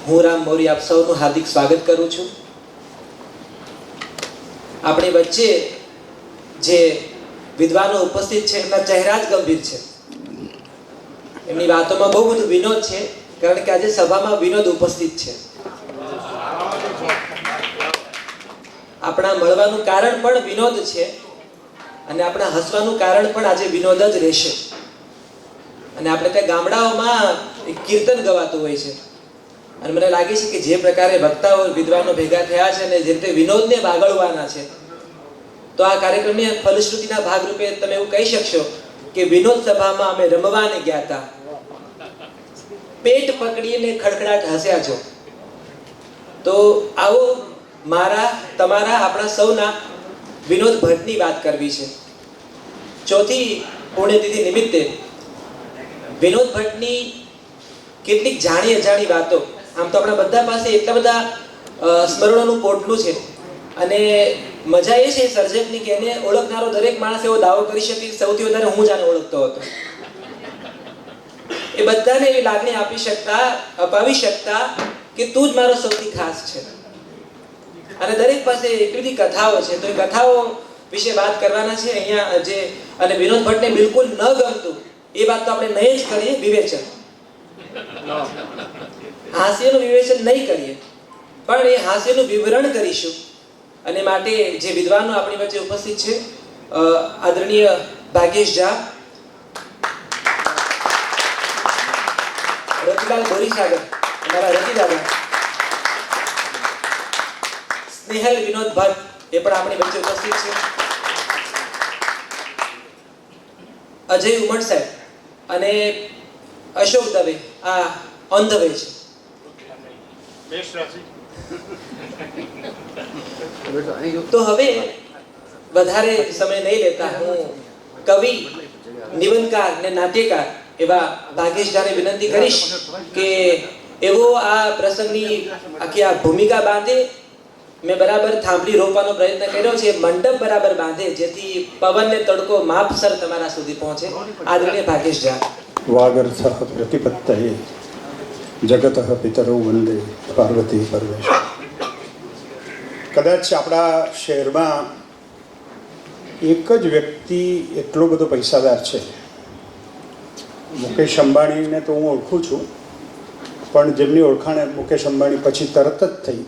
હું રામ મૌર્ય આપ સૌનું હાર્દિક સ્વાગત કરું છું. આપણી વચ્ચે જે વિદ્વાનો ઉપસ્થિત છે એમના ચહેરા જ ગંભીર છે. એમની વાતોમાં બહુ બધું વિનોદ છે, કારણ કે આજે સભામાં વિનોદ ઉપસ્થિત છે. આપણા મળવાનું કારણ પણ વિનોદ છે અને આપણા હસવાનું કારણ પણ આજે વિનોદ જ રહેશે. અને આપણે ત્યાં ગામડાઓમાં એક કીર્તન ગવાતું હોય છે અને મને લાગે છે કે જે પ્રકારે વક્તાઓ વિદ્વાનો ભેગા થયા છે અને જે રીતે વિનોદને વાગળવાના છે, તો આ કાર્યક્રમની ફલશ્રુતિના ભાગરૂપે તમે એવું કહી શકશો કે વિનોદ સભામાં અમે રમવાને ગયા હતા, પેટ પકડીને ખડખડાટ હસ્યા છો. તો આવો મારા તમારા આપણા સૌના વિનોદ ભટ્ટની વાત કરવી છે. ચોથી પુણ્યતિથિ નિમિત્તે વિનોદ ભટ્ટની કેટલીક જાણી અજાણી વાતો, આમ તો આપણા બધા પાસે એટલા બધા સ્મરણોનું પોટલું છે અને મજા એ છે સર્જકની કે એને ઓળખનારો દરેક માણસ એવો દાવો કરી શકે કે સૌથી વધારે હું જ આને ઓળખતો હતો. એ બધાને એવી લાગણી અપાવી શકતા કે તું જ મારો સૌથી ખાસ છે. અને દરેક પાસે એટલી બધી કથાઓ છે, તો એ કથાઓ વિશે વાત કરવાના છે અહીંયા જે. અને વિનોદ ભટ્ટને બિલકુલ ન ગમતું એ વાત તો આપણે નહીં જ કરીએ, વિવેચન, હાસ્યનું વિવેચન નહીં કરીએ, પણ એ હાસ્યનું વિવરણ કરીશું. અને માટે જે વિદ્વાનો આપણી વચ્ચે ઉપસ્થિત છે, આદરણીય ભાગ્યેશ ઝા, રતિલાલ બોરીસાગર, અમારા રતિ દાદા, સ્નેહલ વિનોદ ભટ્ટ એ પણ આપણી વચ્ચે ઉપસ્થિત છે, અજય ઉમટ સાહેબ અને અશોક દવે, આ ઓન ધ વે છે. તો હવે વધારે સમય નહીં લેતા હું કવિ, નિબંધકાર ને નાટ્યકાર એવા ભાગ્યેશ ઝાને વિનંતી કરીશ કે એવો આ પ્રસંગની આખી આ ભૂમિકા બાંધે. મેં બરાબર થાંભલી રોપવાનો પ્રયત્ન કર્યો છે, મંડપ બરાબર બાંધે, જેથી પવન ને તડકો માપસર તમારા સુધી પહોંચે. આદરણીય ભાગ્યેશ ઝા. વાગર્થઃ પ્રતિપત્તયે જગતઃ પિતરૌ વંદે પાર્વતી પરમેશ. કદાચ આપણા શહેરમાં એક જ વ્યક્તિ એટલો બધો પૈસાદાર છે. મુકેશ અંબાણીને તો હું ઓળખું છું, પણ જેમની ઓળખાણ મુકેશ અંબાણી પછી તરત જ થઈ,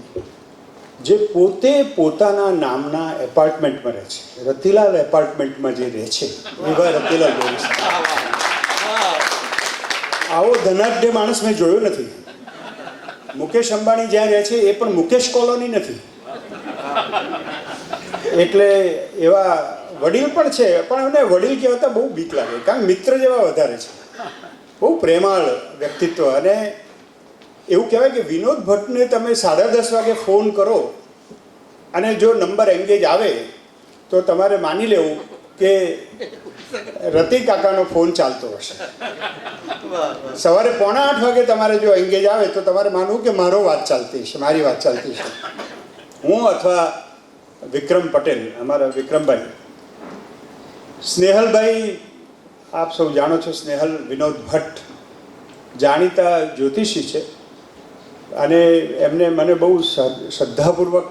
જે પોતે પોતાના નામના એપાર્ટમેન્ટમાં રહે છે, રતિલાલ એપાર્ટમેન્ટમાં જે રહે છે એવા રતિલાલ બોરીસાગર. આવો ધનાઢ્ય માણસ મેં જોયો નથી. મુકેશ અંબાણી જ્યાં રહે છે એ પણ મુકેશ કોલોની નથી. એટલે એવા વડીલ પણ છે, પણ એમને વડીલ કહેવાતા બહુ બીક લાગે, કારણ કે મિત્ર જેવા વધારે છે, બહુ પ્રેમાળ વ્યક્તિત્વ. અને એવું કહેવાય કે વિનોદ ભટ્ટને તમે 10:30 વાગે ફોન કરો અને જો નંબર એંગેજ આવે તો તમારે માની લેવું કે રતિ કાકાનો ફોન ચાલતો હશે. સવારે 7:45 વાગે તમારે જો એંગેજ આવે તો તમારે માનવું કે મારી વાત ચાલતી છે. હું અથવા વિક્રમ પટેલ, અમારા વિક્રમભાઈ, સ્નેહલભાઈ, આપ સૌ જાણો છો, સ્નેહલ વિનોદ ભટ્ટ જાણીતા જ્યોતિષી છે અને એમને મને બહુ શ્રદ્ધાપૂર્વક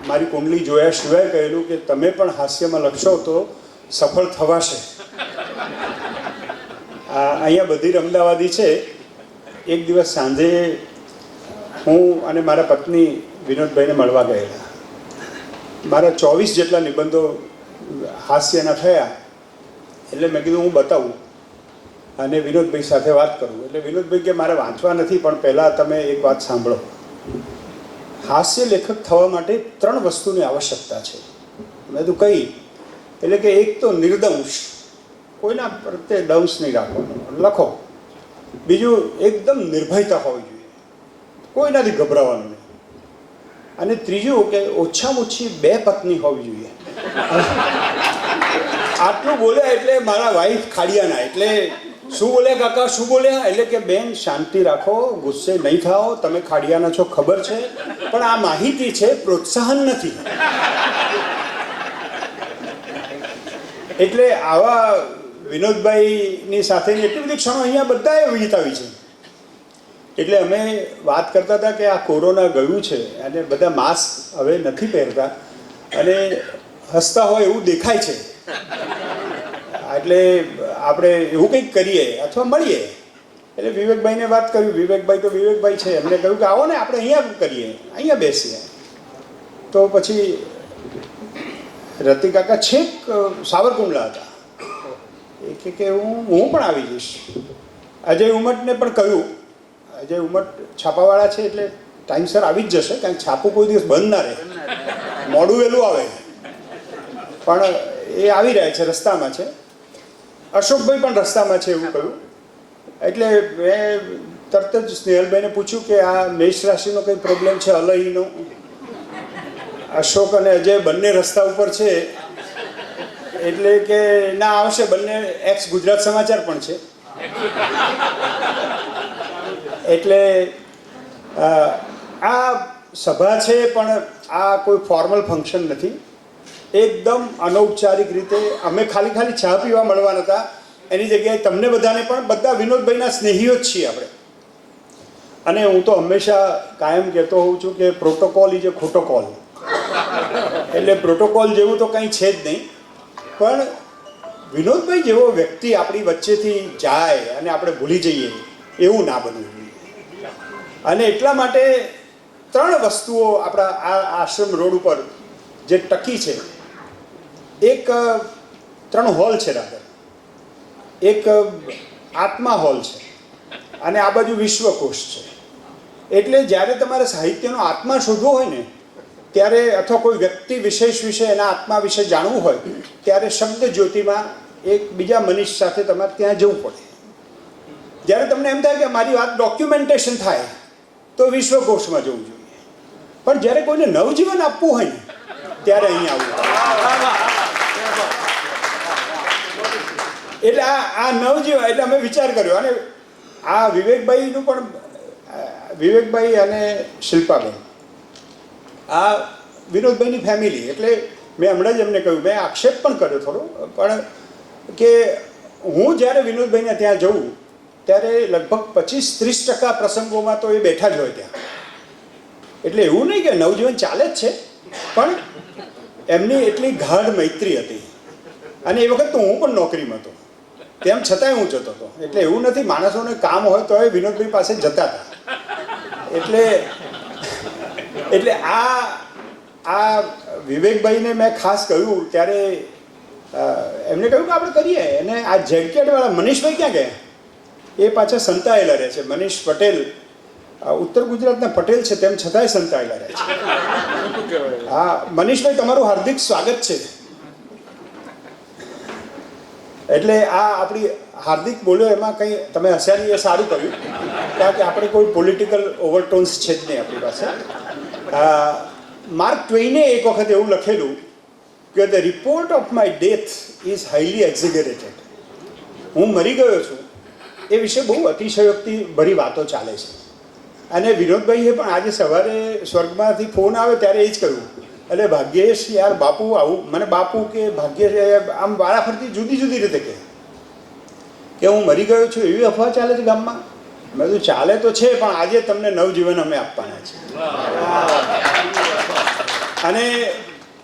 મારી કુંડલી જોયા સિવાય કહેલું કે તમે પણ હાસ્યમાં લખશો તો સફળ થવાશે. અહીંયા બધી અમદાવાદી છે. એક દિવસ સાંજે હું અને મારા પત્ની વિનોદભાઈને મળવા ગયેલા. મારા 24 જેટલા નિબંધો હાસ્યના થયા, એટલે મેં કીધું હું બતાવું અને વિનોદભાઈ સાથે વાત કરું. એટલે વિનોદભાઈ કે મારે વાંચવા નથી, પણ પહેલાં તમે એક વાત સાંભળો. હાસ્ય લેખક થવા માટે 3 વસ્તુની આવશ્યકતા છે. મેં તો કહી, એટલે કે એક તો નિર્દંશ, કોઈના પ્રત્યે દંશ નહીં રાખવાનો, લખો. બીજું એકદમ નિર્ભયતા હોવી જોઈએ, કોઈનાથી ગભરાવાનું નહીં. અને ત્રીજું કે ઓછામાં ઓછી 2 પત્ની હોવી જોઈએ. આટલું બોલ્યા એટલે મારા વાઈફ ખાડિયાના, એટલે શું બોલ્યા કાકા, શું બોલ્યા? એટલે કે બેન શાંતિ રાખો, ગુસ્સે નહીં થાઓ, તમે ખાડિયાના છો ખબર છે, પણ આ માહિતી છે, પ્રોત્સાહન નથી. એટલે આવા વિનોદભાઈની સાથેની એટલી બધી ક્ષણો અહીંયા બધાએ વિતાવી છે. એટલે અમે વાત કરતા હતા કે આ કોરોના ગયું છે અને બધા માસ્ક હવે નથી પહેરતા અને હસતા હોય એવું દેખાય છે, એટલે આપણે એવું કંઈક કરીએ અથવા મળીએ. એટલે વિવેકભાઈને વાત કરી. વિવેકભાઈ તો વિવેકભાઈ છે, એમને કહ્યું કે આવો ને આપણે અહીંયા કરીએ, અહીંયા બેસીએ. તો પછી રતિ કાકા છેક સાવરકુંડલા હતા. એ કે હું પણ આવી જઈશ. અજય ઉમટને પણ કહ્યું. અજય ઉમટ છાપાવાળા છે એટલે ટાઈમસર આવી જ જશે, કારણ કે છાપું કોઈ દિવસ બંધ ના રહે, મોડું વહેલું આવે. પણ એ આવી રહ્યા છે, રસ્તામાં છે. અશોકભાઈ પણ રસ્તામાં છે એવું કહ્યું. એટલે મેં તરત જ સ્નેહલભાઈને પૂછ્યું કે આ મેષ રાશિનો કંઈ પ્રોબ્લેમ છે અલહીનો? અશોક અને અજય બંને રસ્તા ઉપર છે. એટલે કે ના આવશે, બંને એક્સ ગુજરાત સમાચાર પણ છે. એટલે આ સભા છે પણ આ કોઈ ફોર્મલ ફંક્શન નથી. એકદમ અનૌપચારિક રીતે અમે ખાલી ચા પીવા મળવાના હતા. એની જગ્યાએ તમને બધાને પણ, બધા વિનોદભાઈના સ્નેહીઓ જ છીએ આપણે. અને હું તો હંમેશા કાયમ કહેતો હોઉં છું કે પ્રોટોકોલ ઇઝ એ ખોટો કોલ. એટલે પ્રોટોકોલ જેવું તો કંઈ છે જ નહીં. પણ વિનોદભાઈ જેવો વ્યક્તિ આપણી વચ્ચેથી જાય અને આપણે ભૂલી જઈએ એવું ના બનવું જોઈએ. અને એટલા માટે 3 વસ્તુઓ આપણા આ આશ્રમ રોડ ઉપર જે ટકી છે. એક 3 હોલ છે રાધર. એક આત્મા હોલ છે અને આ બાજુ વિશ્વકોશ છે. એટલે જ્યારે તમારે સાહિત્યનો આત્મા શોધવો હોય ને ત્યારે, અથવા કોઈ વ્યક્તિ વિશેષ વિશે એના આત્મા વિશે જાણવું હોય ત્યારે શબ્દ જ્યોતિમાં એક બીજા મનીષ સાથે તમારે ત્યાં જવું પડે. જ્યારે તમને એમ થાય કે મારી વાત ડોક્યુમેન્ટેશન થાય તો વિશ્વકોશમાં જવું જોઈએ. પણ જ્યારે કોઈને નવજીવન આપવું હોય ને ત્યારે અહીંયા આવવું. એટલે આ નવજીવન, એટલે અમે વિચાર કર્યો. અને આ વિવેકભાઈનું પણ, વિવેકભાઈ અને શિલ્પાબેન આ વિનોદભાઈની ફેમિલી. એટલે મેં હમણાં જ એમને કહ્યું, મેં આક્ષેપ પણ કર્યો થોડો, પણ કે હું જ્યારે વિનોદભાઈને ત્યાં જઉં ત્યારે લગભગ 25-30% પ્રસંગોમાં તો એ બેઠા જ હોય ત્યાં. એટલે એવું નહીં કે નવજીવન ચાલે જ છે, પણ એમની એટલી ગાઢ મૈત્રી હતી. અને એ વખત તો હું પણ નોકરીમાં હતો, તેમ છતાંય હું જતો હતો. એટલે એવું નથી, માણસોને કામ હોય તો એ વિનોદભાઈ પાસે જતા હતા. એટલે આ વિવેકભાઈને મેં ખાસ કહ્યું ત્યારે એમને કહ્યું કે આપણે કરીએ. અને આ જેકેટવાળા મનીષભાઈ ક્યાં ગયા? એ પાછા સંતાયેલા રહે છે. મનીષ પટેલ ઉત્તર ગુજરાતના પટેલ છે, તેમ છતાંય સંતાયેલા રહે છે. હા મનીષભાઈ, તમારું હાર્દિક સ્વાગત છે. એટલે આ આપણી હાર્દિક બોલ્યો એમાં કંઈ તમે હસ્યા નહીં, એ સારું કર્યું, કારણ કે આપણે કોઈ પોલિટિકલ ઓવરટોન્સ છે જ નહીં આપણી પાસે. માર્ક ટ્વેઇને એક વખત એવું લખેલું કે the report of my death is highly exaggerated. હું મરી ગયો છું એ વિશે બહુ અતિશયોક્તિ ભરી વાતો ચાલે છે. અને વિનોદભાઈએ પણ આજે સવારે સ્વર્ગમાંથી ફોન આવે ત્યારે એ જ કહ્યું, એટલે ભાગ્યેશ યાર બાપુ આવું, મને બાપુ કે ભાગ્યેશ આમ વારાફરતી જુદી જુદી રીતે કહે કે હું મરી ગયો છું એવી અફવા ચાલે છે ગામમાં. મેં કીધું ચાલે તો છે, પણ આજે તમને નવજીવન અમે આપવાના છે. અને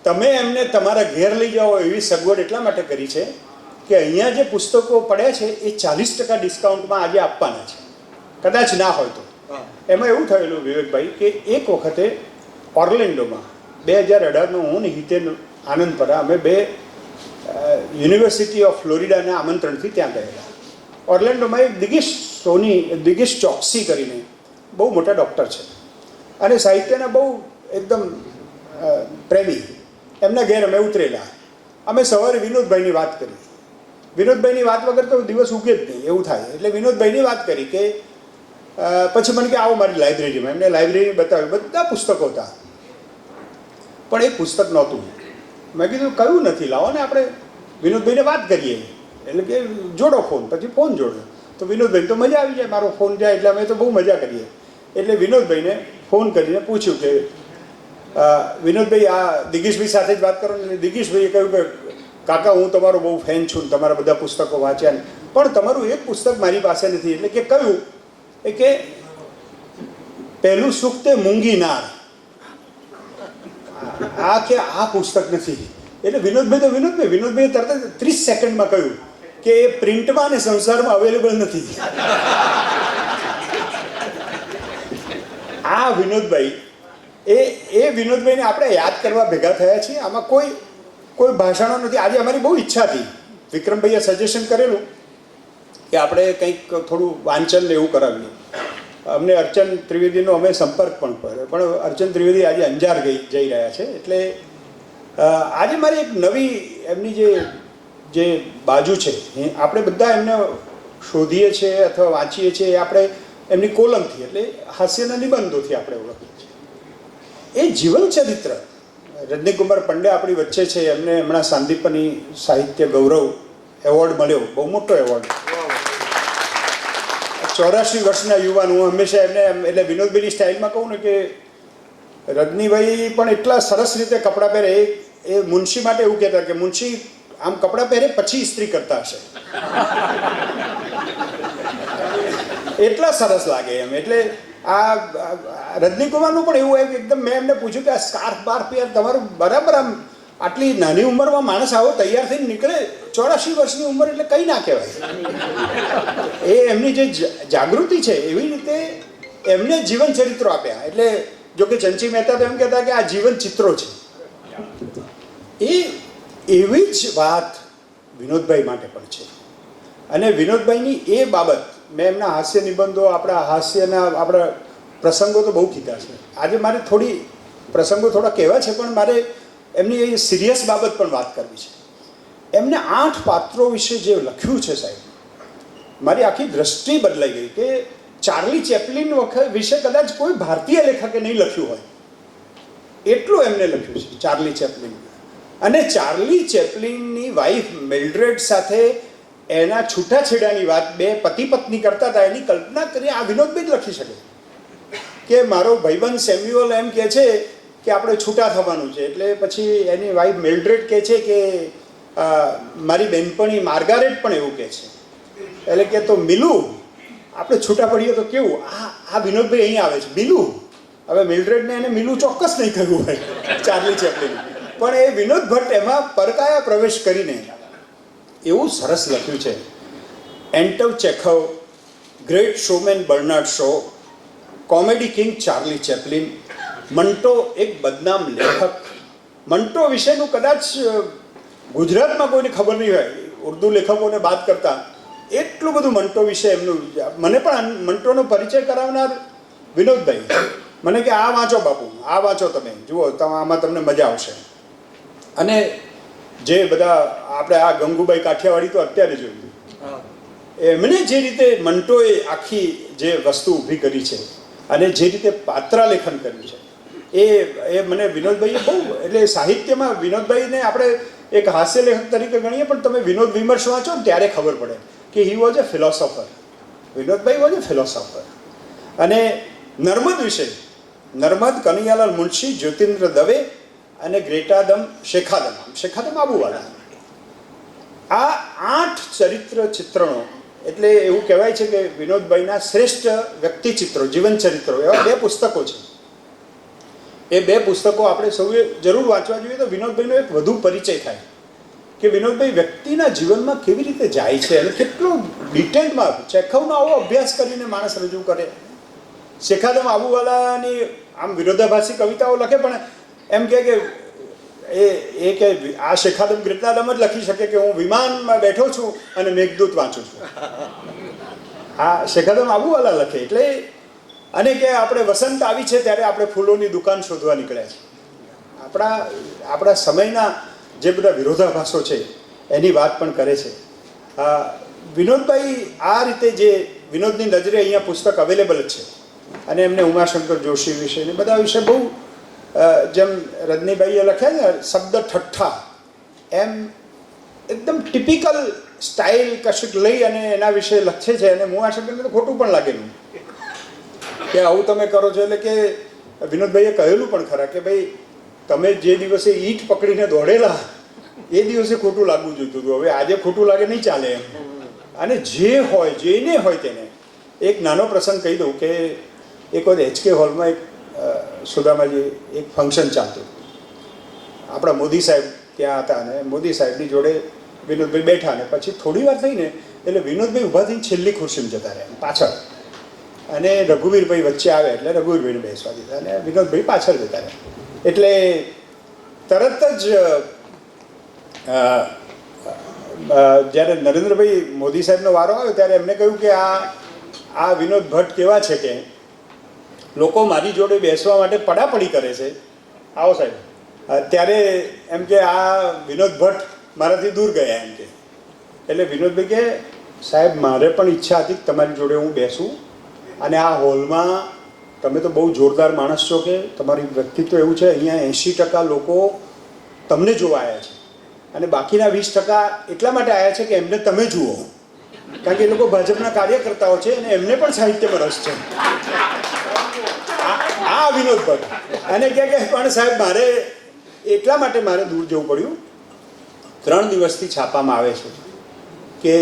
તમે એમને તમારા ઘેર લઈ જાઓ એવી સગવડ એટલા માટે કરી છે કે અહીંયા જે પુસ્તકો પડ્યા છે એ 40% ડિસ્કાઉન્ટમાં આજે આપવાના છે, કદાચ ના હોય તો. એમાં એવું થયેલું વિવેકભાઈ કે એક વખતે ઓર્લેન્ડોમાં 2018 હું ને હિતેન આનંદપરા અમે 2 યુનિવર્સિટી ઓફ ફ્લોરિડાના આમંત્રણથી ત્યાં ગયેલા. ઓર્લેન્ડોમાં એક દિગીશ ચોકસી કરીને બહુ મોટા ડૉક્ટર છે અને સાહિત્યના બહુ એકદમ પ્રેમી. એમના ઘેર અમે ઉતરેલા. અમે સવારે વિનોદભાઈની વાત કરી. વિનોદભાઈની વાત વગર તો દિવસ ઉગે જ નહીં એવું થાય. એટલે વિનોદભાઈની વાત કરી કે પછી મને કે આવો મારી લાઇબ્રેરીમાં. એમને લાઇબ્રેરી બતાવ્યું, બધા પુસ્તકો હતા, પણ એક પુસ્તક નહોતું. મેં કીધું કયું નથી, લાવો ને આપણે વિનોદભાઈને વાત કરીએ. એટલે કે જોડો ફોન. પછી ફોન જોડ્યો તો વિનોદભાઈને તો મજા આવી જાય, મારો ફોન જાય એટલે અમે તો બહુ મજા કરીએ. એટલે વિનોદભાઈને ફોન કરીને પૂછ્યું કે વિનોદભાઈ આ દિગીશભાઈ સાથે જ વાત કરો ને. દિગીશભાઈએ કહ્યું કે કાકા હું તમારો બહુ ફેન છું, તમારા બધા પુસ્તકો વાંચ્યા, પણ તમારું એક પુસ્તક મારી પાસે નથી. એટલે કે કયું? એ કે પહેલું સુખ તે મૂંગી નાર. આ કે આ પુસ્તક નથી. એટલે વિનોદભાઈ તરત જ 30 સેકન્ડમાં કહ્યું કે એ પ્રિન્ટમાં અને સંસારમાં અવેલેબલ નથી. આ વિનોદભાઈ એ વિનોદભાઈને આપણે યાદ કરવા ભેગા થયા છીએ. આમાં કોઈ ભાષાનો નથી. આજે અમારી બહુ ઈચ્છા હતી, વિક્રમભાઈએ સજેશન કરેલું કે આપણે કંઈક થોડું વાંચન ને એવું કરાવીએ. અમને અર્ચન ત્રિવેદીનો અમે સંપર્ક પણ કર્યો, પણ અર્ચન ત્રિવેદી આજે અંજાર જઈ રહ્યા છે. એટલે આજે મારી એક નવી એમની જે બાજુ છે, આપણે બધા એમને શોધીએ છીએ અથવા વાંચીએ છીએ, એ આપણે એમની કોલમથી એટલે હાસ્યના નિબંધોથી આપણે ઓળખીએ છીએ. એ જીવન ચરિત્ર રજનીકુમાર પંડે આપણી વચ્ચે છે. એમને હમણાં સાંદીપની સાહિત્ય ગૌરવ એવોર્ડ મળ્યો, બહુ મોટો એવોર્ડ. 84 વર્ષના યુવાન. હું હંમેશા એમને એટલે વિનોદભાઈની સ્ટાઇલમાં કહું ને કે રજનીભાઈ પણ એટલા સરસ રીતે કપડાં પહેરે. એ મુનશી માટે એવું કહેતા કે મુનશી આમ કપડાં પહેરે પછી ઇસ્ત્રી કરતા હશે, એટલા સરસ લાગે એમ. એટલે આ રજનીકુમારનું પણ એવું એકદમ મેં એમને પૂછ્યું કે આ સ્કાર્ફ બાર્ફ યાર તમારું બરાબર આમ આટલી નાની ઉંમરમાં માણસ આવો તૈયાર થઈને નીકળે, 84 વર્ષની ઉંમર એટલે કંઈ ના કહેવાય. એ એમની જે જાગૃતિ છે એવી રીતે એમને જીવન ચરિત્રો આપ્યા. એટલે જો કે ચંચી મહેતા તો એમ કહેતા કે આ જીવન ચિત્રો છે. એ એવી જ વાત વિનોદભાઈ માટે પણ છે. અને વિનોદભાઈની એ બાબત મેં એમના હાસ્ય નિબંધો, આપણા પ્રસંગો તો બહુ કીધા છે. આજે મારે પ્રસંગો થોડા કહેવા છે, પણ મારે એમની એ સિરિયસ બાબત પણ વાત કરવી છે. એમને 8 પાત્રો વિશે જે લખ્યું છે સાહેબ, મારી આખી દ્રષ્ટિ બદલાઈ ગઈ કે ચાર્લી ચેપ્લિન વિશે કદાચ કોઈ ભારતીય લેખકે નહીં લખ્યું હોય એટલું એમને લખ્યું છે ચાર્લી ચેપ્લિન. અને ચાર્લી ચેપ્લિનની વાઈફ મિલ્ડ્રેડ સાથે એના છૂટાછેડાની વાત બે પતિ પત્ની કરતા હતા, એની કલ્પના કરી આ વિનોદભાઈ જ લખી શકે કે મારો ભાઈબંધ સેમ્યુઅલ એમ કહે છે કે આપણે છૂટા થવાનું છે. એટલે પછી એની વાઈફ મિલ્ડ્રેડ કહે છે કે મારી બહેનપણી માર્ગારેટ પણ એવું કહે છે. એટલે કે તો મિલું આપણે છૂટા પડીએ તો કેવું. આ વિનોદભાઈ અહીં આવે છે મિલું. હવે મિલ્ડ્રેડને એને મિલું ચોક્કસ નહીં કહ્યું હોય ચાર્લી ચેપ્લિન, પણ એ વિનોદ ભટ્ટ એમાં પરકાયા પ્રવેશ કરીને એવું સરસ લખ્યું છે. Anton Chekhov, great showman Bernard Shaw, comedy king Charlie Chaplin, Manto એક બદનામ લેખક. મંટો વિશેનું કદાચ ગુજરાતમાં કોઈને ખબર નહીં હોય, ઉર્દુ લેખકોને બાદ કરતા એટલું બધું મંટો વિશે એમનું. મને પણ મંટોનો પરિચય કરાવનાર વિનોદભાઈ મને કે આ વાંચો બાપુ, આ વાંચો, તમે જુઓ આમાં તમને મજા આવશે. અને જે બધા આપણે આ ગંગુબાઈ કાઠિયાવાડી તો અત્યારે જોયું, એમણે જે રીતે મંટોએ આખી જે વસ્તુ ઊભી કરી છે અને જે રીતે પાત્રાલેખન કર્યું છે એ મને વિનોદભાઈએ બહુ, એટલે સાહિત્યમાં વિનોદભાઈને આપણે એક હાસ્ય લેખક તરીકે ગણીએ, પણ તમે વિનોદ વિમર્શ વાંચો ને ત્યારે ખબર પડે કે he was a philosopher. Vinodbhai was a philosopher. અને નર્મદ વિશે નર્મદ, કનૈયાલાલ મુનશી, જ્યોતિન્દ્ર દવે અને ગ્રેટાદમ શેખાદમ આબુવાલા. આ 8 ચરિત્ર ચિત્રણો, એટલે એવું કહેવાય છે કે વિનોદભાઈના શ્રેષ્ઠ વ્યક્તિ ચિત્રો, જીવન ચરિત્રો, એવા 2 પુસ્તકો છે. એ 2 પુસ્તકો આપણે સૌએ જરૂર વાંચવા જોઈએ તો વિનોદભાઈનો એક વધુ પરિચય થાય કે વિનોદભાઈ વ્યક્તિના જીવનમાં કેવી રીતે જાય છે અને કેટલું ડિટેલમાં. ચેખવનો આવો અભ્યાસ કરીને માણસ રજૂ કરે. શેખાદમ આબુવાલાની આમ વિરોધાભાસી કવિતાઓ લખે, પણ એમ કે એ કે આ શેખાદમ ગ્રેટાદમ જ લખી શકે કે હું વિમાનમાં બેઠો છું અને મેઘદૂત વાંચું છું. આ શેખાદમ આબુવાલા લખે. એટલે અને કે આપણે વસંત આવી છે ત્યારે આપણે ફૂલોની દુકાન શોધવા નીકળ્યા છીએ. આપણા સમયના જે બધા વિરોધાભાસો છે એની વાત પણ કરે છે. વિનોદભાઈ આ રીતે જે વિનોદની નજરે અહીંયા પુસ્તક અવેલેબલ જ છે. અને એમને ઉમાશંકર જોશી વિશે ને બધા વિશે બહુ, જેમ રજનીભાઈએ લખ્યા ને શબ્દ ઠઠ્ઠા, એમ એકદમ ટિપિકલ સ્ટાઇલ કશુંક લઈ અને એના વિશે લખે છે. અને ઉમાશંકરને તો ખોટું પણ લાગેલું કે આવું તમે કરો છો. એટલે કે વિનોદભાઈએ કહેલું પણ ખરા કે ભાઈ તમે જે દિવસે ઈંટ પકડીને દોડેલા એ દિવસે ખોટું લાગવું જોઈતું હતું, હવે આજે ખોટું લાગે નહીં ચાલે એમ. અને જે હોય, જેને હોય તેને એક નાનો પ્રસંગ કહી દઉં કે એક વખત HK હોલમાં એક સુદામાજી એક ફંક્શન ચાલતું. આપણા મોદી સાહેબ ત્યાં હતા અને મોદી સાહેબની જોડે વિનોદભાઈ બેઠા ને પછી થોડી વાર થઈને એટલે વિનોદભાઈ ઊભા થઈને છેલ્લી ખુરશીમાં જતા રહ્યા પાછળ, અને રઘુવીરભાઈ વચ્ચે આવે એટલે રઘુવીરભાઈને બેસવા દીધા અને વિનોદભાઈ પાછળ જતા રહ્યા. એટલે તરત જ જ્યારે નરેન્દ્રભાઈ મોદી સાહેબનો વારો આવ્યો ત્યારે એમને કહ્યું કે આ વિનોદ ભટ્ટ કેવા છે કે લોકો મારી જોડે બેસવા માટે પડાપડી કરે છે, આવો સાહેબ. ત્યારે એમ કે આ વિનોદ ભટ્ટ મારાથી દૂર ગયા એમ કે. એટલે વિનોદભાઈ કે સાહેબ મારે પણ ઈચ્છા હતી કે તમારી જોડે હું બેસું, અને આ હોલમાં તમે તો બહુ જોરદાર માણસ છો કે તમારી વ્યક્તિત્વ એવું છે, અહીંયા 80% લોકો તમને જોવા આવ્યા છે અને બાકીના 20% એટલા માટે આવ્યા છે કે એમને તમે જુઓ, કારણ કે એ લોકો ભાજપના કાર્યકર્તાઓ છે અને એમને પણ સાહિત્યમાં રસ છે. આ વિનોદ ભટ્ટ અને કહે કે પણ સાહેબ મારે એટલા માટે મારે દૂર જવું પડ્યું. 3 દિવસથી છાપામાં આવે છે કે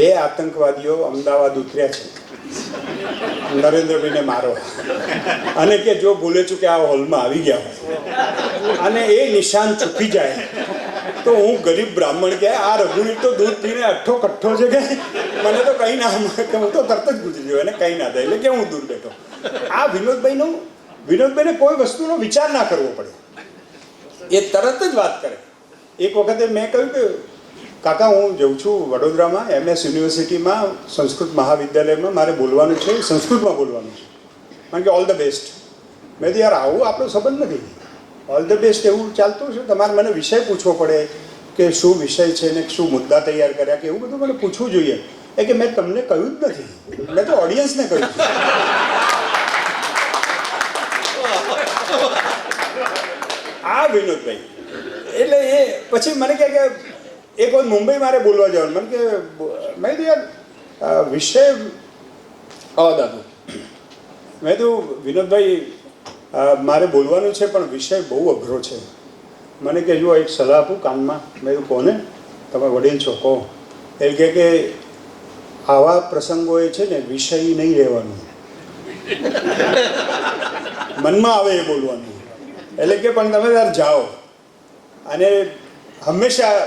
2 આતંકવાદીઓ અમદાવાદ ઉતર્યા છે નરેન્દ્રભાઈને મારવા, અને કે જો ભૂલે ચૂકે આ હોલમાં આવી ગયા હોય અને એ નિશાન ચૂકી જાય તો હું ગરીબ બ્રાહ્મણ કે આ રઘુવીર તો દૂધ પીને અઠ્ઠો કઠ્ઠો છે કે મને તો કંઈ ના, હું તો તરત જ ગુજરી ગયો અને કંઈ ના થાય એટલે કે હું દૂર બેઠો. આ વિનોદભાઈને કોઈ વસ્તુનો વિચાર ના કરવો પડે, એ તરત જ વાત કરે. એક વખતે મેં કહ્યું કે કાકા હું જઉં છું વડોદરામાં MS યુનિવર્સિટીમાં સંસ્કૃત મહાવિદ્યાલયમાં, મારે બોલવાનું છે, સંસ્કૃતમાં બોલવાનું છે, કારણ કે ઓલ ધ બેસ્ટ. મેં તો યાર આવું આપણો સંબંધ નથી, ઓલ ધ બેસ્ટ એવું ચાલતું છે, તમારે મને વિષય પૂછવો પડે કે શું વિષય છે ને શું મુદ્દા તૈયાર કર્યા કે એવું બધું મને પૂછવું જોઈએ. એ કે મેં તમને કહ્યું જ નથી, મેં તો ઓડિયન્સને કહ્યું છે. આ વિનોદભાઈ એટલે એ પછી મને કહે કે એક વખત મુંબઈ મારે બોલવા જવાનું, મને કે મેં કીધું યાર વિષય દાદુ મેં કીધું વિનોદભાઈ મારે બોલવાનું છે પણ વિષય બહુ અઘરો છે. મને કે જો એક સલાહ આપું કાનમાં. મેં કીધું કોને? તમે વડીલ છો કહો. એ કહે કે આવા પ્રસંગોએ છે ને વિષય નહીં રહેવાનું, મનમાં આવે એ બોલવાનું. એટલે કે પણ તમે તાર જાઓ. અને હંમેશા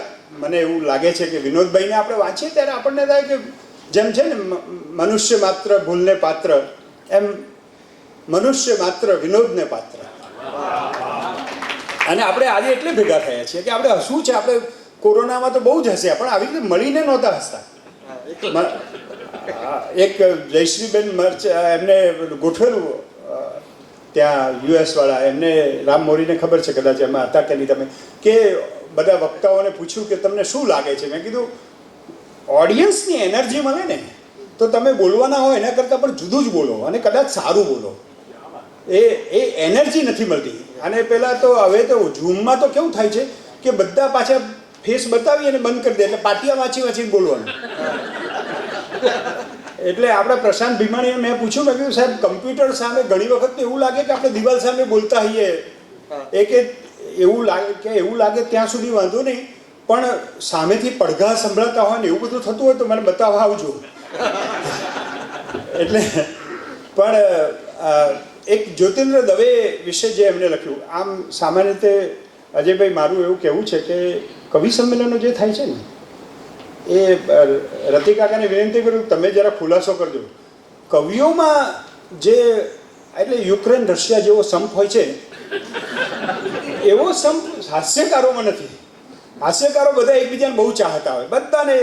મને એવું લાગે છે કે વિનોદભાઈને આપણે વાંચીએ ત્યારે આપણને થાય કે જેમ છે ને મનુષ્ય માત્ર ભૂલને પાત્ર, એમ મનુષ્ય માત્ર વિનોદને પાત્ર. અને આપણે આજે એટલે ભેગા થયા છીએ કે આપણે હસવું છે. આપણે કોરોનામાં તો બહુ જ હસ્યા પણ આવી રીતે મળીને નહોતા હસતા. એક જયશ્રીબેન મર્ચ એમને ગોઠવેલું ત્યાં US વાળા, એમને રામ મોરીને ખબર છે કદાચ એમાં હતા કે નહીં તમે, કે બધા વક્તાઓને પૂછ્યું કે તમને શું લાગે છે. મેં કીધું ઓડિયન્સની એનર્જી મળે ને તો તમે બોલવાના હોય એના કરતાં પણ જુદું જ બોલો અને કદાચ સારું બોલો. એ એનર્જી નથી મળતી. અને પહેલાં તો હવે તો ઝૂમમાં તો કેવું થાય છે કે બધા પાછા ફેસ બતાવી અને બંધ કરી દે એટલે પાટિયા વાંચીને બોલવાનું. એટલે આપણે પ્રશાંત ભીમાણીને મેં પૂછ્યું, મેં કીધું સાહેબ કમ્પ્યુટર સામે ઘણી વખત એવું લાગે કે આપણે દિવાલ સામે બોલતા હોઈએ. એ કે એવું લાગે ત્યાં સુધી વાંધો નહીં, પણ સામેથી પડઘા સંભળાતા હોય ને એવું બધું થતું હોય તો મને બતાવવા આવજો. એટલે પણ એક જ્યોતિન્દ્ર દવે વિશે જે એમણે લખ્યું, આમ સામાન્ય રીતે અજયભાઈ મારું એવું કહેવું છે કે કવિ સંમેલનો જે થાય છે ને એ રતિકાકાને વિનંતી કરું તમે જરા ખુલાસો કરજો. કવિઓમાં જે એટલે યુક્રેન રશિયા જેવો સંપ હોય છે એવો સંપ હાસ્યકારોમાં નથી. હાસ્યકારો બધા એકબીજાને બહુ ચાહતા હોય, બધાને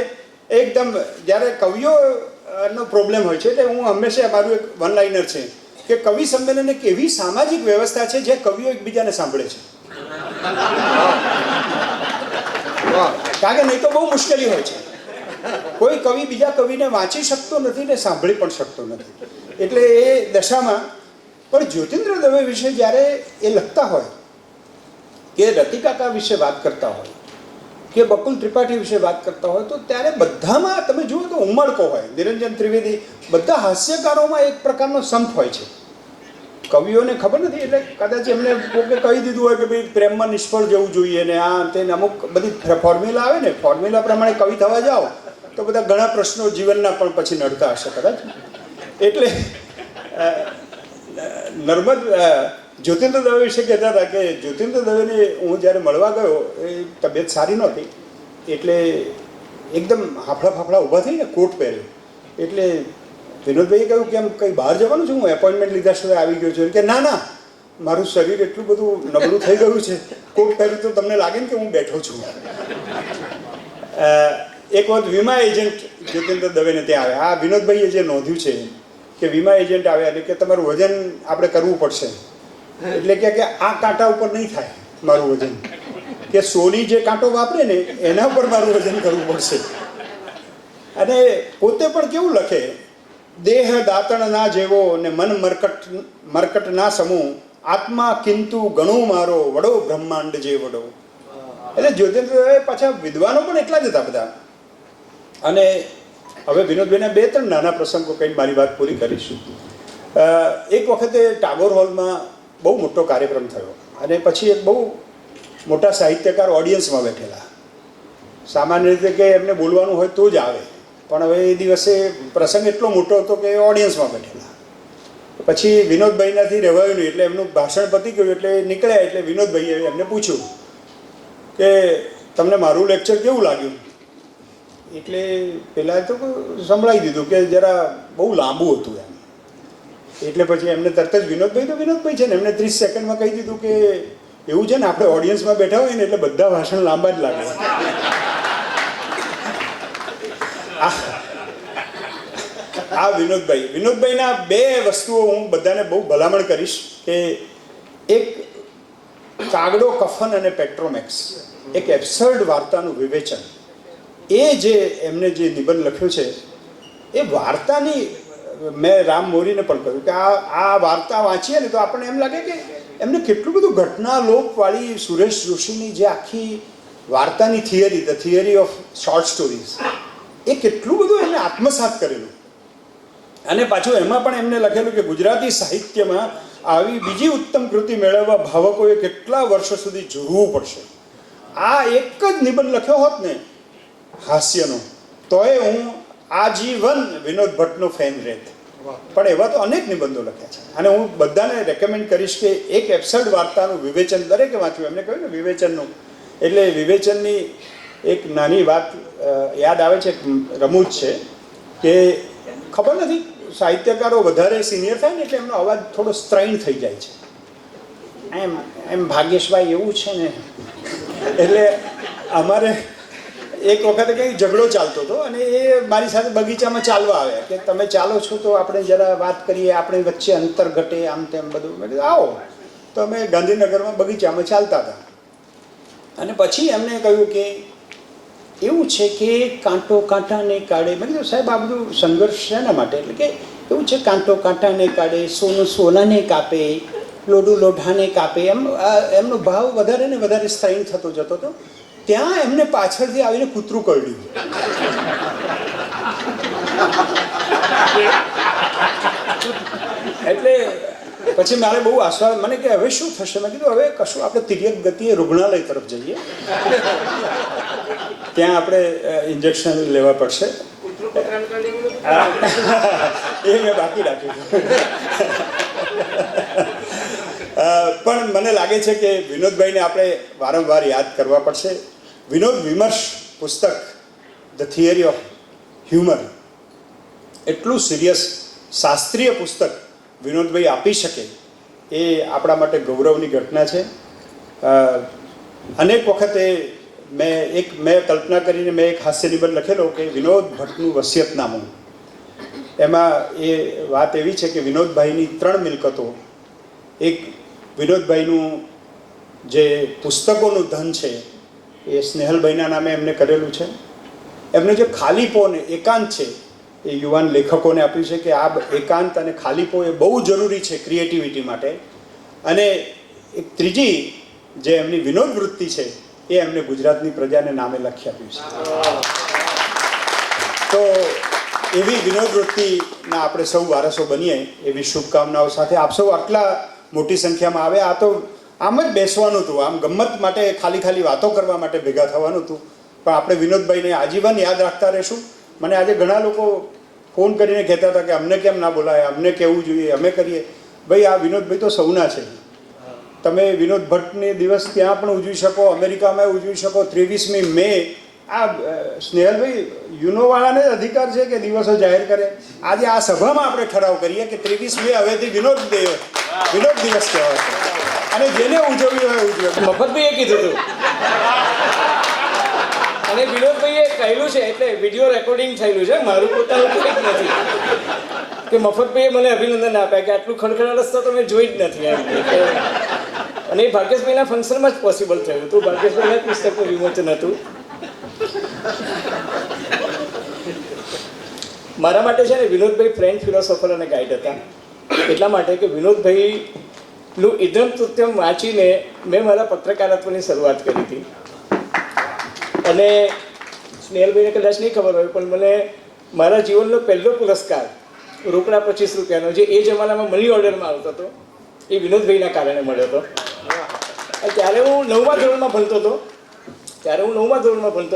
એકદમ. જ્યારે કવિઓનો પ્રોબ્લેમ હોય છે એટલે હું હંમેશા મારું એક વન લાઇનર છે કે કવિ સંમેલન એક એવી સામાજિક વ્યવસ્થા છે જે કવિઓ એકબીજાને સાંભળે છે. કારણ કે નહીં તો બહુ મુશ્કેલી હોય છે. કોઈ કવિ બીજા કવિને વાંચી શકતો નથી ને સાંભળી પણ શકતો નથી. એટલે એ દશામાં પણ જ્યોતિન્દ્ર દવે વિશે જ્યારે એ લખતા હોય કે રતિકાકા વિશે વાત કરતા હોય કે બકુલ ત્રિપાઠી વિશે વાત કરતા હોય તો ત્યારે બધામાં તમે જુઓ તો ઉમળકો હોય. નિરંજન ત્રિવેદી, બધા હાસ્યકારોમાં એક પ્રકારનો સંપ હોય છે. કવિઓને ખબર નથી એટલે કદાચ એમને કોકે કહી દીધું હોય કે ભાઈ પ્રેમમાં નિષ્ફળ જવું જોઈએ ને આ તેને અમુક બધી ફોર્મ્યુલા આવે ને, ફોર્મ્યુલા પ્રમાણે કવિ થવા જાઓ તો બધા ઘણા પ્રશ્નો જીવનના પણ પછી નડતા હશે કદાચ. એટલે નર્મદ જ્યોતિન્દ્ર દવે વિશે કહેતા હતા કે જ્યોતિન્દ્ર દવેને હું જ્યારે મળવા ગયો એ તબિયત સારી નહોતી, એટલે એકદમ હાફળા ફાફડા ઊભા થઈને કોટ પહેર્યો. એટલે વિનોદભાઈએ કહ્યું કે એમ કંઈ બહાર જવાનું છે, હું એપોઇન્ટમેન્ટ લીધા સિવાય આવી ગયો છું. કે ના ના, મારું શરીર એટલું બધું નબળું થઈ ગયું છે, કોટ પહેર્યું તો તમને લાગે ને કે હું બેઠો છું. એક વખત વીમા એજન્ટ જ્યોતિન્દ્ર દવેને ત્યાં આવ્યા. આ વિનોદભાઈએ જે નોંધ્યું છે કે વીમા એજન્ટ આવ્યા એટલે કે તમારું વજન આપણે કરવું પડશે. એટલે કે આ કાંટા ઉપર નહીં થાય મારું વજન, કે સોની જે કાંટો વાપરે ને એના ઉપર મારું વજન કરવું પડશે. અને પોતે પણ કેવું લખે, દેહ દાંતણ ના જેવો ને મન મરકટ ના સમૂહ, આત્મા કિંતુ ગણું મારો વડો બ્રહ્માંડ જે વડો. એટલે જ્યોતિન્દ્ર પાછા વિદ્વાનો પણ એટલા જ હતા બધા. અને હવે વિનોદભાઈના 2-3 નાના પ્રસંગો કહીને મારી વાત પૂરી કરીશું. એક વખતે ટાગોર હોલમાં બહુ મોટો કાર્યક્રમ થયો અને પછી એક બહુ મોટા સાહિત્યકાર ઓડિયન્સમાં બેઠેલા. સામાન્ય રીતે કે એમને બોલવાનું હોય તો જ આવે, પણ હવે એ દિવસે પ્રસંગ એટલો મોટો હતો કે ઓડિયન્સમાં બેઠેલા. પછી વિનોદભાઈનાથી રહેવાયું નહીં, એટલે એમનું ભાષણ પતી ગયું એટલે નીકળ્યા. એટલે વિનોદભાઈએ એમને પૂછ્યું કે તમને મારું લેક્ચર કેવું લાગ્યું? એટલે પહેલાં તો સંભળાવી દીધું કે જરા બહુ લાંબુ હતું એમ. એટલે પછી એમને તરત જ વિનોદભાઈ છે ને એમને 30 સેકન્ડમાં કહી દીધું કે એવું છે ને, આપણે ઓડિયન્સમાં બેઠા હોય ને એટલે બધા ભાષણ લાંબા જ લાગે. આ વિનોદભાઈના 2 વસ્તુઓ હું બધાને બહુ ભલામણ કરીશ કે એક કાગડો કફન અને પેટ્રોમેક્સ, એક એબ્સર્ડ વાર્તાનું વિવેચન. એ જે એમને જે નિબંધ લખ્યો છે એ વાર્તાની, મેં રામ મોરીને પણ કહ્યું કે આ વાર્તા વાંચીએ ને તો આપણને એમ લાગે કે એમને કેટલું બધું ઘટનાલોપવાળી સુરેશ જોશીની જે આખી વાર્તાની theory, the theory of short stories, એ કેટલું બધું એમને આત્મસાત કરેલું. અને પાછું એમાં પણ એમને લખેલું કે ગુજરાતી સાહિત્યમાં આવી બીજી ઉત્તમ કૃતિ મેળવવા ભાવકોએ કેટલા વર્ષો સુધી જોડવું પડશે. આ એક જ નિબંધ લખ્યો હોત ને હાસ્યનો, તોય હું આજીવન વિનોદ ભટ્ટનો ફેન રહેત. પણ એવા તો અનેક નિબંધો લખ્યા છે અને હું બધાને રેકમેન્ડ કરીશ કે એક એબ્સર્ડ વાર્તાનું વિવેચન દરેકે વાંચ્યું. એમને કહ્યું ને વિવેચનનું, એટલે વિવેચનની એક નાની વાત યાદ આવે છે, રમૂજ છે કે ખબર નથી, સાહિત્યકારો વધારે સિનિયર થાય ને એટલે એમનો અવાજ થોડો સ્ત્રૈણ થઈ જાય છે. એમ ભાગ્યેશભાઈ એવું છે ને. એટલે અમારે એક વખતે કંઈ ઝઘડો ચાલતો હતો અને એ મારી સાથે બગીચામાં ચાલવા આવ્યા કે તમે ચાલો છો તો આપણે જરા વાત કરીએ, આપણે વચ્ચે અંતર ઘટે, આમ તેમ બધું. મેં કીધું આવો. તો અમે ગાંધીનગરમાં બગીચામાં ચાલતા હતા અને પછી એમને કહ્યું કે એવું છે કે કાંટો કાંટાને કાઢે. મેં કીધું સાહેબ આ બધું સંઘર્ષ શેના માટે? એટલે કે એવું છે કાંટો કાંટાને કાઢે, સોનું સોનાને કાપે, લોઢું લોઢાને કાપે. એમનો ભાવ વધારે ને વધારે સ્ત્રૈણ થતો જતો હતો. ત્યાં એમને પાછળથી આવીને કૂતરું કરડ્યું. એટલે પછી મારે બહુ આશ્વાસ, મને કે હવે શું થશે? મેં કીધું હવે કશું, આપણે તિર્યક ગતિએ રૂગ્ણાલય તરફ જઈએ, ત્યાં આપણે ઇન્જેક્શન લેવા પડશે. એ મેં બાકી રાખ્યું. પણ મને લાગે છે કે વિનોદભાઈને આપણે વારંવાર યાદ કરવા પડશે. વિનોદ વિમર્શ પુસ્તક, ધ થિયરી ઓફ હ્યુમર, એટલું સિરિયસ શાસ્ત્રીય પુસ્તક વિનોદભાઈ આપી શકે એ આપણા માટે ગૌરવની ઘટના છે. અનેક વખતે મેં કલ્પના કરીને મેં એક હાસ્ય નિબંધ લખેલો કે વિનોદ ભટ્ટનું વસિયતનામું. એમાં એ વાત એવી છે કે વિનોદભાઈની 3 મિલકતો, એક વિનોદભાઈનું જે પુસ્તકોનું ધન છે એ સ્નેહલભાઈના નામે એમને કરેલું છે. એમને જે ખાલીપો ને એકાંત છે એ યુવાન લેખકોને આપ્યું છે કે આ એકાંત અને ખાલીપો એ બહુ જરૂરી છે ક્રિએટિવિટી માટે. અને એક ત્રીજી જે એમની વિનોદ વૃત્તિ છે એ એમને ગુજરાતની પ્રજાને નામે લખી આપ્યું છે. તો એવી વિનોદ વૃત્તિના આપણે સૌ વારસો બનીએ એવી શુભકામનાઓ સાથે આપ સૌ આટલા મોટી સંખ્યામાં આવે. આ તો આમ જ બેસવાનું હતું, આમ ગમ્મત માટે ખાલી વાતો કરવા માટે ભેગા થવાનું હતું, પણ આપણે વિનોદભાઈને આજીવન યાદ રાખતા રહીશું. મને આજે ઘણા લોકો ફોન કરીને કહેતા હતા કે અમને કેમ ના બોલાય, અમને કહેવું જોઈએ, અમે કરીએ. ભાઈ આ વિનોદભાઈ તો સૌના છે. તમે વિનોદ ભટ્ટની દિવસ ત્યાં પણ ઉજવી શકો, અમેરિકામાં ઉજવી શકો. 23મી મે આ સ્નેહલભાઈ યુનોવાળાને જ અધિકાર છે કે દિવસો જાહેર કરે. આજે આ સભામાં આપણે ઠરાવ કરીએ કે 23 મે હવેથી વિનોદ દિવસ કહેવાય છે અને જેને ઉજવવી હોય ઉજવે. મફતભાઈએ કીધું હતું અને વિનોદભાઈએ કહેલું છે, એટલે વિડીયો રેકોર્ડિંગ થયેલું છે, મારું પોતાનું કંઈક નથી કે મફતભાઈએ મને અભિનંદન આપ્યા કે આટલું ખડખડા રસ્તા તો મેં જોઈ જ નથી એમ. અને એ ભાગ્યેશભાઈના ફંક્શનમાં જ પોસિબલ થયું હતું. ભાગ્યેશભાઈના પુસ્તકનું વિમોચન હતું. મારા માટે છે ને વિનોદભાઈ ફ્રેન્ડ, ફિલોસોફર અને ગાઈડ હતા. એટલા માટે કે વિનોદભાઈનું ઇદમ તૃત્યમ વાંચીને મેં મારા પત્રકારત્વની શરૂઆત કરી હતી. અને સ્નેહલભાઈને કદાચ નહીં ખબર હોય પણ મને મારા જીવનનો પહેલો પુરસ્કાર રોકડા 25 રૂપિયાનો, જે એ જમાનામાં મની ઓર્ડરમાં આવતો હતો, એ વિનોદભાઈના કારણે મળ્યો હતો. ત્યારે હું 9મા ધોરણમાં ભણતો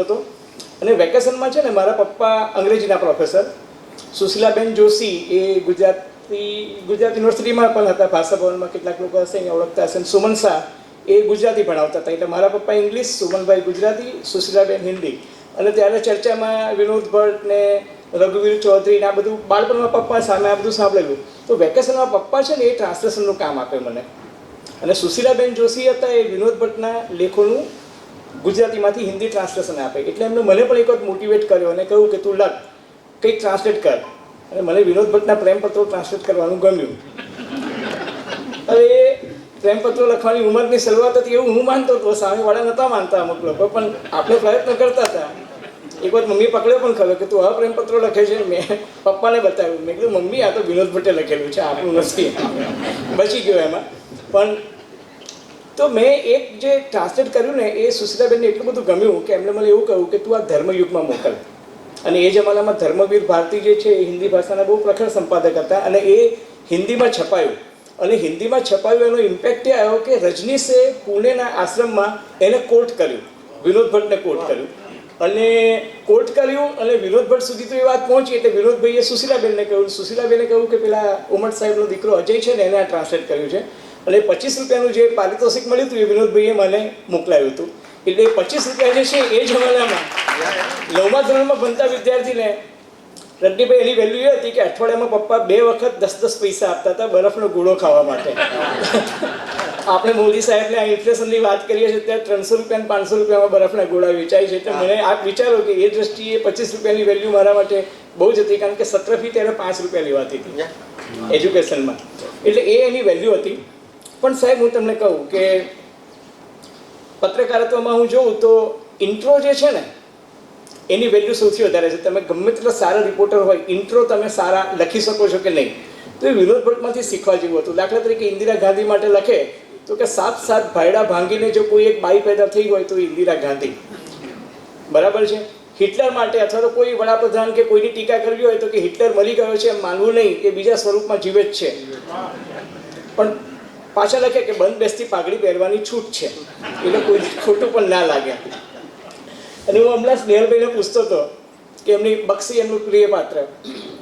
હતો. અને વેકેશનમાં છે ને મારા પપ્પા અંગ્રેજીના પ્રોફેસર સુશીલાબેન જોશી, એ ગુજરાત યુનિવર્સિટીમાં પણ હતા, ભાષા ભવનમાં કેટલાક લોકો હશે અહીંયા ઓળખતા હશે. સુમન શાહ એ ગુજરાતી ભણાવતા હતા. એટલે મારા પપ્પા ઇંગ્લિશ, સુમનભાઈ ગુજરાતી, સુશીલાબેન હિન્દી. અને ત્યારે ચર્ચામાં વિનોદ ભટ્ટ ને રઘુવીર ચૌધરી ને આ બધું બાળપણમાં પપ્પા સામે આ બધું સાંભળેલું. તો વેકેશનમાં પપ્પા છે ને એ ટ્રાન્સલેશનનું કામ આપે મને. અને સુશીલાબેન જોશી હતા, એ વિનોદ ભટ્ટના લેખોનું ગુજરાતીમાંથી હિન્દી ટ્રાન્સલેશન આપે. એટલે એમને મને પણ એક વખત મોટિવેટ કર્યો અને કહ્યું કે તું લખ, કંઈક ટ્રાન્સલેટ કર. અને મને વિનોદ ભટ્ટના પ્રેમપત્રો ટ્રાન્સલેટ કરવાનું ગમ્યું. હવે એ પ્રેમપત્રો લખવાની ઉંમરની શરૂઆત હતી એવું હું માનતો હતો, સામેવાળા નહોતા માનતા અમુક લોકો, પણ આપણે પ્રયત્ન કરતા હતા. એક વાર મમ્મી પકડ્યો પણ ખરો કે તું હવે પ્રેમપત્રો લખે છે. મેં પપ્પાને બતાવ્યું, મેં કીધું મમ્મી આ તો વિનોદ ભટ્ટે લખેલું છે, આપણું નથી. બચી ગયો એમાં. પણ તો મેં એક જે ટ્રાન્સલેટ કર્યું ને એ સુશીલાબેનને એટલું બધું ગમ્યું કે એમણે મને એવું કહ્યું કે તું આ ધર્મયુગમાં મોકલ. અને એ જમાનામાં ધર્મવીર ભારતી જે છે એ હિન્દી ભાષાના બહુ પ્રખર સંપાદક હતા. અને એ હિન્દીમાં છપાયું. અને હિન્દીમાં છપાયું એનો ઇમ્પેક્ટ એ આવ્યો કે રજનીશે પુણેના આશ્રમમાં એને કોટ કર્યું, વિનોદ ભટ્ટને કોટ કર્યું. અને કોટ કર્યું અને વિનોદ ભટ્ટ સુધી તો એ વાત પહોંચી. એટલે વિનોદભાઈએ સુશીલાબેનને કહ્યું, સુશીલાબેને કહ્યું કે પેલા ઉમટ સાહેબનો દીકરો અજય છે ને એને આ ટ્રાન્સલેટ કર્યું છે. અને 25 રૂપિયાનું જે પારિતોષિક મળ્યું હતું એ વિનોદભાઈએ મને મોકલાવ્યું હતું. એટલે 25 રૂપિયા જે છે એ જમાનામાં 9મા ધોરણમાં ભણતા વિદ્યાર્થીને રડ્ડીભાઈ એની વેલ્યુ એ હતી કે અઠવાડિયામાં પપ્પા 2 વખત 10-10 પૈસા આપતા હતા બરફનો ગોળો ખાવા માટે. આપણે મોદી સાહેબને આ ઇન્ફ્લેશનની વાત કરીએ છીએ ત્યારે 300 રૂપિયા 500 રૂપિયામાં બરફના ગોળા વેચાય છે. એટલે મને આપ વિચારો કે એ દ્રષ્ટિએ 25 રૂપિયાની વેલ્યુ મારા માટે બહુ જ હતી, કારણ કે 17 ફી ત્યારે 5 રૂપિયા લેવાતી હતી એજ્યુકેશનમાં. એટલે એ એની વેલ્યુ હતી. પણ સાહેબ હું તમને કહું કે પત્રકારત્વમાં હું જોઉં તો ઇન્ટ્રો જે છે ને એની વેલ્યુ સૌથી વધારે છે. તમે ગમે તેટલા સારા રિપોર્ટર હોય, ઇન્ટ્રો તમે સારા લખી શકો છો કે નહીં, તો એ વિનોદ ભટ્ટમાંથી શીખવા જેવું હતું. દાખલા તરીકે ઇન્દિરા ગાંધી માટે લખે તો કે 7 ભાયડા ભાંગીને જો કોઈ એક બાઈ પેદા થઈ હોય તો ઇન્દિરા ગાંધી, બરાબર છે. હિટલર માટે અથવા તો કોઈ વડાપ્રધાન કે કોઈની ટીકા કરવી હોય તો કે હિટલર મરી ગયો છે એમ માનવું નહીં, એ બીજા સ્વરૂપમાં જીવે જ છે. પણ પાછા લખે કે બંધ બેસતી પાઘડી પહેરવાની છૂટ છે, એટલે કોઈ ખોટું પણ ના લાગે. અને હું હમણાં સ્નેહલભાઈને પૂછતો હતો કે એમની બક્ષી એમનું પ્રિય પાત્ર,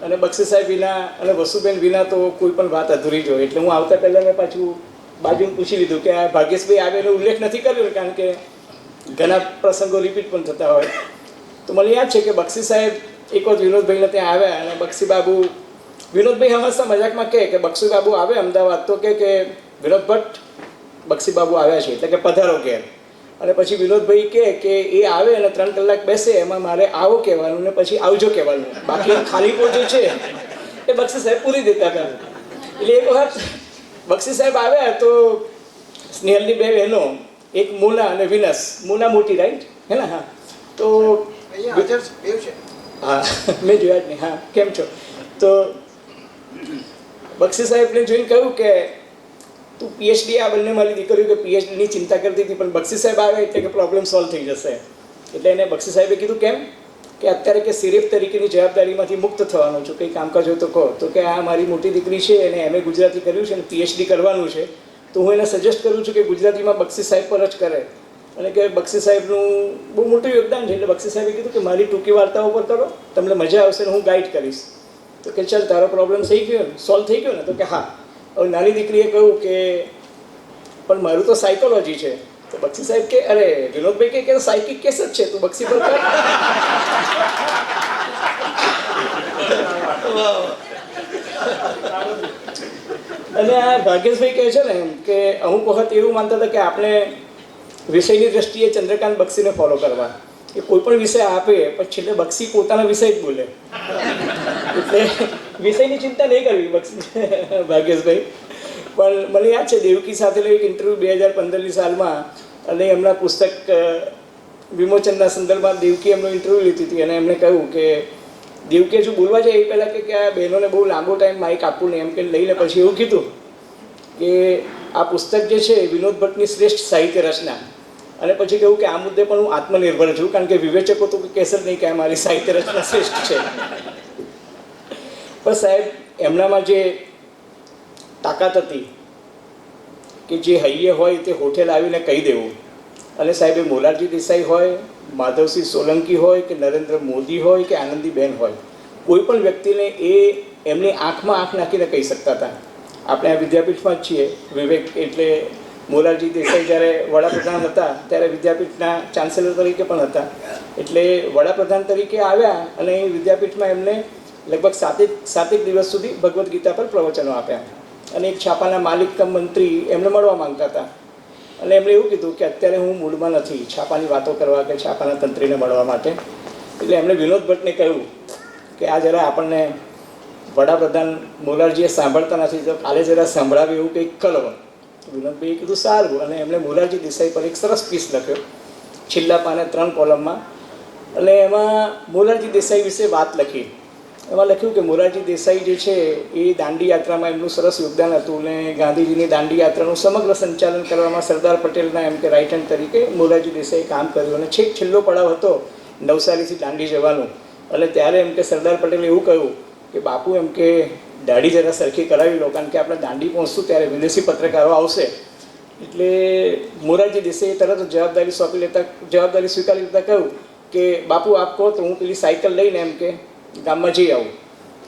અને બક્ષી સાહેબ વિના અને વસુબેન વિના તો કોઈ પણ વાત અધૂરી જ હોય. એટલે હું આવતા પહેલાં મેં પાછું બાજુને પૂછી લીધું કે આ ભાગ્યેશભાઈ આવે એનો ઉલ્લેખ નથી કર્યો, કારણ કે ઘણા પ્રસંગો રિપીટ પણ થતા હોય. તો મને યાદ છે કે બક્ષી સાહેબ એક વખત વિનોદભાઈને ત્યાં આવ્યા અને બક્ષી બાબુ, વિનોદભાઈ હંમેશા મજાકમાં કહે કે બક્ષી બાબુ આવે અમદાવાદ તો કે વિનોદ ભટ્ટ બક્ષી બાબુ આવ્યા છે, એટલે કે પધારો ઘેર. અને પછી વિનોદભાઈ કહે કે એ આવે અને 3 કલાક બેસે, એમાં મારે આવો કહેવાનું ને પછી આવજો કહેવાનું, બાકી ખાલી પોટ જે છે એ બક્ષી સાહેબ પૂરી દેતા હતા. એટલે એક વખત બક્ષી સાહેબ આવ્યા તો સ્નેહલની 2 બહેનો, એક મોના અને વિનસ, મોના મોટી રાઈટ હે ને? હા. તો હા મેં જોયા જ નહીં. હા, કેમ છો? તો બક્ષી સાહેબને જોઈને કહ્યું કે તું પીએચડી, આ બંને મારી દીકરીઓ કે પીએચડીની ચિંતા કરતી હતી, પણ બક્ષી સાહેબ આવે એટલે કે પ્રોબ્લેમ સોલ્વ થઈ જશે. એટલે એને બક્ષી સાહેબે કીધું કેમ કે અત્યારે કે સિરેફ તરીકેની જવાબદારીમાંથી મુક્ત થવાનું છું, કંઈ કામકાજ હોય તો કહો. તો કે આ મારી મોટી દીકરી છે એને MA ગુજરાતી કર્યું છે અને પીએચડી કરવાનું છે, તો હું એને સજેસ્ટ કરું છું કે ગુજરાતીમાં બક્ષી સાહેબ પર જ કરે. અને કે બક્ષી સાહેબનું બહુ મોટું યોગદાન છે. એટલે બક્ષી સાહેબે કીધું કે મારી ટૂંકી વાર્તાઓ પર કરો, તમને મજા આવશે ને હું ગાઈડ કરીશ. તો કે ચાલ તારો પ્રોબ્લેમ થઈ ગયો ને, સોલ્વ થઈ ગયો ને? તો કે હા. હવે નાની દીકરીએ કહ્યું કે પણ મારું તો સાયકોલોજી છે. તો બક્ષી સાહેબ કે અરે વિનોદભાઈ કે સાયકિક કેસ જ છે, તું બક્ષી પર કર. અને આ ભાગ્યેશભાઈ કહે છે ને એમ કે અમુક વખત એવું માનતા હતા કે આપણે વિષયની દ્રષ્ટિએ ચંદ્રકાંત બક્ષીને ફોલો કરવા, કે કોઈ પણ વિષય આપે પણ છેલ્લે બક્ષી પોતાના વિષય જ બોલે, એટલે વિષયની ચિંતા નહીં કરવી બક્ષી ભાગ્યેશભાઈ. પણ મને યાદ છે દેવકી સાથેનો એક ઇન્ટરવ્યૂ 2015ની સાલમાં, અને એમના પુસ્તક વિમોચનના સંદર્ભમાં દેવકી એમનો ઇન્ટરવ્યૂ લીધી હતી, અને એમણે કહ્યું કે દેવકીએ જો બોલવા જાય એ પહેલાં કે આ બહેનોને બહુ લાંબો ટાઈમ માઇક આપવું નહીં, એમ કે લઈને પછી એવું કીધું કે આ પુસ્તક જે છે વિનોદ ભટ્ટની શ્રેષ્ઠ સાહિત્ય રચના, અને પછી કહ્યું કે આ મુદ્દે પણ હું આત્મનિર્ભર છું, કારણ કે વિવેચકો તો કહેશે જ નહીં કે આ મારી સાહિત્ય રચના શ્રેષ્ઠ છે. પણ સાહેબ એમનામાં જે તાકાત હતી કે જે હૈયે હોય તે હોઠે લાવીને કહી દેવું, અને સાહેબે મોરારજી દેસાઈ હોય, માધવસિંહ સોલંકી હોય, કે નરેન્દ્ર મોદી હોય, કે આનંદીબેન હોય, કોઈ પણ વ્યક્તિને એ એમની આંખમાં આંખ નાખીને કહી શકતા હતા. આપણે આ વિદ્યાપીઠમાં જ છીએ. વિવેક એટલે મોરારજી દેસાઈ જ્યારે વડાપ્રધાન હતા ત્યારે વિદ્યાપીઠના ચાન્સેલર તરીકે પણ હતા, એટલે વડાપ્રધાન તરીકે આવ્યા અને એ વિદ્યાપીઠમાં એમને લગભગ સાતેક દિવસ સુધી ભગવદ્ ગીતા પર પ્રવચનો આપ્યા. અને એક છાપાના માલિક કમ મંત્રી એમને મળવા માંગતા હતા, અને એમણે એવું કીધું કે અત્યારે હું મૂડમાં નથી છાપાની વાતો કરવા કે છાપાના તંત્રીને મળવા માટે. એટલે એમણે વિનોદ ભટ્ટને કહ્યું કે આ જરા આપણને વડાપ્રધાન મોરારજીએ સાંભળતા નથી, તો કાલે જરા સંભળાવી એવું કંઈક કરો. વિનોદભાઈએ કીધું સારું, અને એમણે મોરારજી દેસાઈ પર એક સરસ પીસ લખ્યો, છેલ્લા પાને 3 કોલમમાં, અને એમાં મોરારજી દેસાઈ વિશે વાત લખી. એમાં લખ્યું કે મોરારજી દેસાઈ જે છે એ દાંડી યાત્રામાં એમનું સરસ યોગદાન હતું, અને ગાંધીજીની દાંડી યાત્રાનું સમગ્ર સંચાલન કરવામાં સરદાર પટેલના એમ કે રાઇટ હેન્ડ તરીકે મોરારજી દેસાઈએ કામ કર્યું. અને છેક છેલ્લો પડાવ હતો નવસારીથી દાંડી જવાનું, અને ત્યારે એમ કે સરદાર પટેલે એવું કહ્યું કે બાપુ એમ કે દાઢી જરા સરખી કરાવી લો, કારણ કે આપણે દાંડી પહોંચશું ત્યારે વિદેશી પત્રકારો આવશે. એટલે મોરારજી દેસાઈએ તરત જ જવાબદારી સ્વીકારી લેતા કહ્યું કે બાપુ આપ કહો તો હું પેલી સાયકલ લઈને એમ કે ગામમાં જઈ આવું,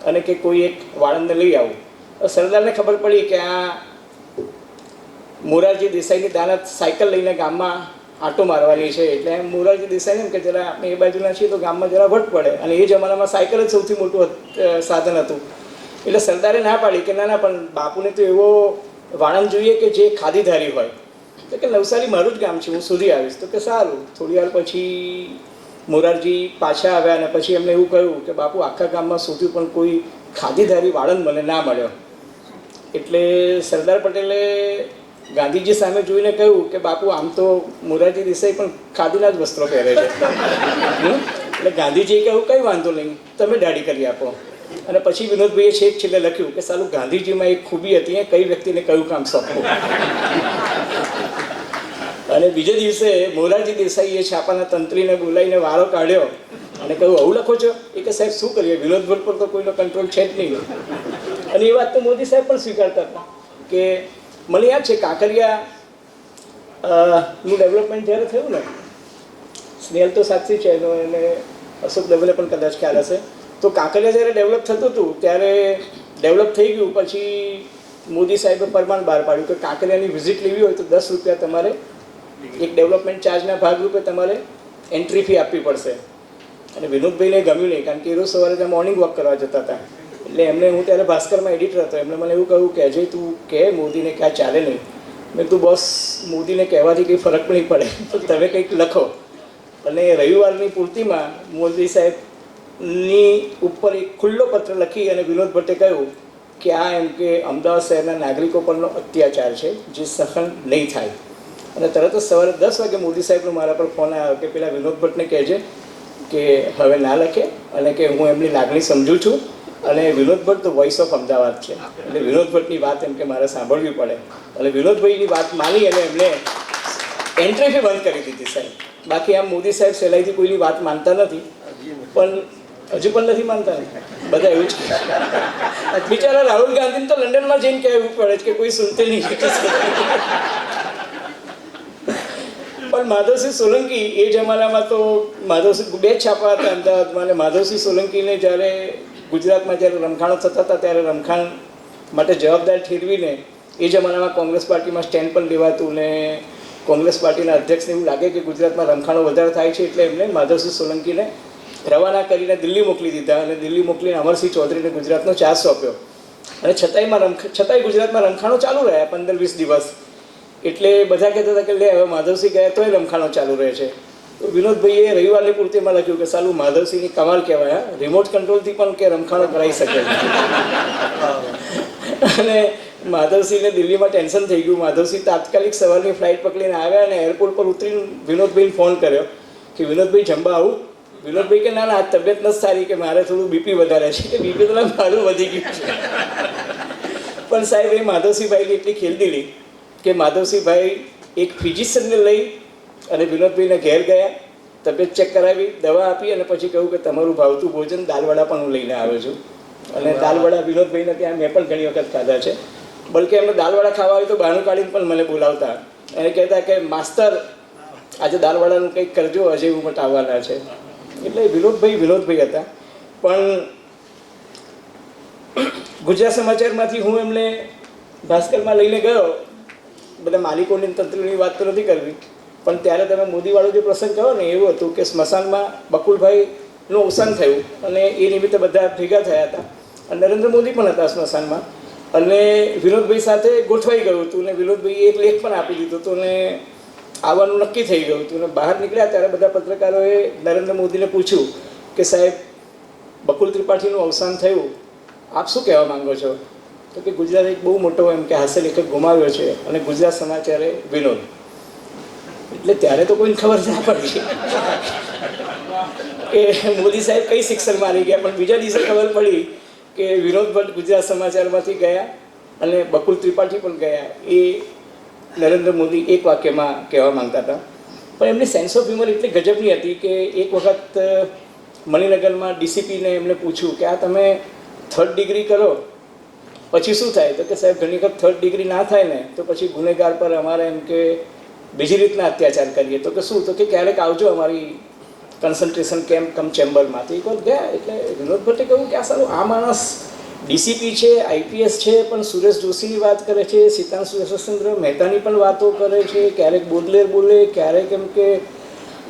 અને કે કોઈ એક વાળંદને લઈ આવું. સરદારને ખબર પડી કે આ મોરારજી દેસાઈની દાનત સાયકલ લઈને ગામમાં આંટો મારવાની છે, એટલે મોરારજી દેસાઈને એમ કે જરા આપણે એ બાજુના છીએ તો ગામમાં જરા વટ પડે, અને એ જમાનામાં સાયકલ જ સૌથી મોટું સાધન હતું. એટલે સરદારે ના પાડી કે ના પણ બાપુને તો એવો વાળંદ જોઈએ કે જે ખાદીધારી હોય. તો કે નવસારી મારું જ ગામ છે, હું સુધી આવીશ. તો કે સારું. થોડી વાર પછી મોરારજી પાછા આવ્યા, અને પછી એમને એવું કહ્યું કે બાપુ આખા ગામમાં શોધ્યું પણ કોઈ ખાદીધારી વાળંદ મને ના મળ્યો. એટલે સરદાર પટેલે ગાંધીજી સામે જોઈને કહ્યું કે બાપુ આમ તો મોરારજી દેસાઈ પણ ખાદીના જ વસ્ત્રો પહેરે છે. એટલે ગાંધીજીએ કહ્યું કંઈ વાંધો નહીં, તમે દાઢી કરી આપો. અને પછી વિનોદભાઈએ છેક છેલ્લે લખ્યું કે સાલું ગાંધીજીમાં એક ખૂબી હતી, એ કઈ વ્યક્તિને કયું કામ સોંપવું. અને બીજે દિવસે મોરારજી દેસાઈએ છાપાના તંત્રીને બોલાવીને વારો કાઢ્યો અને કહ્યું આવું લખો છો? એ કે સાહેબ શું કરીએ, વિનોદ ભટ્ટ પર તો કોઈનો કંટ્રોલ છે જ નહીં. અને એ વાત તો મોદી સાહેબ પણ સ્વીકારતા હતા કે મને યાદ છે કાંકરિયા નું ડેવલપમેન્ટ જ્યારે થયું ને, સ્નેહલ તો સાચી છે એનો, એને અશોક દવેને પણ કદાચ ખ્યાલ હશે. તો કાંકરિયા જ્યારે ડેવલપ થતું હતું ત્યારે ડેવલપ થઈ ગયું પછી મોદી સાહેબે ફરમાન બહાર પાડ્યું કે કાંકરિયાની વિઝિટ લેવી હોય તો 10 રૂપિયા તમારે એક ડેવલપમેન્ટ ચાર્જના ભાગરૂપે તમારે એન્ટ્રી ફી આપવી પડશે. અને વિનોદભાઈને ગમ્યું નહીં, કારણ કે એ રોજ સવારે ત્યાં મોર્નિંગ વોક કરવા જતા હતા. એટલે એમને, હું ત્યારે ભાસ્કરમાં એડિટર હતો, એમણે મને એવું કહ્યું કે અજય તું કહે મોદીને કે આ ચાલે નહીં. મેં તું બોસ મોદીને કહેવાથી કંઈ ફરક નહીં પડે, તો તમે કંઈક લખો. અને રવિવારની પૂર્તિમાં મોદી સાહેબની ઉપર એક ખુલ્લો પત્ર લખી અને વિનોદ ભટ્ટે કહ્યું કે આ એમ કે અમદાવાદ શહેરના નાગરિકો પરનો અત્યાચાર છે જે સહન નહીં થાય. અને તરત જ સવારે 10 વાગે મોદી સાહેબનો મારા પર ફોન આવ્યો કે પેલા વિનોદ ભટ્ટને કહેજે કે હવે ના લખે, અને કે હું એમની લાગણી સમજું છું, અને વિનોદ ભટ્ટ તો વોઇસ ઓફ અમદાવાદ છે, એટલે વિનોદ ભટ્ટની વાત એમ કે મારે સાંભળવી પડે. અને વિનોદભાઈની વાત માની અને એમને એન્ટ્રી ફી બંધ કરી દીધી સાહેબ. બાકી આમ મોદી સાહેબ સહેલાઈથી કોઈની વાત માનતા નથી, પણ હજુ પણ નથી માનતા ને બધા એવું જ કહે. બિચારા રાહુલ ગાંધીને તો લંડનમાં જઈને કહેવું પડે છે કે કોઈ સુનતે નહીં. પણ માધવસિંહ સોલંકી એ જમાનામાં તો માધવસિંહ 2 છાપા હતા અમદાવાદમાં, અને માધવસિંહ સોલંકીને જ્યારે ગુજરાતમાં જ્યારે રમખાણો થતા હતા ત્યારે રમખાણ માટે જવાબદાર ઠેરવીને એ જમાનામાં કોંગ્રેસ પાર્ટીમાં સ્ટેન્ડ પણ લેવાતું ને કોંગ્રેસ પાર્ટીના અધ્યક્ષને એવું લાગે કે ગુજરાતમાં રમખાણો વધારે થાય છે એટલે એમને માધવસિંહ સોલંકીને રવાના કરીને દિલ્હી મોકલી દીધા અને દિલ્હી મોકલીને અમરસિંહ ચૌધરીને ગુજરાતનો ચાર્જ સોંપ્યો અને છતાંય ગુજરાતમાં રમખાણો ચાલુ રહ્યા 15-20 દિવસ. એટલે બધા કહેતા હતા કે લે હવે માધવસિંહ ગયા તોય રમખાણો ચાલુ રહે છે. તો વિનોદભાઈએ રવિવારની પૂર્તિમાં લખ્યું કે સાલું માધવસિંહની કમાલ કહેવાય, રિમોટ કંટ્રોલથી પણ કે રમખાણો કરાવી શકે છે. અને માધવસિંહને દિલ્હીમાં ટેન્શન થઈ ગયું. માધવસિંહ તાત્કાલિક સવારની ફ્લાઇટ પકડીને આવ્યા અને એરપોર્ટ પર ઉતરીને વિનોદભાઈને ફોન કર્યો કે વિનોદભાઈ જમવા આવું. વિનોદભાઈ કે ના ના તબિયત નથી સારી, કે મારે થોડું બીપી વધારે છે, કે બીપી તો મારું વધી ગયું છે. પણ સાહેબ એ માધવસિંહભાઈની એટલી ખેલદિલી કે માધવસિંહભાઈ એક ફિઝિશિયનને લઈ અને વિનોદભાઈને ઘેર ગયા, તબિયત ચેક કરાવી, દવા આપી અને પછી કહ્યું કે તમારું ભાવતું ભોજન દાલવડા પણ હું લઈને આવ્યો છું. અને દાલવડા વિનોદભાઈને ત્યાં મેં પણ ઘણી વખત ખાધા છે. બલકે એમને દાલવડા ખાવા હોય તો બહાનું કાઢીને પણ મને બોલાવતા અને કહેતા કે માસ્તર આજે દાલવડાનું કંઈક કરજો, અજય ઉમટ આવવાના છે. એટલે વિનોદભાઈ હતા. પણ ગુજરાત સમાચારમાંથી હું એમને ભાસ્કરમાં લઈને ગયો. બધા માલિકોની તંત્રની વાત તો નથી કરવી, પણ ત્યારે તમે મોદીવાળો જે પ્રસંગ કહો ને એવું હતું કે સ્મશાનમાં બકુલભાઈનું અવસાન થયું અને એ નિમિત્તે બધા ભેગા થયા હતા અને નરેન્દ્ર મોદી પણ હતા સ્મશાનમાં અને વિનોદભાઈ સાથે ગોઠવાઈ ગયું હતું અને વિનોદભાઈએ એક લેખ પણ આપી દીધો હતો અને આવવાનું નક્કી થઈ ગયું હતું. અને બહાર નીકળ્યા ત્યારે બધા પત્રકારોએ નરેન્દ્ર મોદીને પૂછ્યું કે સાહેબ બકુલ ત્રિપાઠીનું અવસાન થયું, આપ શું કહેવા માંગો છો? તો કે ગુજરાત એક બહુ મોટો એમ કે હાસ્ય લેખક ગુમાવ્યો છે અને ગુજરાત સમાચારે વિનોદ. એટલે ત્યારે તો કોઈને ખબર ના પડી કે મોદી સાહેબ કઈ શિક્ષણ મારી ગયા, પણ બીજા દિવસે ખબર પડી કે વિનોદ ભટ્ટ ગુજરાત સમાચારમાંથી ગયા અને બકુલ ત્રિપાઠી પણ ગયા. એ નરેન્દ્ર મોદી એક વાક્યમાં કહેવા માંગતા હતા. પણ એમની સેન્સ ઓફ હ્યુમર એટલી ગજબની હતી કે એક વખત મણિનગરમાં ડીસીપીને એમને પૂછ્યું કે આ તમે 3rd ડિગ્રી કરો પછી શું થાય? તો કે સાહેબ ઘણી વખત 3rd ડિગ્રી ના થાય ને તો પછી ગુનેગાર પર અમારે એમ કે બીજી રીતના અત્યાચાર કરીએ. તો કે શું? તો કે ક્યારેક આવજો અમારી કન્સન્ટ્રેશન કેમ્પ કમ ચેમ્બરમાં. તો એક વખત ગયા એટલે વિનોદ ભટ્ટે કહ્યું કે આ સારું આ માણસ ડીસીપી છે, આઈપીએસ છે, પણ સુરેશ જોશીની વાત કરે છે, સિતાંશુ યશવંતચંદ્ર મહેતાની પણ વાતો કરે છે, ક્યારેક બોડલેર બોલે, ક્યારેક એમ કે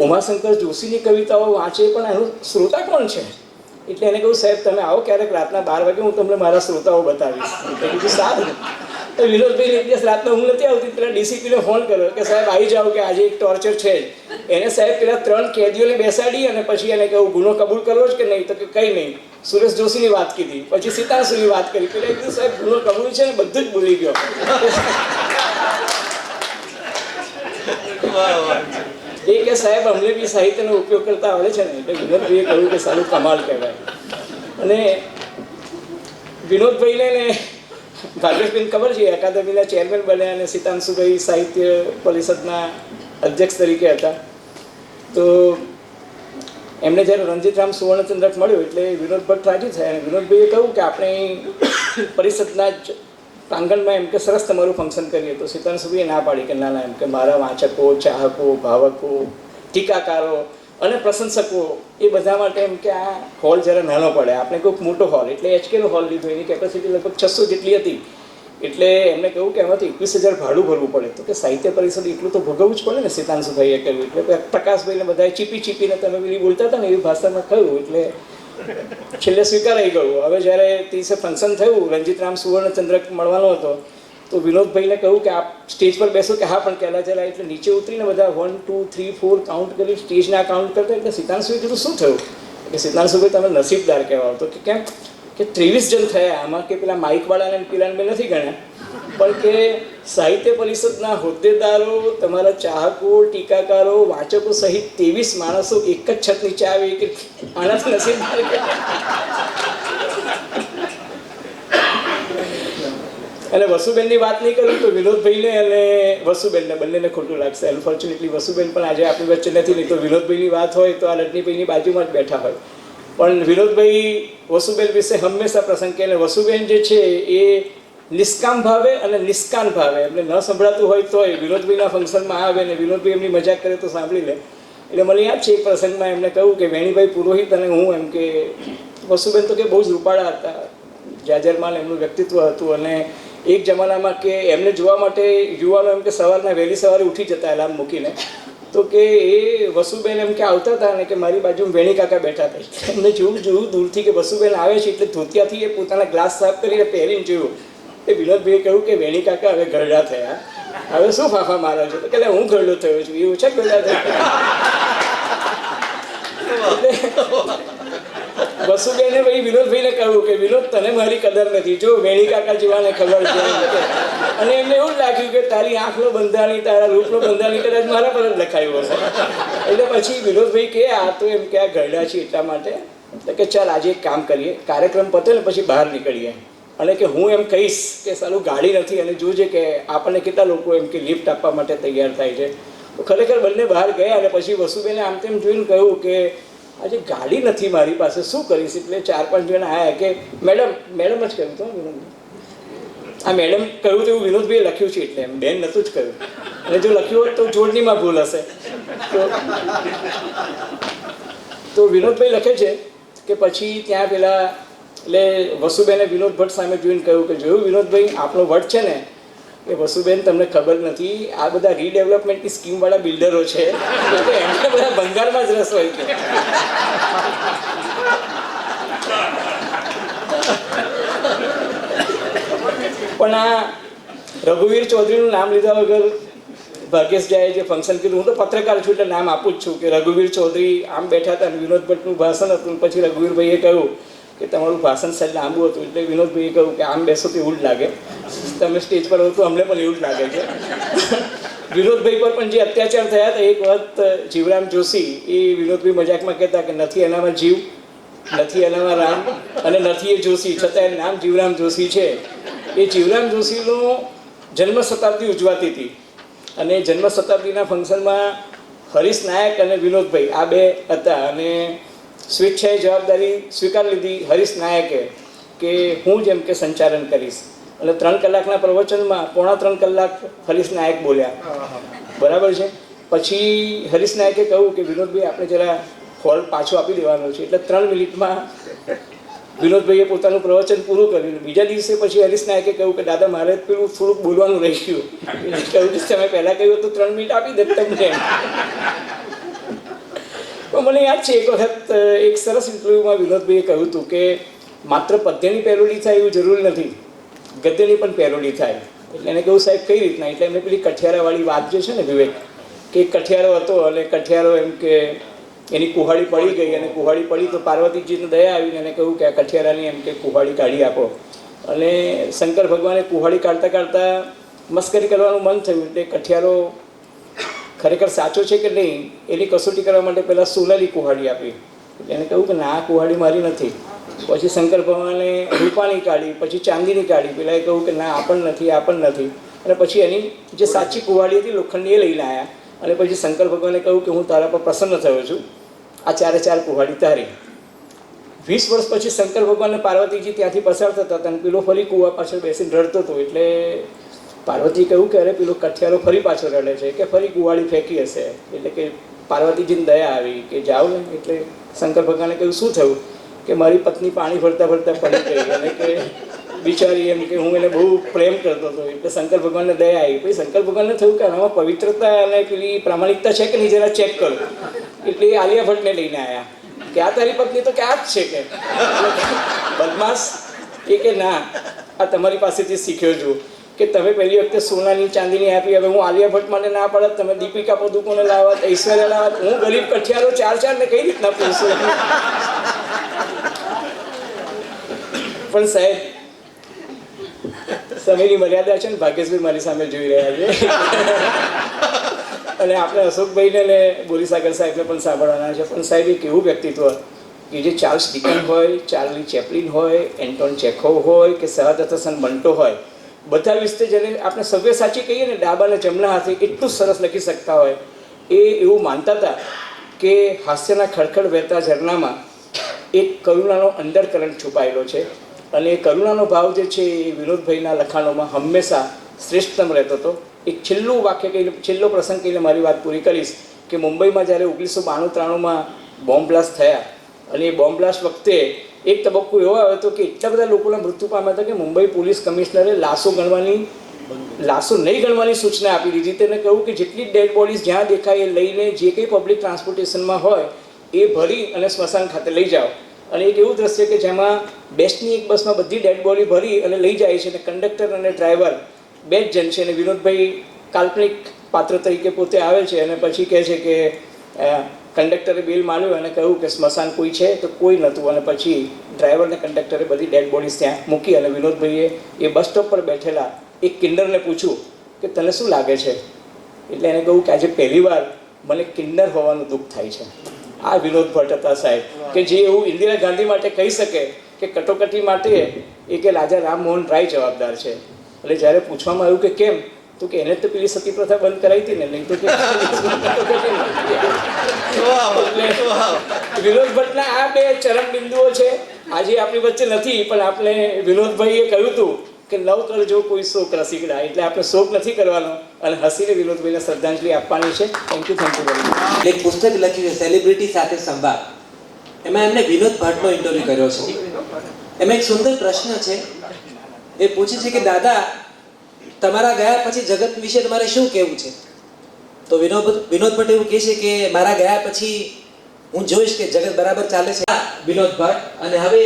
ઉમાશંકર જોશીની કવિતાઓ વાંચે, પણ એનું શ્રોતા કોણ છે? એટલે એને કહ્યું સાહેબ તમે આવો ક્યારેક રાતના 12 વાગે હું તમને મારા શ્રોતાઓ બતાવીશ. એટલે કીધું સારું. તો વિનોદભાઈને એક દિવસ રાતના ઊંઘ નથી આવતી, પેલા ડીસીપીને ફોન કર્યો કે સાહેબ આવી જાઓ કે આજે એક ટોર્ચર છે જ. એને સાહેબ પેલા 3 કેદીઓને બેસાડી અને પછી એને કહ્યું ગુનો કબૂલ કરવો જ કે નહીં? તો કે કંઈ નહીં. સુરેશ જોશીની વાત કીધી, પછી સિતાંશુની વાત કરી. પેલા કીધું સાહેબ ગુનો કબૂલ છે ને બધું જ ભૂલી ગયો. એ કે સાહેબ અમને બી સાહિત્યનો ઉપયોગ કરતા આવડે છે ને. એટલે વિનોદભાઈએ કહ્યું કે સારું કમાલ કહેવાય. અને વિનોદભાઈને ને ભાગ્યશબેન ખબર છે અકાદમીના ચેરમેન બન્યા અને સિતાંશુભાઈ સાહિત્ય પરિષદના અધ્યક્ષ તરીકે હતા. તો એમને જ્યારે રણજીતરામ સુવર્ણચંદ્રક મળ્યો એટલે વિનોદ ભટ્ટ રાજી થયા અને વિનોદભાઈએ કહ્યું કે આપણે પરિષદના જ પ્રાંગણમાં એમ કે સરસ તમારું ફંક્શન કરીએ. તો સિતાંશુભાઈએ ના પાડી કે ના ના એમ કે મારા વાંચકો, ચાહકો, ભાવકો, ટીકાકારો અને પ્રશંસકો એ બધા માટે એમ કે આ હોલ જરા નાનો પડે, આપણે કોઈક મોટો હોલ એટલે HKનો હોલ લીધો. એની કેપેસિટી લગભગ 600 જેટલી હતી. એટલે એમને કહ્યું કે એમાંથી 21,000 ભાડું ભરવું પડે. તો કે સાહિત્ય પરિષદ એટલું તો ભોગવવું જ પડે ને, સિતાંશુભાઈએ કહ્યું. એટલે પ્રકાશભાઈને બધાએ ચીપીને તમે પેલી બોલતા હતા ને એવી ભાષામાં કહ્યું. એટલે છેલ્લે સ્વીકારાઈ ગયું. હવે જ્યારે 30 ફંક્શન થયું, રણજીતરામ સુવર્ણચંદ્રક મળવાનો હતો, તો વિનોદભાઈને કહ્યું કે આપ સ્ટેજ પર બેસો. કે હા પણ પહેલાં ચલા. એટલે નીચે ઉતરીને બધા 1 2 3 4 કાઉન્ટ કરી સ્ટેજના કાઉન્ટ કરતા. એટલે સિતાંશુએ કીધું શું થયું? કે સિતાંશુભાઈ તમે નસીબદાર કહેવાઓ. તો કે કેમ? કે 23 જણ થયા આમાં, કે પેલા માઇકવાળાને પેલાને મેં નથી ગણ્યા, પણ કે સાહિત્ય પરિષદના હોદ્દેદારો, તમારા ચાહકો, ટીકાકારો, વાચકો સહિત 23 માણસો એક જ છત નીચે આવે કે આનાથી નસીબદાર કહેવાય. અને વસુબેનની વાત નહીં કરું તો વિનોદભાઈને અને વસુબેનને બંનેને ખોટું લાગશે. અનફોર્ચ્યુનેટલી વસુબેન પણ આજે આપણી વચ્ચે નથી. નહીં તો વિનોદભાઈની વાત હોય તો આ રજનીભાઈની બાજુમાં જ બેઠા હોય. પણ વિનોદભાઈ વસુબેન વિશે હંમેશા પ્રસંગ કહે. વસુબેન જે છે એ નિષ્કામ ભાવે અને નિષ્કાન ભાવે, એમને ન સંભળાતું હોય તોય વિનોદભાઈના ફંક્શનમાં આવે ને વિનોદભાઈ એમની મજાક કરે તો સાંભળી લે. એટલે મને યાદ છે એક પ્રસંગમાં એમને કહ્યું કે વેણીભાઈ પુરોહિત અને હું એમ કે વસુબેન તો કે બહુ જ રૂપાળા હતા, જાજરમાન એમનું વ્યક્તિત્વ હતું અને એક જમાનામાં કે એમને જોવા માટે યુવાનો એમ કે સવારના વહેલી સવારે ઉઠી જતા એલાર્મ મૂકીને, તો કે એ વસુબેન એમ કે આવતા હતા ને કે મારી બાજુમાં વેણી કાકા બેઠા હતા. એમને જોયું દૂરથી કે વસુબેન આવે છે એટલે ધોતિયાથી એ પોતાના ગ્લાસ સાફ કરીને પહેરીને જોયું. એ વિનોદભાઈએ કહ્યું કે વેણી કાકા હવે ગરડા થયા, હવે શું ફાફા મારો છો? તો કે હું ગરડો થયો છું, એ ઓછા ગરડા થયા. વસુબેને ભાઈ વિનોદભાઈને કહ્યું કે વિનોદ તને મારી કદર નથી, જો વેણી કાકા જેવાને ખબર છે. અને એમને એવું લાગ્યું કે તારી આંખનો બંધાણી, તારા રૂપનો બંધાણી કદાચ મારા પર જ લખાયું હશે. એટલે પછી વિનોદભાઈ કે આ તો એમ કે આ ગરડા છે એટલા માટે, તો કે ચાલ આજે એક કામ કરીએ, કાર્યક્રમ પતે ને પછી બહાર નીકળીએ, અને કે હું એમ કહીશ કે સાલું ગાડી નથી, અને જોજે કે આપણને કેટલા લોકો એમ કે લિફ્ટ આપવા માટે તૈયાર થાય છે. તો ખરેખર બંને બહાર ગયા, અને પછી વસુબેને આમ તેમ જોઈને કહ્યું કે આજે ગાડી નથી મારી પાસે, શું કરીશ? એટલે 4-5 જણા આવ્યા કે મેડમ જ કહ્યું તો વિનોદભાઈ, આ મેડમ કહ્યું તો એવું વિનોદભાઈએ લખ્યું છે એટલે એમ, બેન નહોતું જ કહ્યું. અને જો લખ્યું હોત તો જોડણીમાં ભૂલ હશે. તો વિનોદભાઈ લખે છે કે પછી ત્યાં પેલા એટલે વસુબેને વિનોદ ભટ્ટ સામે જોઈને કહ્યું કે જોયું વિનોદભાઈ, આપણો ભટ્ટ છે ને કે વસુબેન તમને ખબર નથી, આ બધા રીડેવલપમેન્ટની સ્કીમવાળા બિલ્ડરો છે, એટલે એમને બધા બંગાળમાં જ રસ હોય છે. પણ આ રઘુવીર ચૌધરીનું નામ લીધા વગર ભાગ્યેશ જાએ જે ફંક્શન કીધું, હું તો પત્રકાર છું એટલે નામ આપું જ છું કે રઘુવીર ચૌધરી આમ બેઠા હતા, વિનોદ ભટ્ટનું ભાષણ હતું. પછી રઘુવીરભાઈએ કહ્યું કે તમારું ભાષણ સાહેબ લાંબુ હતું, એટલે વિનોદભાઈએ કહ્યું કે આમ બેસો તો એવું જ લાગે, તમે સ્ટેજ પર હો તો અમને પણ એવું જ લાગે છે. વિનોદભાઈ પર પણ જે અત્યાચાર થયા હતા, એક વખત જીવરામ જોશી એ વિનોદભાઈ મજાકમાં કહેતા કે નથી એનામાં જીવ, નથી એનામાં રામ, અને નથી એ જોશી, છતાં એનું નામ જીવરામ જોશી છે. એ જીવરામ જોશીનો જન્મ શતાબ્દી ઉજવાતી હતી, અને જન્મ શતાબ્દીના ફંક્શનમાં હરીશ નાયક અને વિનોદભાઈ આ બે હતા, અને સ્વેચ્છાએ જવાબદારી સ્વીકારી લીધી હરીશ નાયકે કે હું જેમ કે સંચાલન કરીશ. અને 3 કલાકના પ્રવચનમાં 3.25 કલાક હરીશ નાયક બોલ્યા, બરાબર છે. પછી હરીશ નાયકે કહ્યું કે વિનોદભાઈ આપણે જરા હોલ પાછો આપી દેવાનો છે, એટલે 3 મિનિટમાં વિનોદભાઈએ પોતાનું પ્રવચન પૂરું કર્યું. બીજા દિવસે પછી હરીશ નાયકે કહ્યું કે દાદા મારે પેલું થોડુંક બોલવાનું રહી ગયું, કહ્યું કે તમે પહેલાં કહ્યું હતું 3 મિનિટ આપી દે તમને. પણ મને યાદ છે એક વખત એક સરસ ઇન્ટરવ્યૂમાં વિનોદભાઈએ કહ્યું હતું કે માત્ર પદ્યની પેરોડી થાય એવું જરૂરી નથી, ગદ્યની પણ પેરોડી થાય. એટલે એને કહ્યું સાહેબ કઈ રીતના? એટલે એમને પેલી કઠિયારાવાળી વાત જે છે ને વિવેક, કે એક કઠિયારો હતો અને કઠિયારો એમ કે એની કુહાડી પડી ગઈ, અને કુહાડી પડી તો પાર્વતીજીને દયા આવીને એને કહ્યું કે આ કઠિયારાની એમ કે કુહાડી કાઢી આપો. અને શંકર ભગવાને કુહાડી કાઢતા કાઢતા મસ્કરી કરવાનું મન થયું, એટલે કઠિયારો ખરેખર સાચો છે કે નહીં એની કસોટી કરવા માટે પહેલાં સોનાની કુહાડી આપી. એટલે એને કહ્યું કે ના આ કુહાડી મારી નથી. પછી શંકર ભગવાને રૂપાની કાઢી, પછી ચાંદીની કાઢી, પેલા એ કહ્યું કે ના આ પણ નથી, આ પણ નથી. અને પછી એની જે સાચી કુહાડી હતી લોખંડની એ લઈને આવ્યા, અને પછી શંકર ભગવાને કહ્યું કે હું તારા પર પ્રસન્ન થયો છું, આ 4 કુહાડી તારી. 20 વર્ષ પછી શંકર ભગવાન અને પાર્વતીજી ત્યાંથી પસાર થતા હતા, અને પેલો ફરી કુવા પાછળ બેસીને રડતો હતો. એટલે પાર્વતીએ કહ્યું કે અરે પેલો કઠિયારો ફરી પાછો રડે છે, કે ફરી કુવાડી ફેંકી હશે. એટલે કે પાર્વતીજીને દયા આવી કે જાઓ ને. એટલે શંકર ભગવાને કહ્યું શું થયું? કે મારી પત્ની પાણી ભરતા ભરતા પડી ગઈ, અને કે બિચારી એમ કે હું એને બહુ પ્રેમ કરતો હતો. એટલે શંકર ભગવાનને દયા આવી. પછી શંકર ભગવાનને થયું કે આમાં પવિત્રતા અને પેલી પ્રામાણિકતા છે કે નહીં જરા ચેક કરો. એટલે એ આલિયા ભટ્ટને લઈને આવ્યા કે આ તારી પત્ની તો કે આ જ છે કે બદમાશ. એ કે ના આ તમારી પાસેથી શીખ્યો છું કે તમે પહેલી વખતે સોનાની ચાંદીની આપી, હવે હું આલિયા ભટ્ટ માટે ના પાડત, તમે દીપિકા પદુકોને લાવત, ઐશ્વર્યા લાવત, હું ગરીબ કઠિયારો 4 ને કઈ રીતના પૂછું? પણ સાહેબ સમયની મર્યાદા છે ને, ભાગ્યેશભાઈ મારી સામે જોઈ રહ્યા છે, અને આપણે અશોકભાઈને ને બોરીસાગર સાહેબને પણ સાંભળવાના છે. પણ સાહેબ એક એવું વ્યક્તિત્વ કે જે ચાર્લ્સ ડિકન હોય, ચાર્લી ચેપ્લિન હોય, એન્ટોન ચેખોવ હોય કે સહદાત હસન મંટો હોય, બધા વિશે જેને આપણે સવ્યસાચી કહીએ ને, ડાબા અને જમણા હાથે એટલું સરસ લખી શકતા હોય, એ એવું માનતા હતા કે હાસ્યના ખડખડ વહેતા ઝરણામાં એક કરુણાનો અંડરકરન્ટ છુપાયેલો છે. અને એ કરુણાનો ભાવ જે છે એ વિનોદભાઈના લખાણોમાં હંમેશા શ્રેષ્ઠતમ રહેતો હતો. એક છેલ્લું વાક્ય કહીને, છેલ્લો પ્રસંગ કહીને મારી વાત પૂરી કરીશ કે મુંબઈમાં જ્યારે 1992-93માં બોમ્બ બ્લાસ્ટ થયા, અને એ બોમ્બ બ્લાસ્ટ વખતે એક તબક્કો એવો આવ્યો હતો કે એટલા બધા લોકોના મૃત્યુ પામ્યા હતા કે મુંબઈ પોલીસ કમિશનરે લાશો નહીં ગણવાની સૂચના આપી દીધી. તેને કહ્યું કે જેટલી ડેડ બોડીઝ જ્યાં દેખાય એ લઈને જે કંઈ પબ્લિક ટ્રાન્સપોર્ટેશનમાં હોય એ ભરી અને સ્મશાન ખાતે લઈ જાઓ. અને એક એવું દ્રશ્ય કે જેમાં બેસ્ટની એક બસમાં બધી ડેડ બોડી ભરી અને લઈ જાય છે, અને કંડક્ટર અને ડ્રાઈવર બે જ જણ છે, અને વિનોદભાઈ કાલ્પનિક પાત્ર તરીકે પોતે આવે છે અને પછી કહે છે કે કંડક્ટરે બિલ માન્યું અને કહ્યું કે સ્મશાન કોઈ છે તો કોઈ નહોતું. અને પછી ડ્રાઈવર અને કંડક્ટરે બધી ડેડ બોડીઝ ત્યાં મૂકી અને વિનોદભાઈએ એ બસ સ્ટોપ પર બેઠેલા એક કિન્નરને પૂછ્યું કે તને શું લાગે છે? એટલે એને કહ્યું કે આજે પહેલીવાર મને કિન્નર હોવાનું દુઃખ થાય છે. આ વિનોદ ભટ્ટ હતા સાહેબ, કે જે એવું ઇન્દિરા ગાંધી માટે કહી શકે કે કટોકટી માટે એ કે રાજા રામમોહન રાય જવાબદાર છે. એટલે જ્યારે પૂછવામાં આવ્યું કે કેમ, તો કે એને તો પેલી સતી પ્રથા બંધ કરાવી હતી ને, નહીં તો વિનોદ ભટ્ટના આ બે ચરમ બિંદુઓ છે. આજે આપણી વચ્ચે નથી, પણ આપણે વિનોદભાઈએ કહ્યું હતું કે નવ કરજો કોઈ શોક રસિકડા, એટલે આપણે શોક નથી કરવાનો અને હસીને વિનોદભાઈને શ્રદ્ધાંજલિ આપવાની છે. Thank you very much. એક પુસ્તક લખ્યું છે સેલિબ્રિટી સાથે સંવાદ. એમાં એમણે વિનોદ ભટ્ટનો ઇન્ટરવ્યુ કર્યો છે. એમાં એક સુંદર પ્રશ્ન છે. એ પૂછે છે કે દાદા, તમારા ગયા પછી જગત વિશે તમારે શું કહેવું છે? તો વિનોદ ભટ્ટ એવું કહે છે કે મારા ગયા પછી હું જોઈશ કે જગત બરાબર ચાલે છે. વિનોદ ભટ્ટ. અને હવે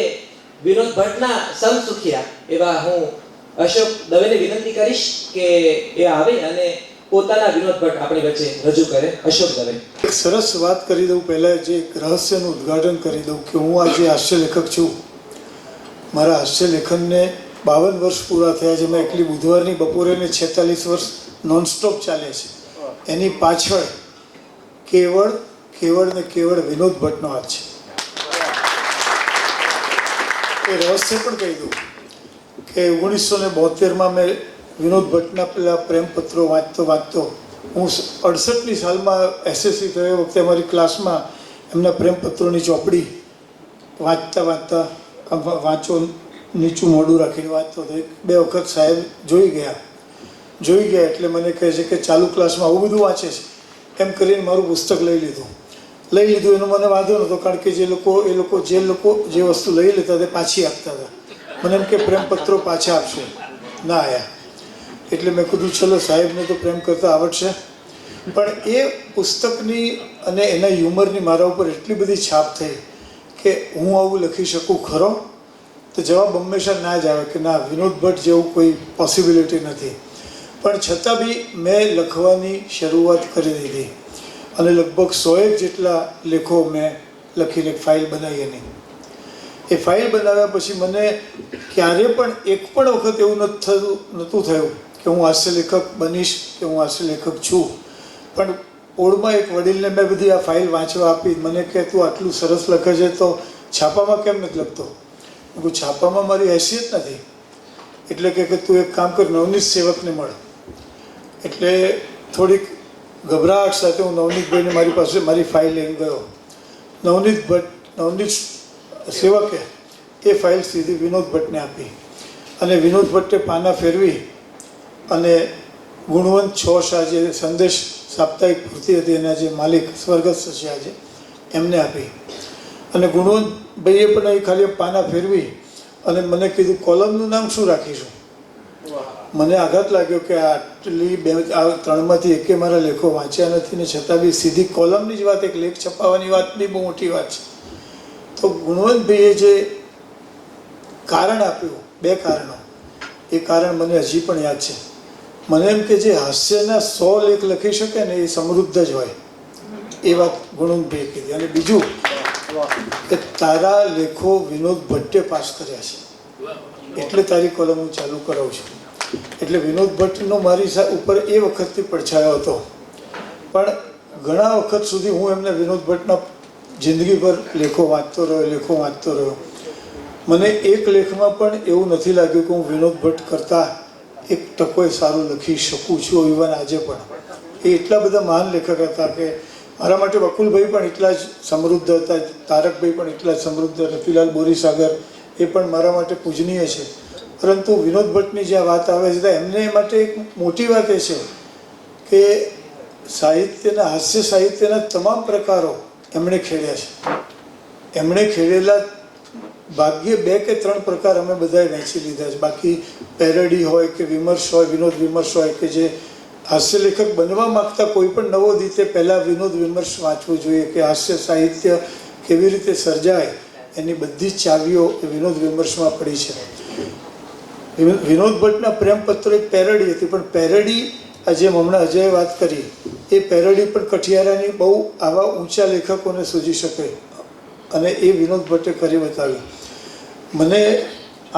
વિનોદ ભટ્ટના સમસુખિયા એવા હું અશોક દવેને વિનંતી કરીશ કે એ આવે અને પોતાના વિનોદ ભટ્ટ આપણી વચ્ચે રજૂ કરે. અશોક દવે. એક સરસ વાત કરી દઉં પહેલાં, જે એક રહસ્યનું ઉદ્ઘાટન કરી દઉં કે હું આજે હાસ્ય લેખક છું. મારા હાસ્ય લેખનને 52 વર્ષ પૂરા થયા છે. મેં એકલી બુધવારની બપોરે ને 46 વર્ષ નોનસ્ટોપ ચાલે છે. એની પાછળ કેવળ ને કેવળ વિનોદ ભટ્ટનો હાથ છે. એ રહસ્ય પણ કહી દઉં કે 1972માં મેં વિનોદ ભટ્ટના પેલા પ્રેમપત્રો વાંચતો હું 68ની સાલમાં SSC થયો વખતે અમારી ક્લાસમાં એમના પ્રેમપત્રોની ચોપડી વાંચતા વાંચો નીચું મોઢું રાખીને વાંચતો હતો. બે વખત સાહેબ જોઈ ગયા એટલે મને કહે છે કે ચાલુ ક્લાસમાં આવું બધું વાંચે છે, એમ કરીને મારું પુસ્તક લઈ લીધું. એનો મને વાંધો નહોતો, કારણ કે જે લોકો જે વસ્તુ લઈ લેતા તે પાછી આપતા હતા. મને એમ કે પ્રેમપત્રો પાછા આપશે, ના આવ્યા. એટલે મેં કીધું ચલો સાહેબને તો પ્રેમ કરતા આવડશે. પણ એ પુસ્તકની અને એના હ્યુમરની મારા ઉપર એટલી બધી છાપ થઈ કે હું આવું લખી શકું ખરો? તો જવાબ હંમેશા ના જ આવે કે ના, વિનોદ ભટ્ટ જેવું કોઈ પોસિબિલિટી નથી. પણ છતાં બી મેં લખવાની શરૂઆત કરી દીધી અને લગભગ 100 જેટલા લેખો મેં લખીને ફાઇલ બનાવી. એની એ ફાઇલ બનાવ્યા પછી મને ક્યારે પણ એક પણ વખત એવું નહોતું થયું કે હું હાસ્ય લેખક બનીશ કે હું હાસ્ય લેખક છું. પણ ઓળમાં એક વડીલને મેં બધી આ ફાઇલ વાંચવા આપી. મને કહે તું આટલું સરસ લખે છે તો છાપામાં કેમ નથી લખતો? હું છાપામાં મારી હેસિયત નથી. એટલે કે તું એક કામ કર, નવનીત સેવકને મળ. એટલે થોડીક ગભરાહટ સાથે હું નવનીતભાઈને મારી પાસે મારી ફાઇલ લઈને ગયો. નવનીત સેવકે એ ફાઇલ સીધી વિનોદ ભટ્ટને આપી અને વિનોદ ભટ્ટે પાના ફેરવી અને ગુણવંત શાહ જે સંદેશ સાપ્તાહિક પૂર્તિ હતી એના જે માલિક સ્વર્ગસ્થ છે આજે, એમને આપી. અને ગુણવંતભાઈએ પણ એ ખાલી પાના ફેરવી અને મને કીધું કોલમનું નામ શું રાખીશું? મને આઘાત લાગ્યો કે આટલી 3માંથી એકે મારા લેખો વાંચ્યા નથી ને છતાં બી સીધી કોલમની જ વાત, એક લેખ છપાવવાની વાત બી બહુ મોટી વાત છે. તો ગુણવંતભાઈએ જે કારણ આપ્યું, 2 કારણો, એ કારણ મને હજી પણ યાદ છે. મને એમ કે જે હાસ્યના 100 લેખ લખી શકે ને એ સમૃદ્ધ જ હોય, એ વાત ગુણવંતભાઈએ કીધી. અને બીજું કે તારા લેખો વિનોદ ભટ્ટે પાસ કર્યા છે એટલે તારી કોલમ હું ચાલુ કરાવું છું. એટલે વિનોદ ભટ્ટનો મારી ઉપર એ વખતથી પડછાયો હતો. પણ ઘણા વખત સુધી હું એમને વિનોદ ભટ્ટના જિંદગી પર લેખો વાંચતો રહ્યો. મને એક લેખમાં પણ એવું નથી લાગ્યું કે હું વિનોદ ભટ્ટ કરતાં એક ટકોય સારું લખી શકું છું. ઇવન આજે પણ એ એટલા બધા મહાન લેખક હતા કે મારા માટે વકુલભાઈ પણ એટલા જ સમૃદ્ધ હતા, તારકભાઈ પણ એટલા જ સમૃદ્ધ, રતિલાલ બોરીસાગર એ પણ મારા માટે પૂજનીય છે. પરંતુ વિનોદ ભટ્ટની જ્યાં વાત આવે છે એમને માટે એક મોટી વાત એ છે કે સાહિત્યના, હાસ્ય સાહિત્યના તમામ પ્રકારો એમણે ખેડ્યા છે. એમણે ખેડેલા ભાગ્યે 2 કે 3 પ્રકાર અમે બધાએ વહેંચી લીધા છે. બાકી પેરડી હોય કે વિમર્શ હોય, વિનોદ વિમર્શ હોય, કે જે હાસ્ય લેખક બનવા માગતા કોઈ પણ નવો રીતે પહેલાં વિનોદ વિમર્શ વાંચવું જોઈએ કે હાસ્ય સાહિત્ય કેવી રીતે સર્જાય, એની બધી જ ચાવીઓ એ વિનોદ વિમર્શમાં પડી છે. વિનોદ ભટ્ટના પ્રેમપત્રો એક પેરડી હતી, પણ પેરડી આજે હમણાં અજયે વાત કરી એ પેરડી પણ કઠિયારાની બહુ આવા ઊંચા લેખકોને સૂઝી શકે અને એ વિનોદ ભટ્ટે કરી બતાવ્યું. મને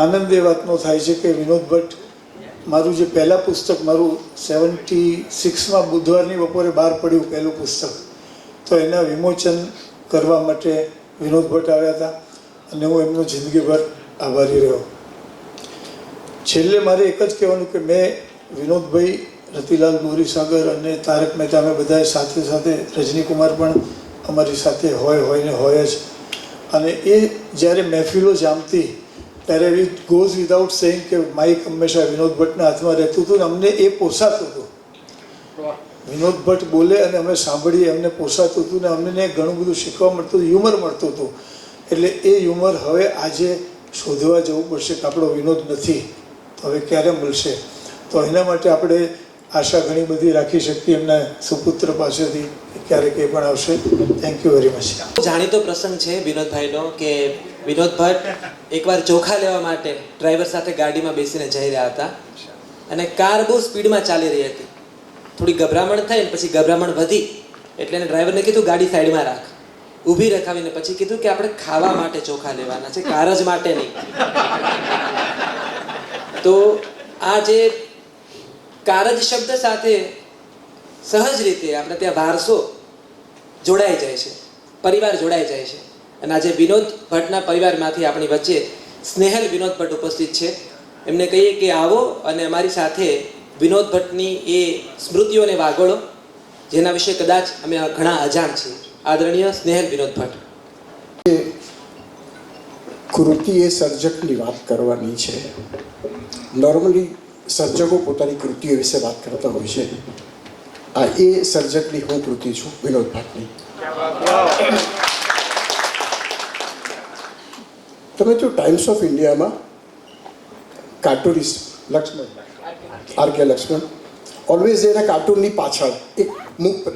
આનંદ એ વાતનો થાય છે કે વિનોદ ભટ્ટ મારું જે પહેલાં પુસ્તક મારું 76માં બુધવારની બપોરે બહાર પડ્યું પહેલું પુસ્તક, તો એના વિમોચન કરવા માટે વિનોદ ભટ્ટ આવ્યા હતા અને હું એમનો જિંદગીભર આભારી રહ્યો. છેલ્લે મારે એક જ કહેવાનું કે મેં વિનોદભાઈ, રતિલાલ બોરીસાગર અને તારક મહેતા અમે બધાએ સાથે સાથે, રજનીકુમાર પણ અમારી સાથે હોય ને હોય જ. અને એ જ્યારે મહેફિલો જામતી ત્યારે ઇટ ગોઝ વિધાઉટ સેઇંગ કે માઇક હંમેશા વિનોદ ભટ્ટના હાથમાં રહેતું હતું ને અમને એ પોસાતું હતું. વિનોદ ભટ્ટ બોલે અને અમે સાંભળીએ, અમને પોસાતું હતું ને અમને ઘણું બધું શીખવા મળતું, હ્યુમર મળતું હતું. એટલે એ હ્યુમર હવે આજે શોધવા જવું પડશે કે આપણો વિનોદ નથી તો હવે ક્યારે મળશે. તો એના માટે આપણે આશા ઘણી બધી રાખી શકીએ એમના સુપુત્ર પાસેથી ક્યારેક એ પણ આવશે. Thank you very much. જાણીતો પ્રસંગ છે વિનોદભાઈનો કે વિનોદ ભટ્ટ એકવાર ચોખા લેવા માટે ડ્રાઈવર સાથે ગાડીમાં બેસીને જઈ રહ્યા હતા અને કાર બહુ સ્પીડમાં ચાલી રહી હતી. થોડી ગભરામણ થઈ ને પછી ગભરામણ વધી એટલે એને ડ્રાઈવરને કીધું ગાડી સાઈડમાં રાખ. ઊભી રખાવીને પછી કીધું કે આપણે ખાવા માટે ચોખા લેવાના છે, કાર જ માટે નહીં. તો આ જે કારજ શબ્દ સાથે સહજ રીતે આપણે ત્યાં વારસો જોડાઈ જાય છે, પરિવાર જોડાઈ જાય છે. અને આજે વિનોદ ભટ્ટના પરિવારમાંથી આપણી વચ્ચે સ્નેહલ વિનોદ ભટ્ટ ઉપસ્થિત છે. એમને કહીએ કે આવો અને અમારી સાથે વિનોદ ભટ્ટની એ સ્મૃતિઓને વાગોળો જેના વિશે કદાચ અમે ઘણા અજાણ છીએ. આદરણીય સ્નેહલ વિનોદ ભટ્ટ. કૃતિ એ સર્જકની વાત કરવાની છે. નોર્મલી સર્જકો પોતાની કૃતિઓ વિશે વાત કરતા હોય છે. આ એ સર્જકની હું કૃતિ છું, વિનોદ ભટ્ટની. તમે જો ટાઈમ્સ ઓફ ઇન્ડિયામાં cartoonist Laxman, R K. Laxman, always એના કાર્ટૂનની પાછળ એક મુખ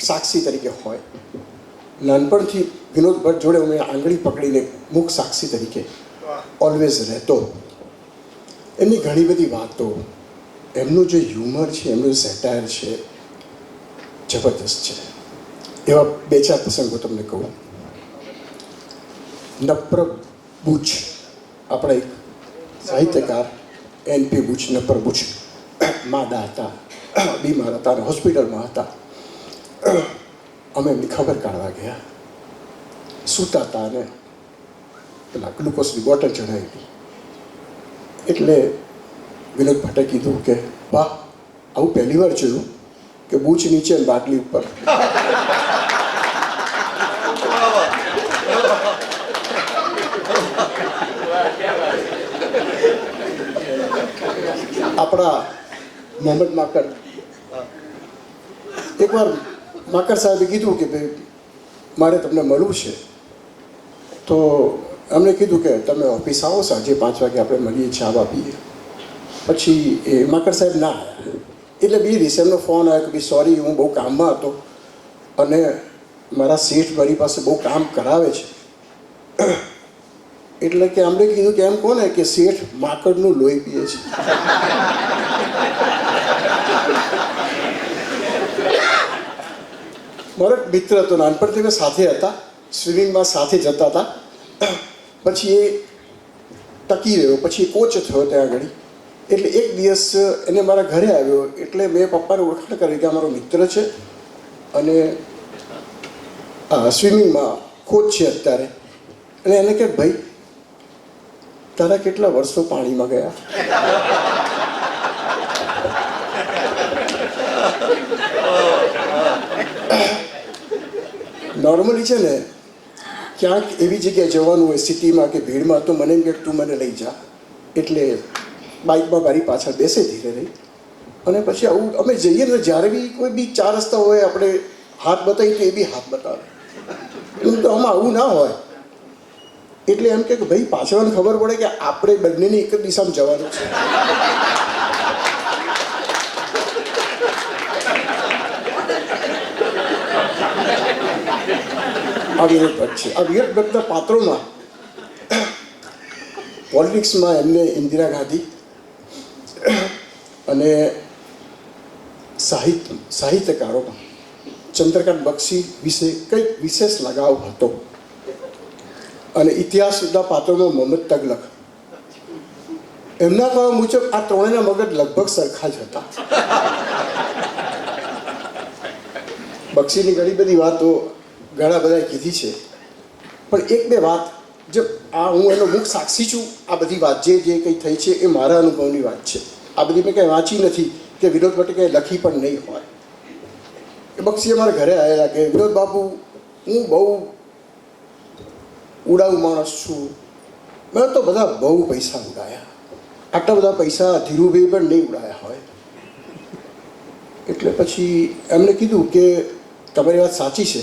સાક્ષી તરીકે હોય. નાનપણથી વિનોદ ભટ્ટ જોડે હું આંગળી પકડીને મુખ સાક્ષી તરીકે ઓલવેઝ રહેતો. એમની ઘણી બધી વાતો, એમનું જે હ્યુમર છે, એમનું સેટાયર છે, જબરદસ્ત છે. એવા 2-4 પ્રસંગો તમને કહું. નપ્ર બુચ, આપણા એક સાહિત્યકાર એન.પી. બુચ, નપ્ર બુચ માદા હતા, બીમાર હતા અને હોસ્પિટલમાં હતા. અમે એમની ખબર કાઢવા ગયા. સૂતા હતા અને પેલા ગ્લુકોઝની બોટલ ચડાવી. એટલે વિનોદ ભટ્ટે કીધું કે વાહ, આવું પહેલી વાર જોયું કે બૂચ નીચે અને બાટલી ઉપર. આપણા મોહમ્મદ માકડ, એકવાર માકડ સાહેબે કીધું કે ભાઈ મારે તમને મળવું છે. તો અમને કીધું કે તમે ઓફિસ આવો, સાંજે 5 વાગે આપણે મળીએ, ચા પીએ. પછી એ માકડ સાહેબ ના આવ્યા. એટલે બી રિસેપ્શનનો ફોન આવ્યો કે ભાઈ સોરી, હું બહુ કામમાં હતો અને મારા શેઠ મારી પાસે બહુ કામ કરાવે છે. એટલે કે અમને કીધું કે એમ કોને કે શેઠ માકડનું લોહી પીએ છે. મારો એક મિત્ર હતો, નાનપણથી મેં સાથે હતા, સ્વિમિંગમાં સાથે જતા હતા. પછી એ ટકી રહ્યો, પછી કોચ થયો ત્યાં આગળ. એટલે એક દિવસ એને મારા ઘરે આવ્યો. એટલે મેં પપ્પાને ઓળખાણ કરી કે અમારો મિત્ર છે અને સ્વિમિંગમાં કોચ છે અત્યારે. અને એને કે ભાઈ તારા કેટલા વર્ષો પાણીમાં ગયા? નોર્મલી છે ને, ક્યાંક એવી જગ્યાએ જવાનું હોય સિટીમાં કે ભીડમાં, તો મને એમ કે તું મને લઈ જા. એટલે બાઇકમાં મારી પાછળ બેસે ધીરે રહી. અને પછી આવું અમે જઈએ ને, જ્યારે બી કોઈ બી 4 રસ્તા હોય આપણે હાથ બતાવીએ તો એ બી હાથ બતાવે. એમ તો આમાં આવું ના હોય. એટલે એમ કે ભાઈ પાછળને ખબર પડે કે આપણે બંનેની એક જ દિશામાં જવાનું છે. આ વિરોધ ભટ્ટ છે. આ વિરોધ ભટ્ટના પાત્રોમાં પોલિટિક્સમાં એમને ઇન્દિરા ગાંધી અને સાહિત્યકારોમાં ચંદ્રકાંત બક્ષી વિશે કંઈક વિશેષ લગાવ હતો. અને ઇતિહાસના પાત્રોમાં મોહમ્મદ તગલક. એમના કહેવા મુજબ આ ત્રણેયના મગજ લગભગ સરખા જ હતા. બક્ષીની ઘણી બધી વાતો ઘણા બધાએ કીધી છે, પણ એક બે વાત જો આ હું એનો મુખ સાક્ષી છું. આ બધી વાત જે કંઈ થઈ છે એ મારા અનુભવની વાત છે. આ બધી મેં કંઈ વાંચી નથી કે વિનોદ ભટ્ટે કંઈ લખી પણ નહીં હોય. એ બક્ષી અમારા ઘરે આવેલા કે વિનોદ બાપુ, હું બહુ ઉડાઉ માણસ છું, મેં તો બધા બહુ પૈસા ઉડાયા, આટલા બધા પૈસા ધીરુભાઈ પણ નહીં ઉડાયા હોય. એટલે પછી એમણે કીધું કે તમારી વાત સાચી છે.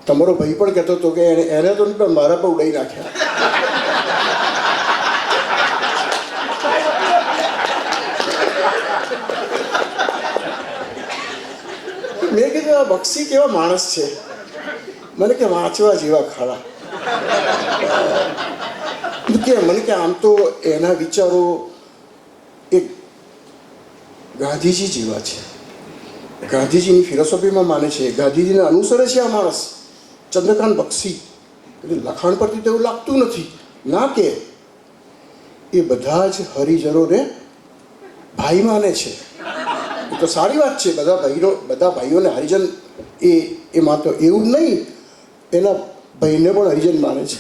તમારો ભાઈ પણ કહેતો હતો કે એને તો નહીં પણ મારા પર ઉડાઈ નાખ્યા. મેં કીધું આ બક્ષી કેવા માણસ છે. મને કે વાંચવા જેવા ખરા. કે મને કે આમ તો એના વિચારો એક ગાંધીજી જેવા છે. ગાંધીજીની ફિલોસોફીમાં માને છે, ગાંધીજીને અનુસરે છે આ માણસ ચંદ્રકાંત બક્ષી. એટલે લખાણ પરથી તો એવું લાગતું નથી. ના કે એ બધા જ હરિજનોને ભાઈ માને છે. એ તો સારી વાત છે. બધા ભાઈઓને હરિજન એ માત્ર એવું જ નહીં, એના ભાઈને પણ હરિજન માને છે.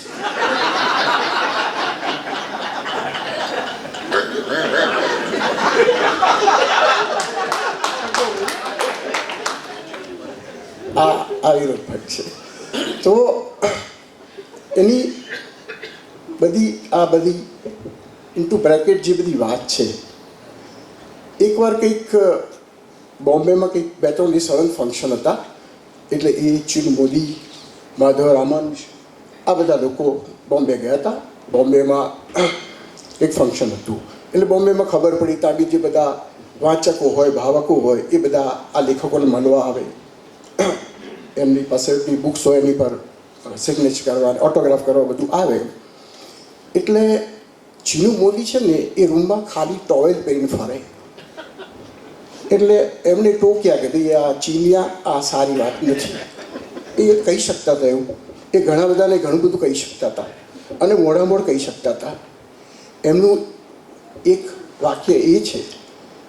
આ વિરોધ ભટ્ટ છે. તો એની બધી ઇન્ટુ બ્રેકેટ જે બધી વાત છે, એકવાર કંઈક બોમ્બેમાં કંઈક 2-3 દિવસ સળંગ ફંક્શન હતા. એટલે એ ચીન મોદી, માધવ રામાનુજ આ બધા લોકો બોમ્બે ગયા હતા. બોમ્બેમાં એક ફંક્શન હતું. એટલે બોમ્બેમાં ખબર પડી ત્યાં બી જે બધા વાંચકો હોય, ભાવકો હોય, એ બધા આ લેખકોને મળવા આવે. એમની પાસે બુક્સ હોય, એની પર સિગ્નેચર કરવા, ઓટોગ્રાફ કરવા બધું આવે. એટલે ચીનુ મોદી છે ને એ રૂમમાં ખાલી ટોવેલ પહેરીને ફરે. એટલે એમને ટોક્યા કે ભાઈ આ ચીનિયા આ સારી વાત નથી. એ કહી શકતા હતા એવું. એ ઘણા બધાને ઘણું બધું કહી શકતા હતા અને મોઢામોઢ કહી શકતા હતા. એમનું એક વાક્ય એ છે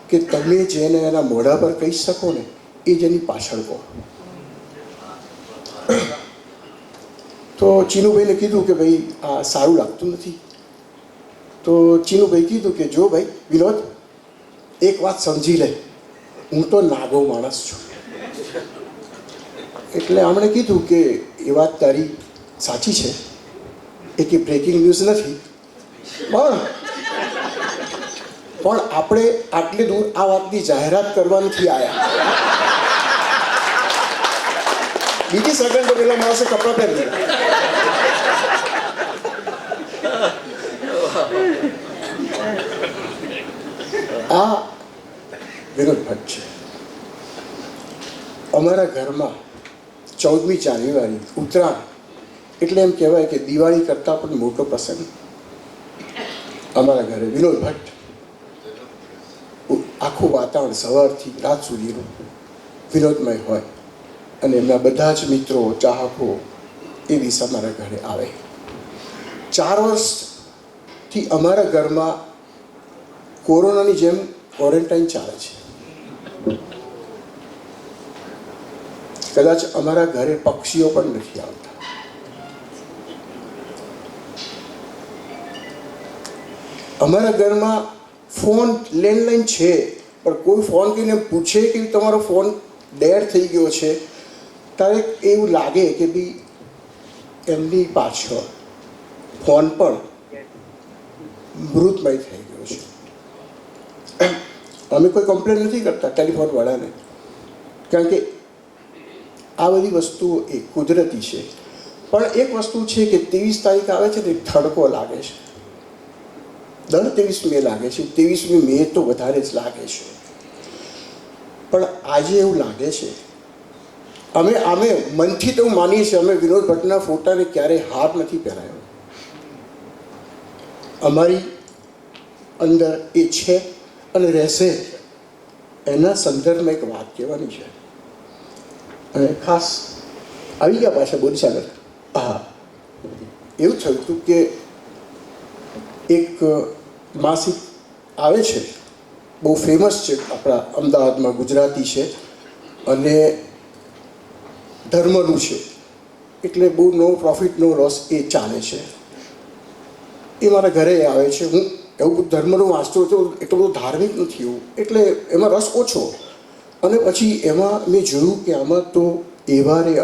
કે તમે જેને એના મોઢા પર કહી શકો ને એ જેની પાછળ કહો. તો ચીનુભાઈને કીધું કે ભાઈ આ સારું લાગતું નથી. તો ચીનુભાઈ કીધું કે જો ભાઈ વિનોદ, એક વાત સમજી લે, હું તો નાગો માણસ છું. એટલે આમણે કીધું કે એ વાત તારી સાચી છે, એ કે બ્રેકિંગ ન્યૂઝ નથી, પણ આપણે આટલી દૂર આ વાતની જાહેરાત કરવા નથી આવ્યા. બીજી સેકન્ડ તો પેલા માણસે કપડાં પહેરી લીધા. આ વિનોદ ભટ્ટ છે. અમારા ઘરમાં 14મી જાન્યુઆરી ઉત્તરાયણ એટલે એમ કહેવાય કે દિવાળી કરતાં પણ મોટો પ્રસંગ અમારા ઘરે વિનોદ ભટ્ટ. આખું વાતાવરણ સવારથી રાત સુધીનું વિનોદમય હોય અને એમના બધા જ મિત્રો, ચાહકો એ દિવસ અમારા ઘરે આવે. 4 વર્ષથી અમારા ઘરમાં કોરોનાની જેમ ક્વોરન્ટાઇન ચાલે છે. કદાચ અમારા ઘરે પક્ષીઓ પણ નથી આવતા. અમારા ઘરમાં ફોન લેન્ડલાઇન છે, પણ કોઈ ફોન કરીને પૂછે કે તમારો ફોન ડેડ થઈ ગયો છે, ત્યારે એવું લાગે કે ભાઈ એમની પાછળ ફોન પણ મૃતમય થઈ ગયો છે. અમે કોઈ કમ્પ્લેન નથી કરતા ટેલિફોનવાળાને, કારણ કે આ બધી વસ્તુઓ એ કુદરતી છે. પણ એક વસ્તુ છે કે 23 તારીખ આવે છે ને થડકો લાગે છે. દર 23 મે લાગે છે. 23મી મે તો વધારે જ લાગે છે. પણ આજે એવું લાગે છે, અમે મનથી તો માનીએ છીએ, અમે વિનોદ ભટ્ટના ફોટાને ક્યારેય હાર નથી પહેરાયો. અમારી અંદર એ છે અને રહેશે. એના સંદર્ભમાં એક વાત કહેવાની છે. અને ખાસ આવી ગયા પાછા બોરીસાગર. હા, એવું થયું હતું કે એક માસિક આવે છે, બહુ ફેમસ છે આપણા અમદાવાદમાં, ગુજરાતી છે અને ધર્મનું છે, એટલે બહુ નો પ્રોફિટ નો લોસ એ ચાલે છે. એ મારા ઘરે આવે છે. હું એવું ધર્મનું વાંચતો હતો, એટલું બધું ધાર્મિક નથી એવું, એટલે એમાં રસ ઓછો. અને પછી એમાં મેં જોયું કે આમાં તો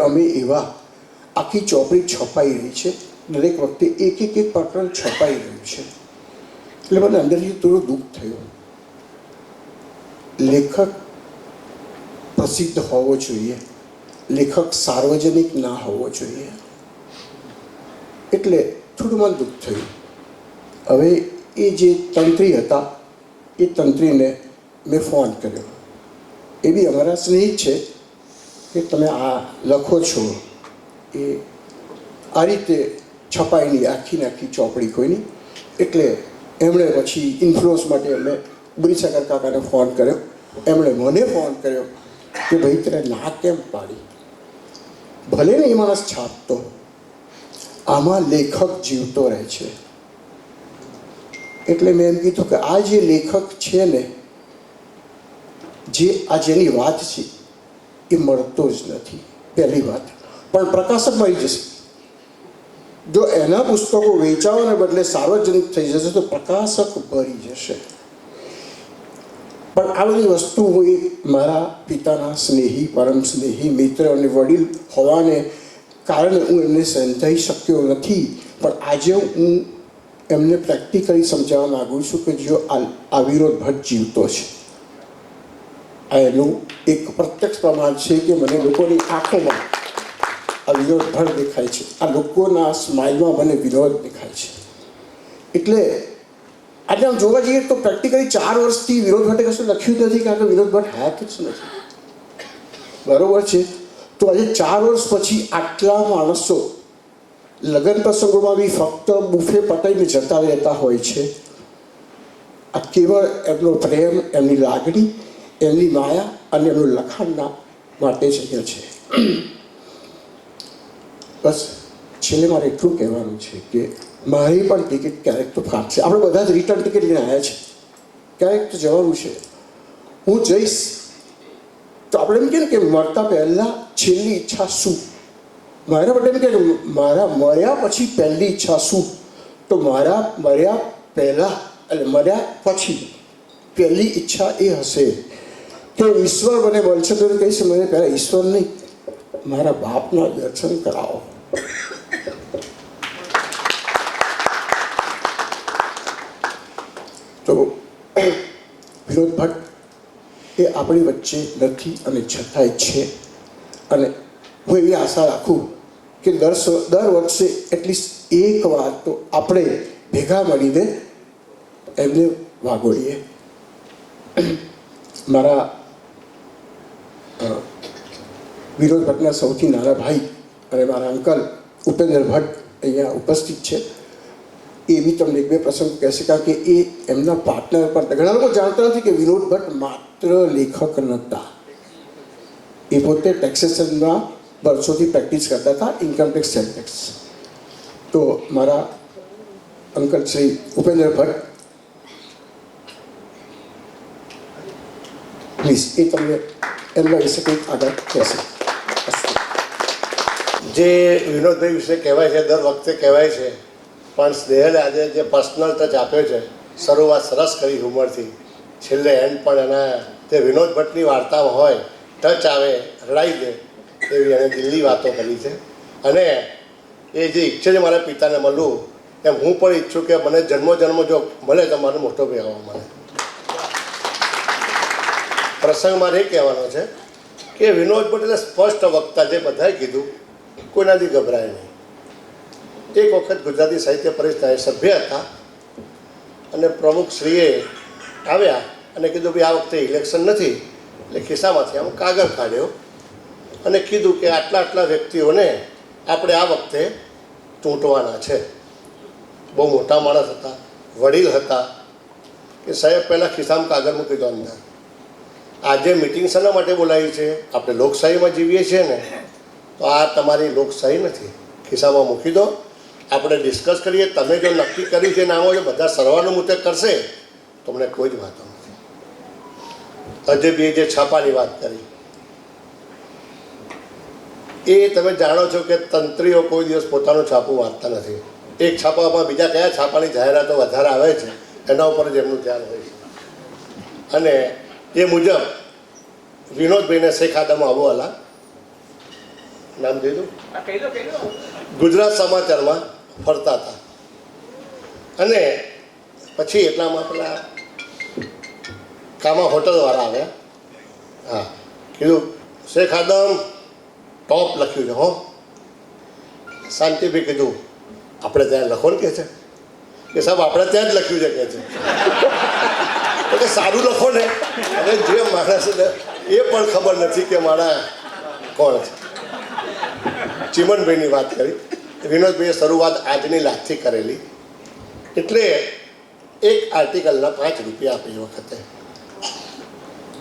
અમે એવા આખી ચોપડી છપાઈ રહી છે, દરેક વખતે એક પ્રકરણ છપાઈ રહ્યું છે. એટલે મને અંદરથી થોડું દુઃખ થયું. લેખક પ્રસિદ્ધ હોવો જોઈએ, લેખક સાર્વજનિક ના હોવો જોઈએ. એટલે થોડું મને દુઃખ થયું. હવે એ જે તંત્રી હતા, એ તંત્રીને મેં ફોન કર્યો. એ બી અમારા સ્નેહિત છે કે તમે આ લખો છો એ આ રીતે છપાઈની આખી ચોપડી કોઈની. એટલે એમણે પછી ઇન્ફ્લુઅન્સ માટે એમણે બોરીસાગર કાકાને ફોન કર્યો. એમણે મને ફોન કર્યો કે ભાઈ તને ના કેમ પાડી? ભલે ને એ માણસ છાપતો, આમાં લેખક જીવતો રહે છે. એટલે મેં એમ કીધું કે આ જે લેખક છે ને, જે આ જેની વાત છે એ મળતો જ નથી, પહેલી વાત. પણ પ્રકાશક મળી જશે. જો એના પુસ્તકો વેચાવાને બદલે સાર્વજનિક થઈ જશે તો પ્રકાશક ભરી જશે. પણ આ બધી વસ્તુ હું મારા પિતાના સ્નેહી, પરમ સ્નેહી મિત્ર અને વડીલ હોવાને કારણે હું એમને સમજાવી શક્યો નથી. પણ આજે હું એમને પ્રેક્ટિકલી સમજાવવા માગું છું કે જો આ વિનોદ ભટ્ટ જીવતો છે, આ એનું એક પ્રત્યક્ષ પ્રમાણ છે કે મને લોકોની આંખોમાં આ વિનોદ ભટ્ટ દેખાય છે, આ લોકોના સ્માઇલમાં મને વિનોદ દેખાય છે. એટલે આજે આમ જોવા જઈએ તો પ્રેક્ટિકલી 4 વર્ષથી વિનોદ ભટ્ટે કશું લખ્યું નથી, કારણ કે વિનોદ ભટ્ટ હયાત જ નથી. બરોબર છે. તો આજે 4 વર્ષ પછી આટલા માણસો લગ્ન પ્રસંગોમાં બી ફક્ત બુફે પતાવીને જતા રહેતા હોય છે. આ કેવળ એમનો પ્રેમ, એમની લાગણી, એમની માયા અને એમનું લખાણના માટે જ અહીંયા છે. બસ છેલ્લે મારે એટલું કહેવાનું છે કે મારી પણ ટિકિટ ક્યારેક તો ફાટશે. આપણે બધા જ રિટર્ન ટિકિટ લઈને આવ્યા છે, ક્યારેક તો જવાનું છે. હું જઈશ તો આપણે એમ કહીએ ને કે મરતા પહેલાં છેલ્લી ઈચ્છા શું? મારા માટે એમ કે મારા મર્યા પછી પહેલી ઈચ્છા શું? તો મારા મર્યા પહેલાં એટલે મર્યા પછી પહેલી ઈચ્છા એ હશે કે ઈશ્વર મને મળશે તો કહીશ મને પહેલાં ઈશ્વર નહીં, મારા બાપના દર્શન કરાવો. તો વિનોદ ભટ્ટ એ આપણી વચ્ચે નથી અને છતાંય છે. અને હું એવી આશા રાખું કે દર વર્ષે એટલીસ્ટ એક વાર તો આપણે ભેગા મળીને એમને વાગોળીએ. મારા વિનોદ ભટ્ટના સૌથી નાના ભાઈ અને મારા અંકલ ઉપેન્દ્ર ભટ્ટ અહીંયા ઉપસ્થિત છે. એ બી તમને 1-2 પ્રસંગ કહેશે, કારણ કે એ એમના પાર્ટનર પણ. ઘણા લોકો જાણતા નથી કે વિનોદ ભટ્ટ માત્ર લેખક નહોતા, એ પોતે ટેક્સેશનમાં વર્ષોથી પ્રેક્ટિસ કરતા હતા, ઇન્કમટેક્સ સેલ ટેક્સ. તો મારા અંકલ શ્રી ઉપેન્દ્ર ભટ્ટ, પ્લીઝ એ તમને એમના વિશે કંઈક આગળ કહેશે. જે વિનોદભાઈ વિશે કહેવાય છે, દર વખતે કહેવાય છે, પણ સ્નેહલે આજે જે પર્સનલ ટચ આપ્યો છે, શરૂઆત સરસ કરી હ્યુમરથી, છેલ્લે એન્ડ પણ એના તે વિનોદ ભટ્ટની વાર્તામાં હોય, ટચ આવે, રડાઈ દે એવી એણે દિલની વાતો કરી છે. અને એ જે ઈચ્છે છે મારા પિતાને મળવું, એમ હું પણ ઈચ્છું કે મને જન્મો જો મળે તો મારો મોટો ભાઈ આવવા મળે. પ્રસંગ મારે એ કહેવાનો છે કે વિનોદ ભટ્ટ એટલે સ્પષ્ટ વક્તા, જે બધાએ કીધું, કોઈનાથી ગભરાય નહીં. એક વખત ગુજરાતી સાહિત્ય પરિષદના એ સભ્ય હતા અને પ્રમુખશ્રીએ આવ્યા અને કીધું ભાઈ આ વખતે ઇલેક્શન નથી, એટલે ખિસ્સામાંથી આમ કાગળ કાઢ્યો અને કીધું કે આટલા આટલા વ્યક્તિઓને આપણે આ વખતે ચૂંટવાના છે. બહુ મોટા માણસ હતા, વડીલ હતા કે સાહેબ પહેલાં ખિસ્સામાં કાગળ મૂકી દો અંદર. આજે મિટિંગ શાના માટે બોલાવી છે? આપણે લોકશાહીમાં જીવીએ છીએ ને, તો આ તમારી લોકશાહી નથી. ખિસ્સામાં મૂકી દો, આપણે ડિસ્કસ કરીએ. તમે જો નક્કી કર્યું છે નામો જો બધા સર્વાનુમતે કરશે તો મને કોઈ જ વાંધો નથી. અજયભાઈએ જે છાપાની વાત કરી એ તમે જાણો છો કે તંત્રીઓ કોઈ દિવસ પોતાનું છાપું વાંચતા નથી. એક છાપામાં બીજા કયા છાપાની જાહેરાતો વધારે આવે છે એના ઉપર જ એમનું ધ્યાન હોય છે. અને એ મુજબ વિનોદભાઈને શેખ આદમ આબુવાલા નામ દીધું ગુજરાત સમાચારમાં ફરતા હતા અને પછી એટલામાં પેલા કામા હોટલવાળા આવ્યા. હા, કીધું શેખ આદમ ટોપ લખ્યું છે હો. શાંતિભાઈ કીધું આપણે ત્યાં લખો ને કે છે કે સાહેબ આપણે ત્યાં જ લખ્યું છે કે છે એટલે સારું લખો ને. હવે જે માણસને એ પણ ખબર નથી કે મારા કોણ છે. ચીમનભાઈની વાત કરી, વિનોદભાઈએ શરૂઆત આજની લાખથી કરેલી, એટલે એક આર્ટિકલના 5 રૂપિયા આપે એ વખતે.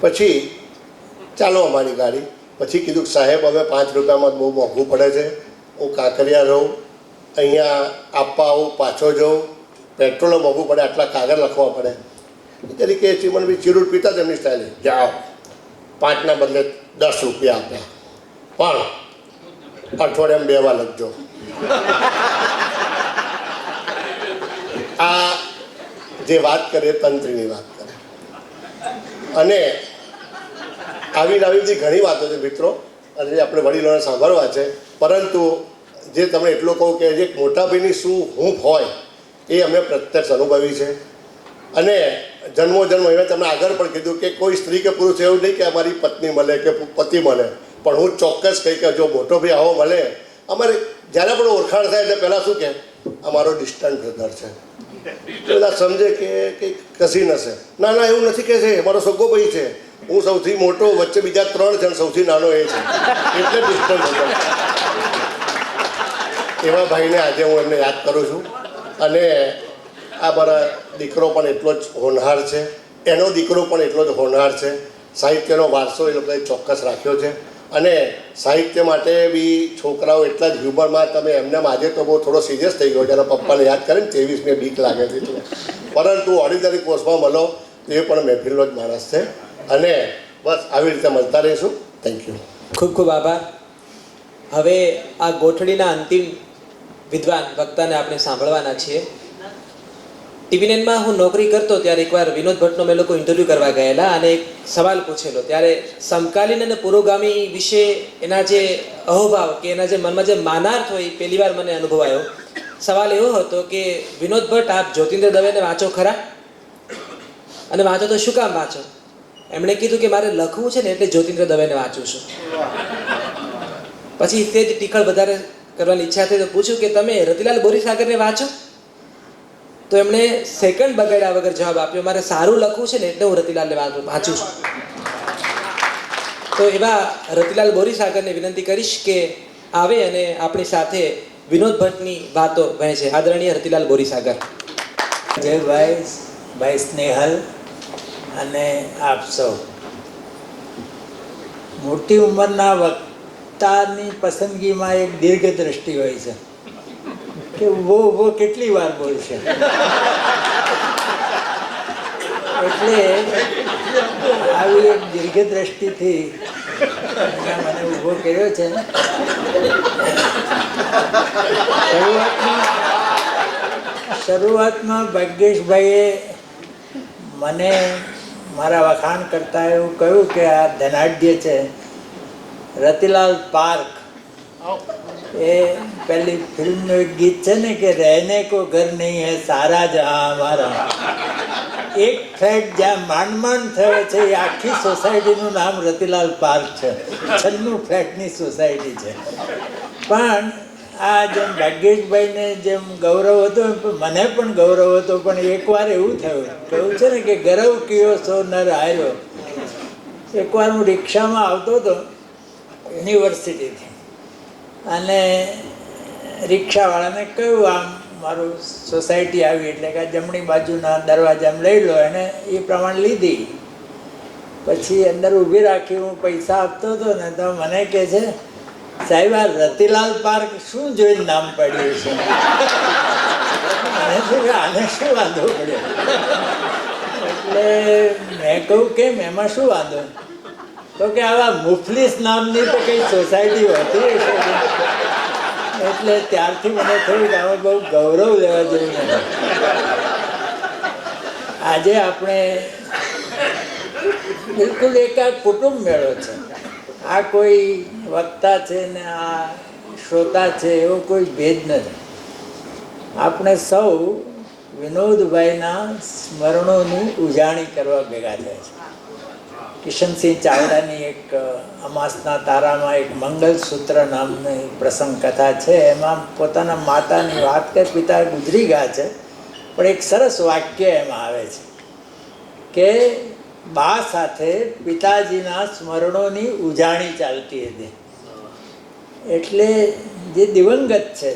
પછી ચાલો અમારી ગાડી. પછી કીધું સાહેબ હવે 5 રૂપિયામાં બહુ મોંઘું પડે છે, હું કાંકરિયા રહું, અહીંયા આપવા આવું, પાછો જાઉં, પેટ્રોલ મોંઘું પડે, આટલા કાગળ લખવા પડે. એ તરીકે ચીમનભાઈ ચીરૂટ પીતા જ એમની સ્ટાઇલ, જાઓ 5ના બદલે 10 રૂપિયા આપ્યા, પણ અઠવાડિયામાં 2 વાર લખજો. આ જે વાત કરીએ તંત્રીની વાત કરે, અને આવી બધી ઘણી વાતો છે મિત્રો, અને જે આપણે વડીલોને સાંભળવા છે. પરંતુ જે તમે એટલું કહું કે જે મોટાભાઈની શું હૂંફ હોય એ અમે પ્રત્યક્ષ અનુભવી છે. અને જન્મો જન્મ એમાં તમે આગળ પણ કીધું કે કોઈ સ્ત્રી કે પુરુષ એવું નહીં કે અમારી પત્ની મળે કે પતિ મળે, પણ હું ચોક્કસ કહી કે જો મોટો ભાઈ આવો મળે, અમારે જ્યારે પણ ઓળખાણ થાય એટલે પહેલાં શું કહે અમારો ડિસ્ટન્ટ બ્રધર છે. બધા સમજે કે કંઈક કસીન હશે. ના ના એવું નથી કે છે, અમારો સગો ભાઈ છે, હું સૌથી મોટો, વચ્ચે બીજા 3 જણ, સૌથી નાનો એ છે, એટલે ડિસ્ટન્ટ બ્રધર. એવા ભાઈને આજે હું એમને યાદ કરું છું. અને આ મારા દીકરો પણ એટલો જ હોનહાર છે, એનો દીકરો પણ એટલો જ હોનહાર છે. સાહિત્યનો વારસો એ લોકોએ ચોક્કસ રાખ્યો છે. અને સાહિત્ય માટે બી છોકરાઓ એટલા જ હ્યુમરમાં, તમે એમને આજે તો બહુ થોડો સિરિયસ થઈ ગયો, જ્યારે પપ્પાને યાદ કરીને 23મી બીક લાગે છે. પરંતુ ઓર્ડિનરી કોર્સમાં મળો તો એ પણ મહેફિલનો જ માણસ છે. અને બસ આવી રીતે મળતા રહીશું. Thank you. ખૂબ ખૂબ આભાર. હવે આ ગોઠડીના અંતિમ વિદ્વાન વક્તાને આપણે સાંભળવાના છીએ. ટીવી9માં હું નોકરી કરતો ત્યારે એકવાર વિનોદ ભટ્ટનો મેં લોકો ઇન્ટરવ્યૂ કરવા ગયેલા અને એક સવાલ પૂછેલો. ત્યારે સમકાલીન અને પુરોગામી વિશે એના જે અહોભાવ કે એના જે મનમાં જે માનાર્થ હોય એ પહેલી વાર મને અનુભવાયો. સવાલ એવો હતો કે વિનોદ ભટ્ટ આપ જ્યોતિન્દ્ર દવેને વાંચો ખરા, અને વાંચો તો શું કામ વાંચો? એમણે કીધું કે મારે લખવું છે ને એટલે જ્યોતિન્દ્ર દવેને વાંચું છું. પછી તે જ ટીખળ વધારે કરવાની ઈચ્છા થઈ તો પૂછ્યું કે તમે રતિલાલ બોરીસાગરને વાંચો? તો એમણે સેકન્ડ બગાડ્યા વગર જવાબ આપ્યો, મારે સારું લખવું છે ને એટલે હું રતિલાલને વાંચું છું. તો એવા રતિલાલ બોરીસાગરને વિનંતી કરીશ કે આવે અને આપણી સાથે વિનોદ ભટ્ટની વાતો વહેંચે. આદરણીય રતિલાલ બોરીસાગર. જયભાઈ, ભાઈ સ્નેહલ અને આપ સૌ. મોટી ઉંમરના વક્તાની પસંદગીમાં એક દીર્ઘ દ્રષ્ટિ હોય છે કે ઊભો કેટલી વાર બોલશે. એટલે આવી એક દીર્ઘ દ્રષ્ટિથી મને ઊભો કર્યો છે. શરૂઆતમાં ભાગ્યેશભાઈએ મને મારા વખાણ કરતા એવું કહ્યું કે આ ધનાઢ્ય છે. રતિલાલ પાર્ક એ પહેલી ફિલ્મનું એક ગીત છે ને કે રહેને કો ઘર નહીં હે સારા જહાં હમારા. એક ફ્લેટ જ્યાં માંડ થયો છે એ આખી સોસાયટીનું નામ રતિલાલ પાર્ક છે. 96 ફ્લેટની સોસાયટી છે. પણ આ જેમ ભાગ્યેશભાઈને જેમ ગૌરવ હતો એમ મને પણ ગૌરવ હતો, પણ એકવાર એવું થયું, કહ્યું છે ને કે ગરવ કયો સો નર આવ્યો. એકવાર હું રિક્ષામાં આવતો હતો યુનિવર્સિટીથી, અને રિક્ષાવાળાને કહ્યું આમ મારું સોસાયટી આવી એટલે કે જમણી બાજુના દરવાજામાં લઈ લો, એને એ પ્રમાણે લીધી. પછી અંદર ઊભી રાખી હું પૈસા આપતો હતો ને તો મને કહે છે, સાહેબ આ રતિલાલ પાર્ક શું જોઈને નામ પડ્યું છે? મને શું કે આને શું વાંધો પડ્યો? એટલે મેં કહ્યું કેમ, એમાં શું વાંધો? તો કે આવા મુફલીસ નામની તો કઈ સોસાયટી હોતી હશે. એટલે ત્યારથી મને થયું કે આમાં બહુ ગૌરવ લેવા જેવું નથી. આજે આપણે બિલકુલ એક આ કુટુંબ મેળો છે. આ કોઈ વક્તા છે ને આ શ્રોતા છે એવો કોઈ ભેદ નથી. આપણે સૌ વિનોદભાઈના સ્મરણોની ઉજાણી કરવા ભેગા થયા છે. કિશનસિંહ ચાવડાની એક અમાસના તારામાં એક મંગલસૂત્ર નામની પ્રસંગ કથા છે. એમાં પોતાના માતાની વાત કે પિતા ગુજરી ગયા છે, પણ એક સરસ વાક્ય એમાં આવે છે કે બા સાથે પિતાજીના સ્મરણોની ઉજાણી ચાલતી હતી. એટલે જે દિવંગત છે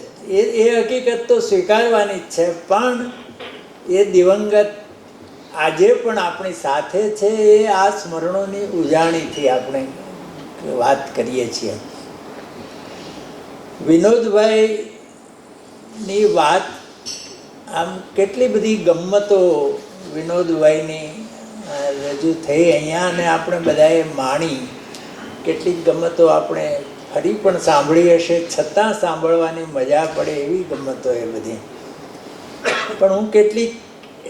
એ હકીકત તો સ્વીકારવાની જ છે, પણ એ દિવંગત આજે પણ આપણી સાથે છે. એ આ સ્મરણોની ઉજાણીથી આપણે વાત કરીએ છીએ. વિનોદભાઈની વાત આમ કેટલી બધી ગમ્મતો વિનોદભાઈની રજૂ થઈ અહીંયા, અને આપણે બધાએ માણી. કેટલીક ગમ્મતો આપણે ફરી પણ સાંભળી હશે, છતાં સાંભળવાની મજા પડે એવી ગમ્મતો એ બધી. પણ હું કેટલીક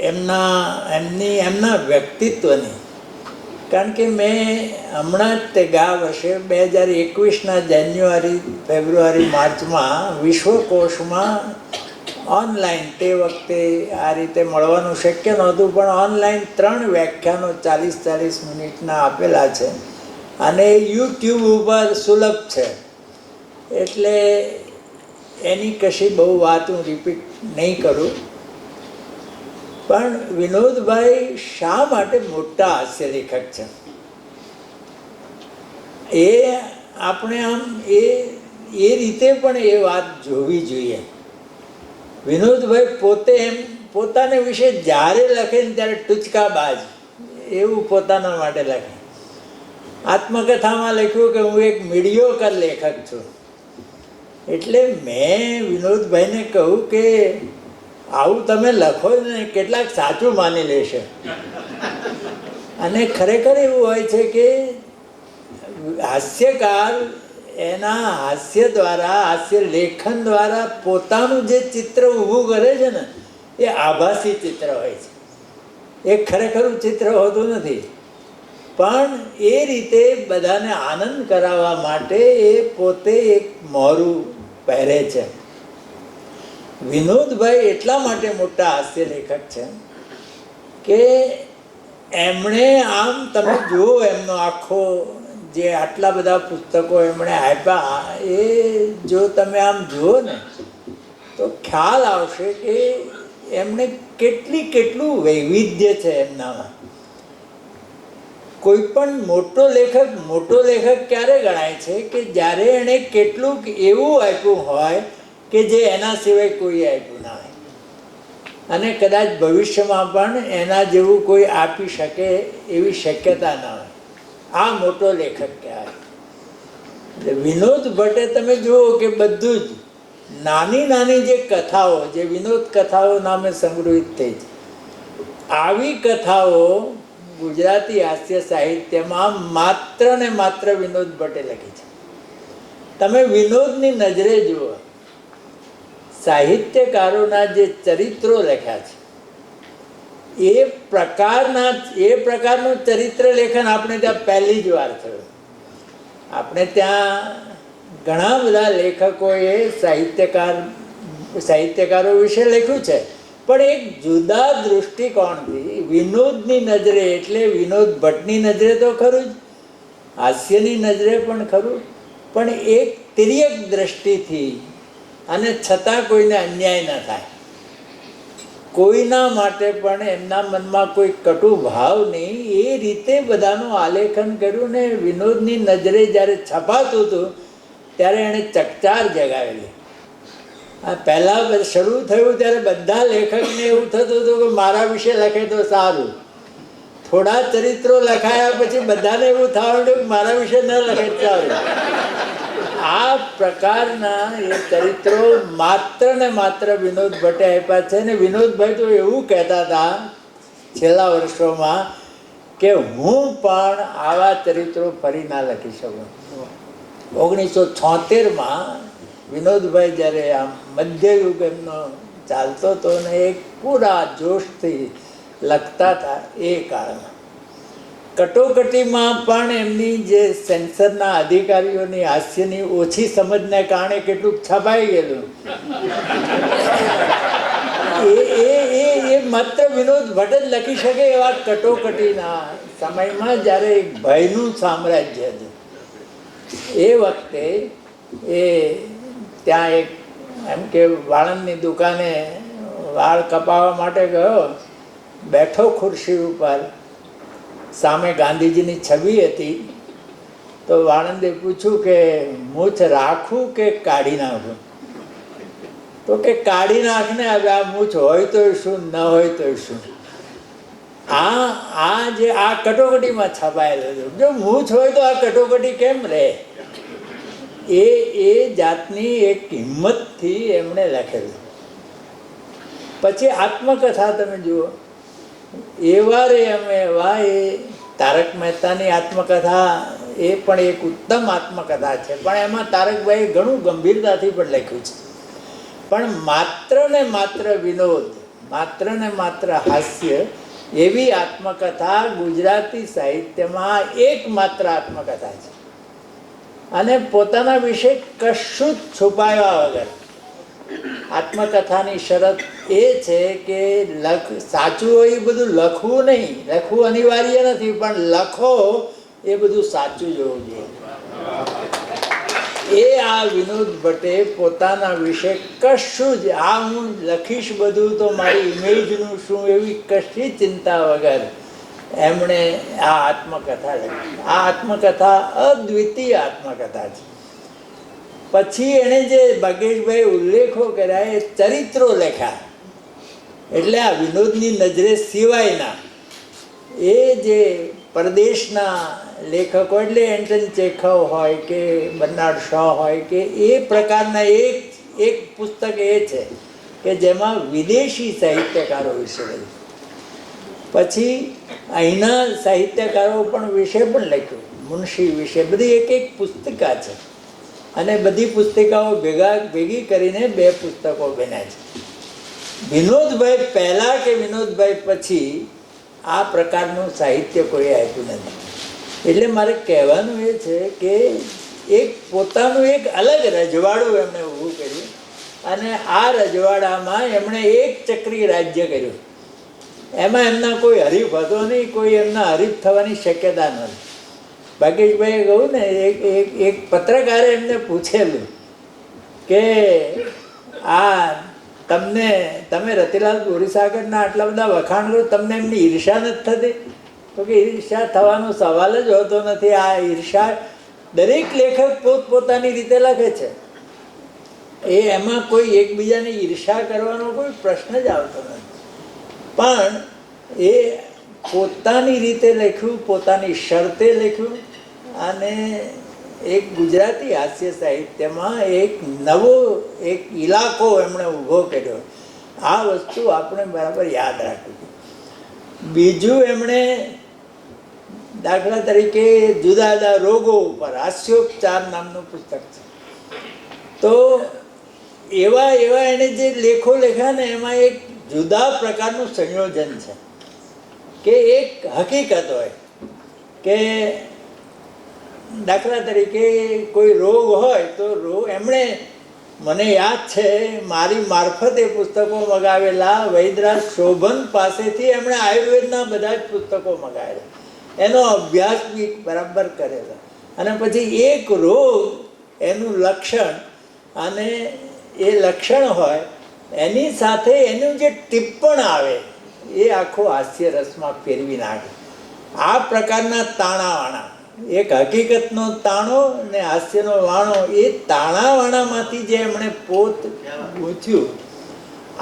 એમના વ્યક્તિત્વની, કારણ કે મેં હમણાં જ તે ગયા વર્ષે 2021ના જાન્યુઆરી ફેબ્રુઆરી માર્ચમાં વિશ્વકોશમાં ઓનલાઈન, તે વખતે આ રીતે મળવાનું શક્ય નહોતું, પણ ઓનલાઈન 3 વ્યાખ્યાનો 40-40 મિનિટના આપેલા છે, અને યુટ્યુબ ઉપર સુલભ છે. એટલે એની કશી બહુ વાત હું રિપીટ નહીં કરું. પણ વિનોદભાઈ શા માટે મોટા હાસ્ય લેખક છે એ આપણે આમ એ રીતે પણ એ વાત જોવી જોઈએ. વિનોદભાઈ પોતે એમ પોતાને વિશે જ્યારે લખે ને ત્યારે ટૂચકાબાજ એવું પોતાના માટે લખે. આત્મકથામાં લખ્યું કે હું એક મીડિયોકર લેખક છું. એટલે મેં વિનોદભાઈને કહ્યું કે આવું તમે લખો ને કેટલાક સાચું માની લેશે. અને ખરેખર એવું હોય છે કે હાસ્યકાર એના હાસ્ય દ્વારા, હાસ્ય લેખન દ્વારા પોતાનું જે ચિત્ર ઊભું કરે છે ને એ આભાસી ચિત્ર હોય છે. એ ખરેખરું ચિત્ર હોતું નથી, પણ એ રીતે બધાને આનંદ કરાવવા માટે એ પોતે એક મોરું પહેરે છે. વિનોદભાઈ એટલા માટે મોટા હાસ્ય લેખક છે કે એમણે આમ તમે જુઓ એમનો આખો જે આટલા બધા પુસ્તકો એમણે આપ્યા, એ જો તમે આમ જુઓ ને તો ખ્યાલ આવશે કે એમણે કેટલું વૈવિધ્ય છે એમનામાં. કોઈ પણ મોટો લેખક ક્યારે ગણાય છે કે જ્યારે એણે કેટલુંક એવું આપ્યું હોય કે જે એના સિવાય કોઈ આપ્યું ના હોય, અને કદાચ ભવિષ્યમાં પણ એના જેવું કોઈ આપી શકે એવી શક્યતા ના હોય. આ મોટો લેખક કહેવાય. વિનોદ ભટ્ટે તમે જુઓ કે બધું જ નાની જે કથાઓ, જે વિનોદ કથાઓ નામે સંગ્રહિત થઈ છે, આવી કથાઓ ગુજરાતી હાસ્ય સાહિત્યમાં માત્ર ને માત્ર વિનોદ ભટ્ટે લખી છે. તમે વિનોદની નજરે જુઓ, સાહિત્યકારોના જે ચરિત્રો લખ્યા છે એ પ્રકારનું ચરિત્ર લેખન આપણે ત્યાં પહેલી જ વાર થયું. આપણે ત્યાં ઘણા બધા લેખકોએ સાહિત્યકારો વિશે લખ્યું છે, પણ એક જુદા દૃષ્ટિકોણથી વિનોદની નજરે, એટલે વિનોદ ભટ્ટની નજરે તો ખરું જ, હાસ્યની નજરે પણ ખરું, પણ એક તિર્યક દ્રષ્ટિથી અને છતાં કોઈને અન્યાય ન થાય, કોઈના માટે પણ એમના મનમાં કોઈ કટુ ભાવ નહીં, એ રીતે બધાનું આલેખન કર્યું. ને વિનોદની નજરે જ્યારે છપાતું હતું ત્યારે એણે ચકચાર જગાવેલી. આ પહેલાં શરૂ થયું ત્યારે બધા લેખકને એવું થતું હતું કે મારા વિશે લખે તો સારું. થોડા ચરિત્રો લખાયા પછી બધાને એવું થવાનું કે મારા વિશે ન લખે સારું. આ પ્રકારના એ ચરિત્રો માત્ર ને માત્ર વિનોદ ભટ્ટે આપ્યા છે. ને વિનોદભાઈ તો એવું કહેતા હતા છેલ્લા વર્ષોમાં કે હું પણ આવા ચરિત્રો ફરી ના લખી શકું. 1976માં વિનોદભાઈ જ્યારે આમ મધ્યયુગ એમનો ચાલતો હતો ને એક પૂરા જોશથી લખતા હતા, એ કાળમાં કટોકટીમાં પણ એમની જે સેન્સરના અધિકારીઓની હાસ્યની ઓછી સમજને કારણે કેટલુંક છપાઈ ગયેલું. એ માત્ર વિનોદ ભટ્ટ જ લખી શકે એવા કટોકટીના સમયમાં જ્યારે એક ભયનું સામ્રાજ્ય હતું. એ વખતે એ ત્યાં એક એમ કે વાળંદની દુકાને વાળ કપાવવા માટે ગયો, બેઠો ખુરશી ઉપર, સામે ગાંધીજીની છબી હતી. તો વાળંદે પૂછ્યું કે મૂછ રાખું કે કાઢી નાખું? તો કે કાઢી નાખને, હવે આ મૂછ હોય તો શું, ન હોય તો શું. આ જે આ કટોકટીમાં છપાયેલો, જો મૂછ હોય તો આ કટોકટી કેમ રહે? એ જાતની એક હિંમતથી એમણે લખેલું. પછી આત્મકથા તમે જુઓ, એવા રે અમે એવા. એ તારક મહેતાની આત્મકથા એ પણ એક ઉત્તમ આત્મકથા છે, પણ એમાં તારકભાઈએ ઘણું ગંભીરતાથી પણ લખ્યું છે. પણ માત્ર ને માત્ર વિનોદ, માત્ર ને માત્ર હાસ્ય, એવી આત્મકથા ગુજરાતી સાહિત્યમાં એકમાત્ર આત્મકથા છે. અને પોતાના વિશે કશું જ છુપાવ્યા વગર. આત્મકથાની શરત એ છે કે સાચું હોય એ બધું લખવું નહીં, લખવું અનિવાર્ય નથી, પણ લખો એ બધું સાચું જ હોવું જોઈએ. એ આ વિનોદ ભટ્ટે પોતાના વિશે કશું જ, આ હું લખીશ બધું તો મારી ઇમેજનું શું, એવી કશી ચિંતા વગર એમણે આ આત્મકથા લખી. આ આત્મકથા અદ્વિતીય આત્મકથા છે. પછી એણે જે ભાગ્યેશભાઈ ઉલ્લેખો કર્યા એ ચરિત્રો લખ્યા, એટલે આ વિનોદની નજરે સિવાયના એ જે પરદેશના લેખકો, એટલે એન્ટન ચેખવ હોય કે બર્નાર્ડ શો હોય કે એ પ્રકારના એક પુસ્તક એ છે કે જેમાં વિદેશી સાહિત્યકારો વિશે લખ્યું. પછી અહીંના સાહિત્યકારો પણ વિશે પણ લખ્યું, મુનશી વિશે, બધી એક એક પુસ્તિકા છે. અને બધી પુસ્તિકાઓ ભેગી કરીને 2 પુસ્તકો બન્યા છે. વિનોદભાઈ પહેલાં કે વિનોદભાઈ પછી આ પ્રકારનું સાહિત્ય કોઈ આપ્યું નથી. એટલે મારે કહેવાનું એ છે કે એક પોતાનું એક અલગ રજવાડું એમણે ઊભું કર્યું, અને આ રજવાડામાં એમણે એક ચક્રી રાજ્ય કર્યું. એમાં એમના કોઈ હરીફ હતો નહીં, કોઈ એમના હરીફ થવાની શક્યતા નથી. ભાગ્યેશભાઈએ કહ્યું ને, એક પત્રકારે એમને પૂછેલું કે તમે રતિલાલ બોરીસાગરના આટલા બધા વખાણ કરો, તમને એમની ઈર્ષા નથી થતી? તો કે ઈર્ષા થવાનો સવાલ જ હોતો નથી. આ ઈર્ષા દરેક લેખક પોતપોતાની રીતે લખે છે, એમાં કોઈ એકબીજાની ઈર્ષા કરવાનો કોઈ પ્રશ્ન જ આવતો નથી. પણ એ પોતાની રીતે લખ્યું, પોતાની શરતે લખ્યું, અને એક ગુજરાતી હાસ્ય સાહિત્યમાં એક નવો એક ઇલાકો એમણે ઊભો કર્યો. આ વસ્તુ આપણે બરાબર યાદ રાખવી. બીજું એમણે દાખલા તરીકે જુદા જુદા રોગો ઉપર હાસ્યોપચાર નામનું પુસ્તક છે. તો એવા એણે જે લેખો લખ્યા ને એમાં એક જુદા પ્રકારનું સંયોજન છે કે એક હકીકત હોય કે દાખલા તરીકે કોઈ રોગ હોય તો એમણે, મને યાદ છે મારી મારફતે પુસ્તકો મગાવેલા વૈદરાજ શોભન પાસેથી એમણે આયુર્વેદના બધા જ પુસ્તકો મગાવેલા, એનો અભ્યાસ બી બરાબર કરેલો. અને પછી એક રોગ, એનું લક્ષણ અને એ લક્ષણ હોય એની સાથે એનું જે ટિપ્પણ આવે એ આખો હાસ્ય રસમાં ફેરવી નાખે. આ પ્રકારના તાણાવાણા, એક હકીકતનો તાણો ને હાસ્યનો વાણો, એ તાણાવાણામાંથી જે એમણે પોત ગૂંથ્યું,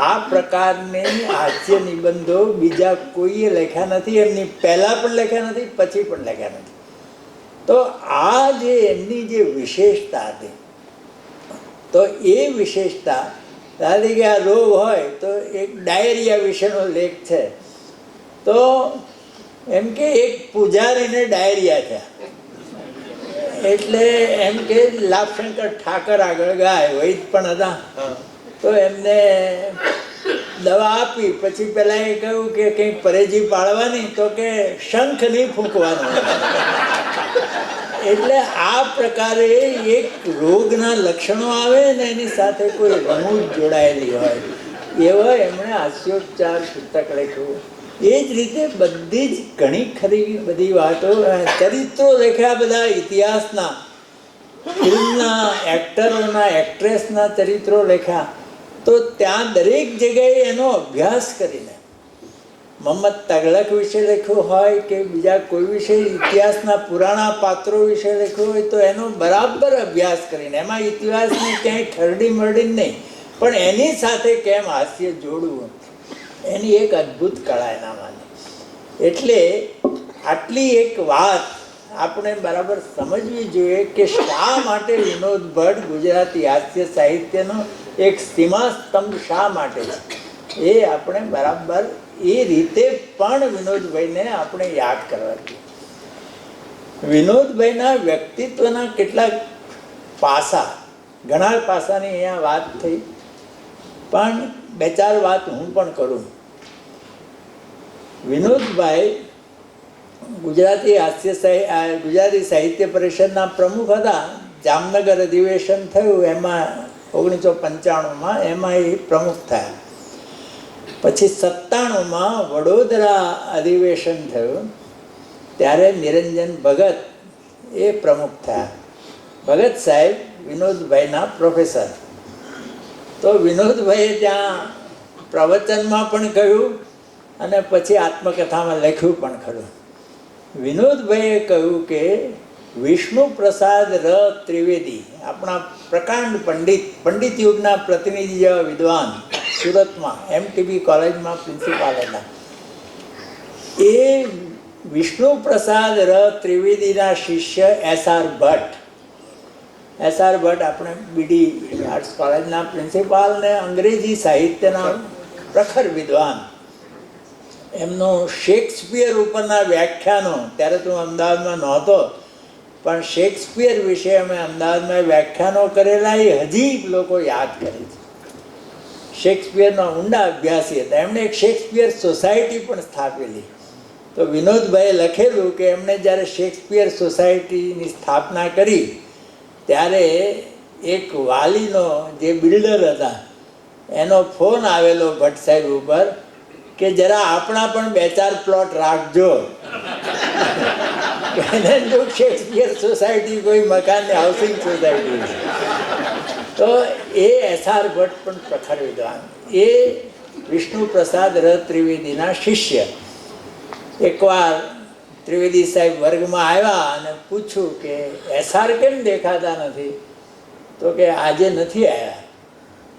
આ પ્રકારની હાસ્ય નિબંધો બીજા કોઈએ લખ્યા નથી. એમની પહેલાં પણ લખ્યા નથી, પછી પણ લખ્યા નથી. તો આ જે એમની જે વિશેષતા હતી, તો એ વિશેષતા દાદી કે આ રોગ હોય તો એક ડાયરિયા વિશેનો લેખ છે. તો એમ કે એક પૂજારીને ડાયરિયા થયા એટલે એમ કે લાભશંકર ઠાકર આગળ ગાય વૈદ પણ હતા. તો એમને દવા આપી, પછી પેલા એ કહ્યું કે કંઈ પરેજી પાડવાની, તો કે શંખ નહીં ફૂંકવાનો. એટલે આ પ્રકારે એક રોગના લક્ષણો આવે ને એની સાથે કોઈ રમૂજ જોડાયેલી હોય એવા એમણે હાસ્યોપચાર પુસ્તક લખ્યું. એ જ રીતે બધી જ ઘણી ખરી બધી વાતો, ચરિત્રો લખ્યા બધા ઇતિહાસના, ફિલ્મના એક્ટરોના, એક્ટ્રેસના ચરિત્રો લખ્યા. તો ત્યાં દરેક જગ્યાએ એનો અભ્યાસ કરીને, મોહમ્મદ તગલક વિશે લખ્યું હોય કે બીજા કોઈ વિશે, ઇતિહાસના પુરાણા પાત્રો વિશે લખ્યું હોય, તો એનો બરાબર અભ્યાસ કરીને, એમાં ઇતિહાસને ક્યાંય ખરડી મરડી નહીં, પણ એની સાથે કેમ હાસ્ય જોડવું, એની એક અદ્ભુત કળા એનામાં. એટલે આટલી એક વાત આપણે બરાબર સમજવી જોઈએ કે શા માટે વિનોદ ભટ્ટ ગુજરાતી હાસ્ય સાહિત્યનો એક સીમાસ્તંભ શા માટે છે. એ આપણે બરાબર એ રીતે પણ વિનોદભાઈને આપણે યાદ કરવા જોઈએ. વિનોદભાઈના વ્યક્તિત્વના કેટલાક પાસા, ઘણા પાસાની અહીંયા વાત થઈ, પણ બે ચાર વાત હું પણ કરું. વિનોદભાઈ ગુજરાતી ગુજરાતી સાહિત્ય પરિષદના પ્રમુખ હતા. જામનગર અધિવેશન થયું એમાં 1995માં, એમાં એ પ્રમુખ થયા. પછી 97માં વડોદરા અધિવેશન થયું, ત્યારે નિરંજન ભગત એ પ્રમુખ થયા. ભગત સાહેબ વિનોદભાઈના પ્રોફેસર. તો વિનોદભાઈએ ત્યાં પ્રવચનમાં પણ કહ્યું અને પછી આત્મકથામાં લખ્યું પણ ખરું. વિનોદભાઈએ કહ્યું કે વિષ્ણુ પ્રસાદ ર ત્રિવેદી, આપણા પ્રકાંડ પંડિત યુગના પ્રતિનિધિ જેવા વિદ્વાન, સુરતમાં MTB કોલેજમાં પ્રિન્સિપાલ હતા, એ વિષ્ણુ પ્રસાદ ર ત્રિવેદીના શિષ્ય SR ભટ્ટ. SR ભટ્ટ આપણે BD આર્ટ્સ કોલેજના પ્રિન્સિપાલ ને અંગ્રેજી સાહિત્યના પ્રખર વિદ્વાન. એમનું શેક્સપિયર ઉપરના વ્યાખ્યાનો, ત્યારે તો અમદાવાદમાં નહોતો, પણ શેક્સપિયર વિશે અમે અમદાવાદમાં વ્યાખ્યાનો કરેલા એ હજી લોકો યાદ કરે છે. શેક્સપિયરના ઊંડા અભ્યાસી હતા. એમણે એક શેક્સપિયર સોસાયટી પણ સ્થાપેલી. તો વિનોદભાઈએ લખેલું કે એમણે જ્યારે શેક્સપિયર સોસાયટીની સ્થાપના કરી ત્યારે એક વાલીનો, જે બિલ્ડર હતા, એનો ફોન આવેલો ભટ્ટ સાહેબ ઉપર કે જરા આપણા પણ 2-4 પ્લોટ રાખજો. શેક્સપિયર સોસાયટી કોઈ મકાનની હાઉસિંગ સોસાયટી. તો એ SR ભટ્ટ પણ પ્રખર વિદ્વાન, એ વિષ્ણુ પ્રસાદ ર ત્રિવેદીના શિષ્ય. એકવાર ત્રિવેદી સાહેબ વર્ગમાં આવ્યા અને પૂછ્યું કે SR કેમ દેખાતા નથી? તો કે આજે નથી આવ્યા,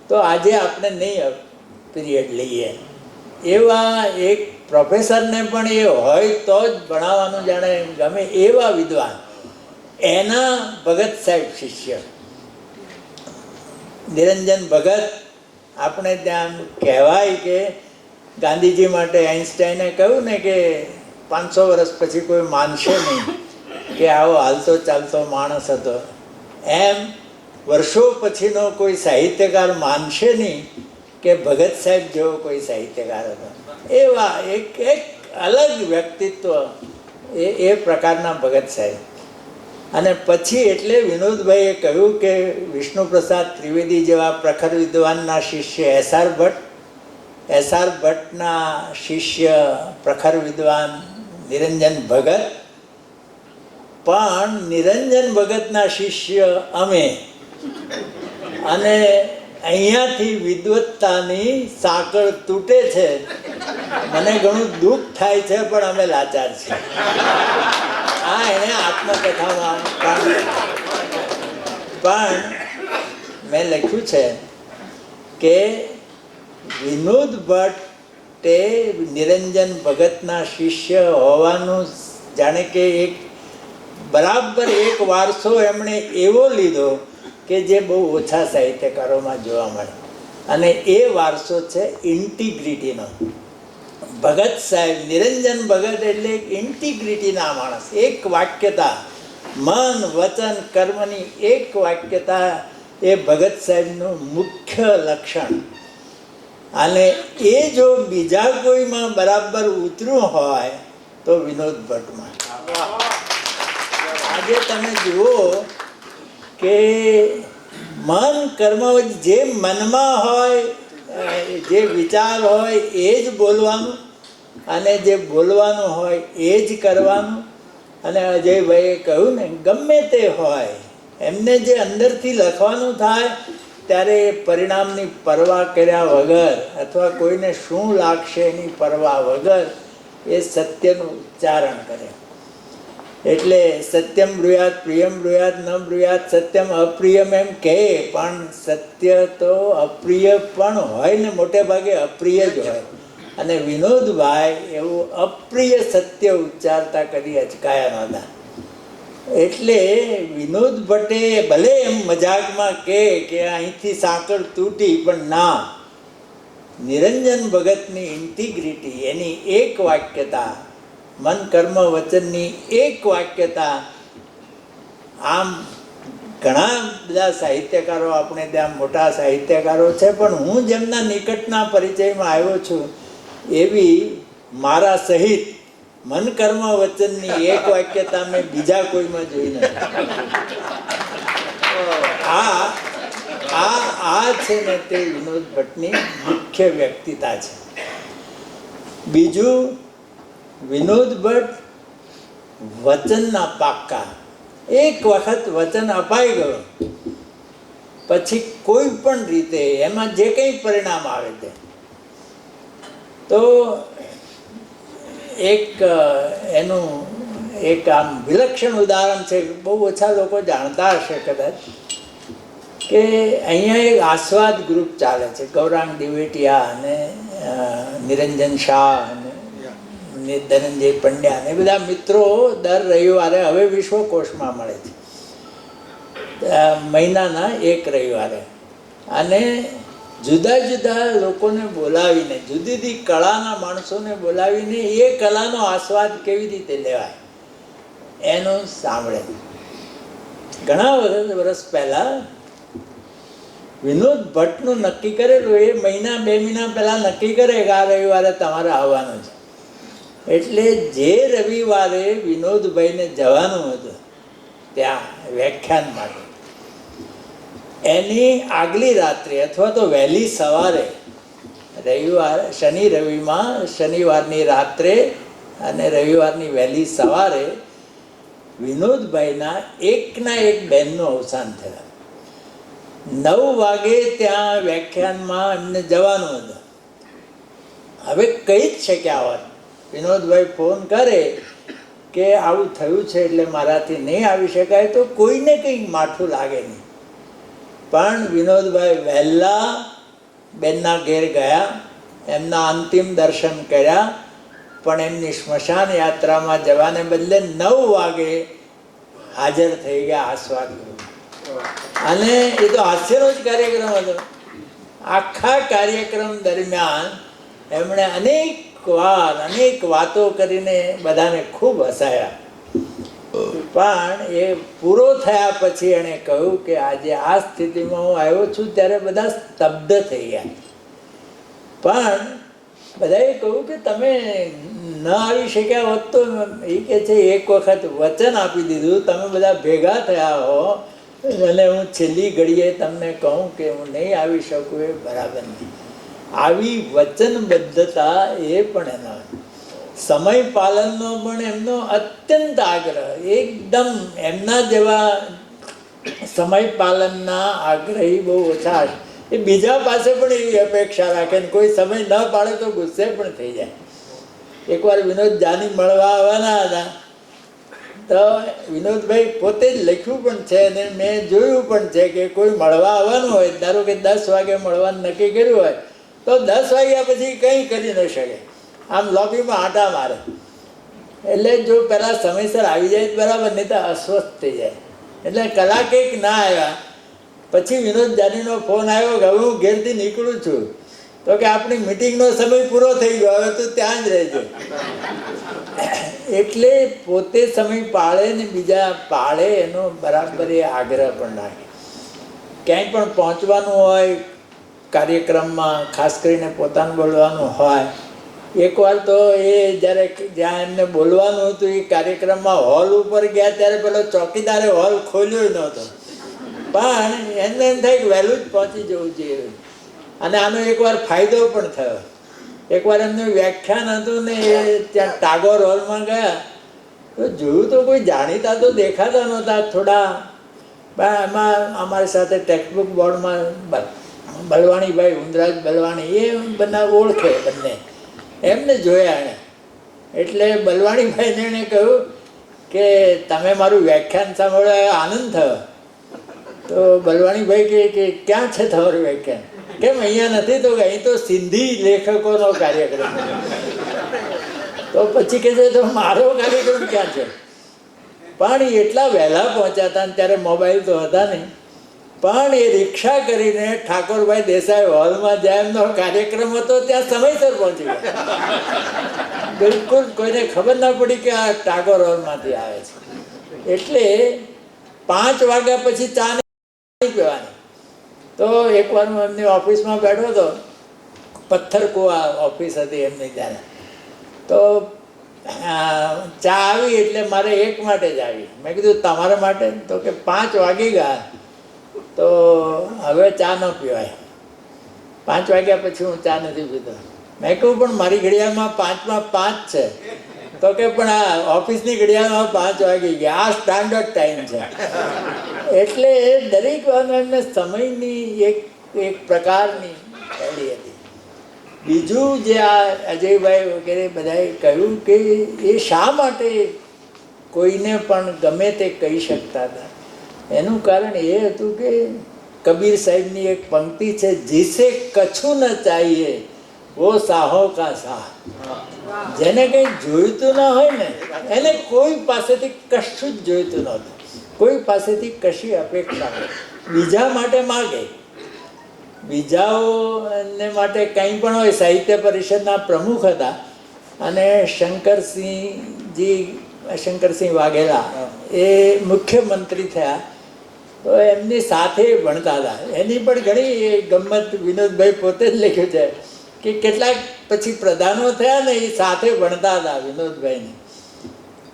તો આજે આપણે નહીં પીરિયડ લઈએ. એવા એક પ્રોફેસરને પણ એ હોય તો જ ભણાવવાનું જાણે ગમે એવા વિદ્વાન, એના ભગત સાહેબ શિષ્ય નિરંજન ભગત. આપણે ત્યાં કહેવાય કે ગાંધીજી માટે આઈન્સ્ટાઈને કહ્યું ને કે 500 વર્ષ પછી કોઈ માનશે નહીં કે આવો હાલતો ચાલતો માણસ હતો, એમ વર્ષો પછીનો કોઈ સાહિત્યકાર માનશે નહીં કે ભગત સાહેબ જેવો કોઈ સાહિત્યકાર હતો. એવા એક અલગ વ્યક્તિત્વ એ પ્રકારના ભગત સાહેબ. અને પછી એટલે વિનોદભાઈએ કહ્યું કે વિષ્ણુ પ્રસાદ ત્રિવેદી જેવા પ્રખર વિદ્વાનના શિષ્ય SR ભટ્ટ, SR ભટ્ટના શિષ્ય પ્રખર વિદ્વાન નિરંજન ભગત, પણ નિરંજન ભગતના શિષ્ય અમે, અને અહીંયાથી વિદ્વત્તાની સાંકળ તૂટે છે. મને ઘણું દુઃખ થાય છે, પણ અમે લાચાર છીએ. આ એણે આત્મકથામાં પણ મેં લખ્યું છે કે વિનોદ ભટ્ટ નિરંજન ભગતના શિષ્ય હોવાનું જાણે કે એક બરાબર એક વારસો એમણે એવો લીધો કે જે બહુ ઓછા સાહિત્યકારોમાં જોવા મળે, અને એ વારસો છે ઇન્ટિગ્રિટીનો. ભગત સાહેબ, નિરંજન ભગત એટલે એક ઇન્ટિગ્રિટીના માણસ, એક વાક્યતા, મન વચન કર્મની એક વાક્યતા એ ભગત સાહેબનું મુખ્ય લક્ષણ. અને એ જો બીજા કોઈમાં બરાબર ઉતર્યું હોય તો વિનોદ ભટ્ટમાં. આજે તમે જુઓ કે મન કર્મ જે મનમાં હોય, જે વિચાર હોય એ જ બોલવાનું, અને જે બોલવાનું હોય એ જ કરવાનું. અને અજયભાઈએ કહ્યું ને, ગમે તે હોય એમને જે અંદરથી લખવાનું થાય ત્યારે એ પરિણામની પરવા કર્યા વગર અથવા કોઈને શું લાગશે એની પરવા વગર એ સત્યનું ઉચ્ચારણ કરે. એટલે સત્યમ બ્રુયાત પ્રિયમ બ્રુયાત ન બ્રુયાત સત્યમ અપ્રિયમ એમ કહે, પણ સત્ય તો અપ્રિય પણ હોય ને, મોટે ભાગે અપ્રિય જ હોય. અને વિનોદભાઈ એવું અપ્રિય સત્ય ઉચ્ચારતા કરી અચકાયા નહોતા. એટલે વિનોદ ભટ્ટે ભલે એમ મજાકમાં કે અહીંથી સાંકળ તૂટી, પણ ના, નિરંજન ભગતની ઇન્ટિગ્રિટી, એની એક વાક્યતા, મન કર્મ વચનની એક વાક્યતા. આમ ઘણા બધા સાહિત્યકારો આપણે ત્યાં મોટા સાહિત્યકારો છે, પણ હું જેમના નિકટના પરિચયમાં આવ્યો છું એવી મારા સહિત મન કર્મ વચનની એક વાક્યતા મેં બીજા કોઈમાં જોઈ નથી. આ છે ને તે વિનોદ ભટ્ટની મુખ્ય વ્યક્તિતા છે. બીજું, વિનોદ ભટ્ટ વચનના પાક્કા. એક વખત વચન અપાઈ ગયો પછી કોઈ પણ રીતે એમાં જે કંઈ પરિણામ આવે તે તો એનું એક આમ વિલક્ષણ ઉદાહરણ છે. બહુ ઓછા લોકો જાણતા હશે કદાચ કે અહીંયા એક આસ્વાદ ગ્રુપ ચાલે છે. ગૌરાંગ દિવેટિયા અને નિરંજન શાહ અને ધનંજય પંડ્યા એ બધા મિત્રો દર રવિવારે હવે વિશ્વકોશમાં મળે છે, મહિનાના એક રવિવારે. અને જુદા જુદા લોકોને બોલાવીને, જુદી જુદી કળાના માણસોને બોલાવીને એ કલાનો આસ્વાદ કેવી રીતે લેવાય એનું સાંભળે. ઘણા વર્ષ પહેલાં વિનોદ ભટ્ટનું નક્કી કરેલું, એ મહિના 2 મહિના પહેલાં નક્કી કરે કે આ રવિવારે તમારે આવવાનું છે. એટલે જે રવિવારે વિનોદભાઈને જવાનું હતું ત્યાં વ્યાખ્યાન માટે, એની આગલી રાત્રે અથવા તો વહેલી સવારે, શનિ રવિમાં શનિવારની રાત્રે અને રવિવારની વહેલી સવારે વિનોદભાઈના એકના એક બહેનનું અવસાન થયું. 9 વાગે ત્યાં વ્યાખ્યાનમાં એમને જવાનું હતું. હવે કહી જ શક્યા હોત, વિનોદભાઈ ફોન કરે કે આવું થયું છે એટલે મારાથી નહીં આવી શકાય, તો કોઈને કંઈક માઠું લાગે નહીં. પણ વિનોદભાઈ વહેલા બેનના ઘેર ગયા, એમના અંતિમ દર્શન કર્યા, પણ એમની સ્મશાન યાત્રામાં જવાને બદલે 9 વાગે હાજર થઈ ગયા આસ્વાદ ગ્રુપ. અને એ તો હાસ્યનો જ કાર્યક્રમ હતો. આખા કાર્યક્રમ દરમિયાન એમણે અનેક વાતો કરીને બધાને ખૂબ હસાયા. પણ એ પૂરો થયા પછી એણે કહ્યું કે આજે આ સ્થિતિમાં હું આવ્યો છું ત્યારે બધા સ્તબ્ધ થઈ ગયા. પણ બધાએ કહ્યું કે તમે ન આવી શક્યા હોત તો, એ કહે છે એક વખત વચન આપી દીધું, તમે બધા ભેગા થયા હો અને હું છેલ્લી ઘડીએ તમને કહું કે હું નહીં આવી શકું એ બરાબર નહીં. આવી વચનબદ્ધતા એ પણ એના સમય પાલનનો પણ એમનો અત્યંત આગ્રહ. એકદમ એમના જેવા સમય પાલનના આગ્રહી બહુ ઓછા. એ બીજા પાસે પણ એવી અપેક્ષા રાખે ને કોઈ સમય ન પાડે તો ગુસ્સે પણ થઈ જાય. એકવાર વિનોદ જાની મળવા આવવાના હતા, તો વિનોદભાઈ પોતે જ લખ્યું પણ છે અને મેં જોયું પણ છે કે કોઈ મળવા આવવાનું હોય, ધારો કે 10 વાગે મળવાનું નક્કી કર્યું હોય તો 10 વાગ્યા પછી કંઈ કરી ન શકે, આમ લોબીમાં આંટા મારે. એટલે જો પહેલાં સમયસર આવી જાય તો બરાબર, નહીં તો અસ્વસ્થ થઈ જાય. એટલે કલાક એક ના આવ્યા પછી વિનોદ જાનીનો ફોન આવ્યો કે હવે હું ઘેરથી નીકળું છું, તો કે આપણી મિટિંગનો સમય પૂરો થઈ ગયો, હવે તું ત્યાં જ રહેજો. એટલે પોતે સમય પાળે ને બીજા પાળે એનો બરાબર એ આગ્રહ પણ રાખે. ક્યાંય પણ પહોંચવાનું હોય કાર્યક્રમમાં, ખાસ કરીને પોતાનું બોલવાનું હોય, એકવાર તો એ જ્યારે જ્યાં એમને બોલવાનું હતું એ કાર્યક્રમમાં હોલ ઉપર ગયા ત્યારે પેલો ચોકીદારે હોલ ખોલ્યો નહોતો, પણ એમને એમ થાય કે વહેલું જ પહોંચી જવું જોઈએ. અને આનો એકવાર ફાયદો પણ થયો. એકવાર એમનું વ્યાખ્યાન હતું ને એ ત્યાં ટાગોર હોલમાં ગયા તો જોયું તો કોઈ જાણીતા તો દેખાતા નહોતા થોડા, પણ એમાં અમારી સાથે ટેક્સ્ટબુક બોર્ડમાં બલવાણીભાઈ, ઉંદરાજ બલવાણી, એ બધા ઓળખે બંને, એમને જોયા એણે. એટલે બલવાણીભાઈને એણે કહ્યું કે તમે મારું વ્યાખ્યાન સાંભળવા આનંદ થયો. તો બલવાણીભાઈ કહે કે ક્યાં છે તમારું વ્યાખ્યાન? કેમ અહીંયા નથી? તો અહીં તો સિંધી લેખકોનો કાર્યક્રમ. તો પછી કહે છે તો મારો કાર્યક્રમ ક્યાં છે? પણ એટલા વહેલા પહોંચ્યા હતા ને ત્યારે મોબાઈલ તો હતા નહીં, પણ એ રિક્ષા કરીને ઠાકોરભાઈ દેસાઈ હોલમાં જ્યાં એમનો કાર્યક્રમ હતો ત્યાં સમયસર પહોંચી ગયા. બિલકુલ કોઈને ખબર ના પડી કે આ ટાગોર હોલમાંથી આવે છે. એટલે 5 વાગ્યા પછી ચા નહીં પીવાની. તો એકવાર હું એમની ઓફિસમાં બેઠો હતો, પથ્થરકુવા ઓફિસ હતી એમની ત્યારે. તો ચા આવી એટલે મારે એક માટે જ આવી. મેં કીધું તમારા માટે? તો કે 5 વાગી ગયા તો હવે ચા ન પીવાય. 5 વાગ્યા પછી હું ચા નથી પીતો. મેં કહ્યું પણ મારી ઘડિયાળમાં 5 માં 5 છે. તો કે પણ આ ઓફિસની ઘડિયાળમાં 5 વાગી ગયા, આ સ્ટાન્ડર્ડ ટાઈમ છે. એટલે દરેક વાર એમને સમયની એક પ્રકારની એડી હતી. બીજું જે આ અજયભાઈ વગેરે બધાએ કહ્યું કે એ શા માટે કોઈને પણ ગમે તે કહી શકતા હતા, એનું કારણ એ હતું કે કબીર સાહેબની એક પંક્તિ છે, જીસે કછું ન ચાહીએ વો સાહો કા સાહ. જેને કંઈ જોઈતું ના હોય ને એને કોઈ પાસેથી કશું જ જોઈતું નહોતું, કોઈ પાસેથી કશી અપેક્ષા નહીં. બીજા માટે માગે, બીજાઓને માટે કંઈ પણ હોય. સાહિત્ય પરિષદના પ્રમુખ હતા અને શંકરસિંહ વાઘેલા એ મુખ્યમંત્રી થયા તો એમની સાથે ભણતા હતા. એની પણ ઘણી ગમ્મત વિનોદભાઈ પોતે જ લખ્યું છે કે કેટલાક પછી પ્રધાનો થયા ને એ સાથે ભણતા હતા વિનોદભાઈને.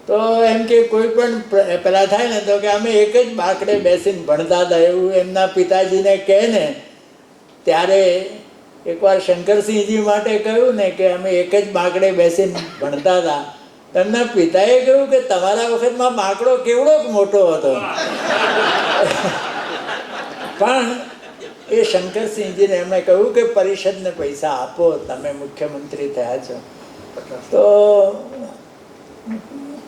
તો એમ કે કોઈ પણ પેલા થાય ને તો કે અમે એક જ બાકડે બેસીને ભણતા હતા એવું એમના પિતાજીને કહે ને, ત્યારે એકવાર શંકરસિંહજી માટે કહ્યું ને કે અમે એક જ બાકડે બેસીને ભણતા હતા. એમના પિતાએ કહ્યું કે તમારા વખતમાં બાકડો કેવડો મોટો હતો. પણ એ શંકરસિંહજીને એમણે કહ્યું કે પરિષદને પૈસા આપો, તમે મુખ્યમંત્રી થયા છો તો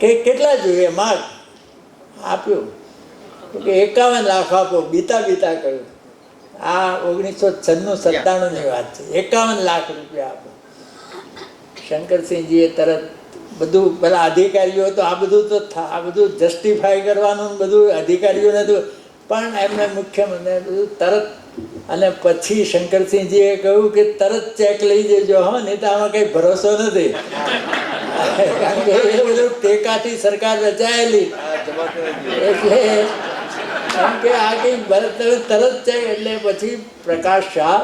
કે કેટલા જોઈએ માગ? આપ્યું કે 51 લાખ આપો. બીતા કહ્યું, આ 1996-97ની વાત છે, 51 લાખ રૂપિયા આપો. શંકરસિંહજીએ તરત બધું, પેલા અધિકારીઓ તો આ બધું જસ્ટિફાય કરવાનું બધું અધિકારીઓ નહોતું, પણ એમને મુખ્યમંત્રી બધું તરત. અને પછી શંકરસિંહજીએ કહ્યું કે તરત ચેક લઈ જજો, હા, નહીં તો આમાં કંઈ ભરોસો નથી. કારણ કે એ બધું ટેકાથી સરકાર રચાયેલી, એટલે એમ કે આ કંઈ તરત ચેક. એટલે પછી પ્રકાશ શાહ,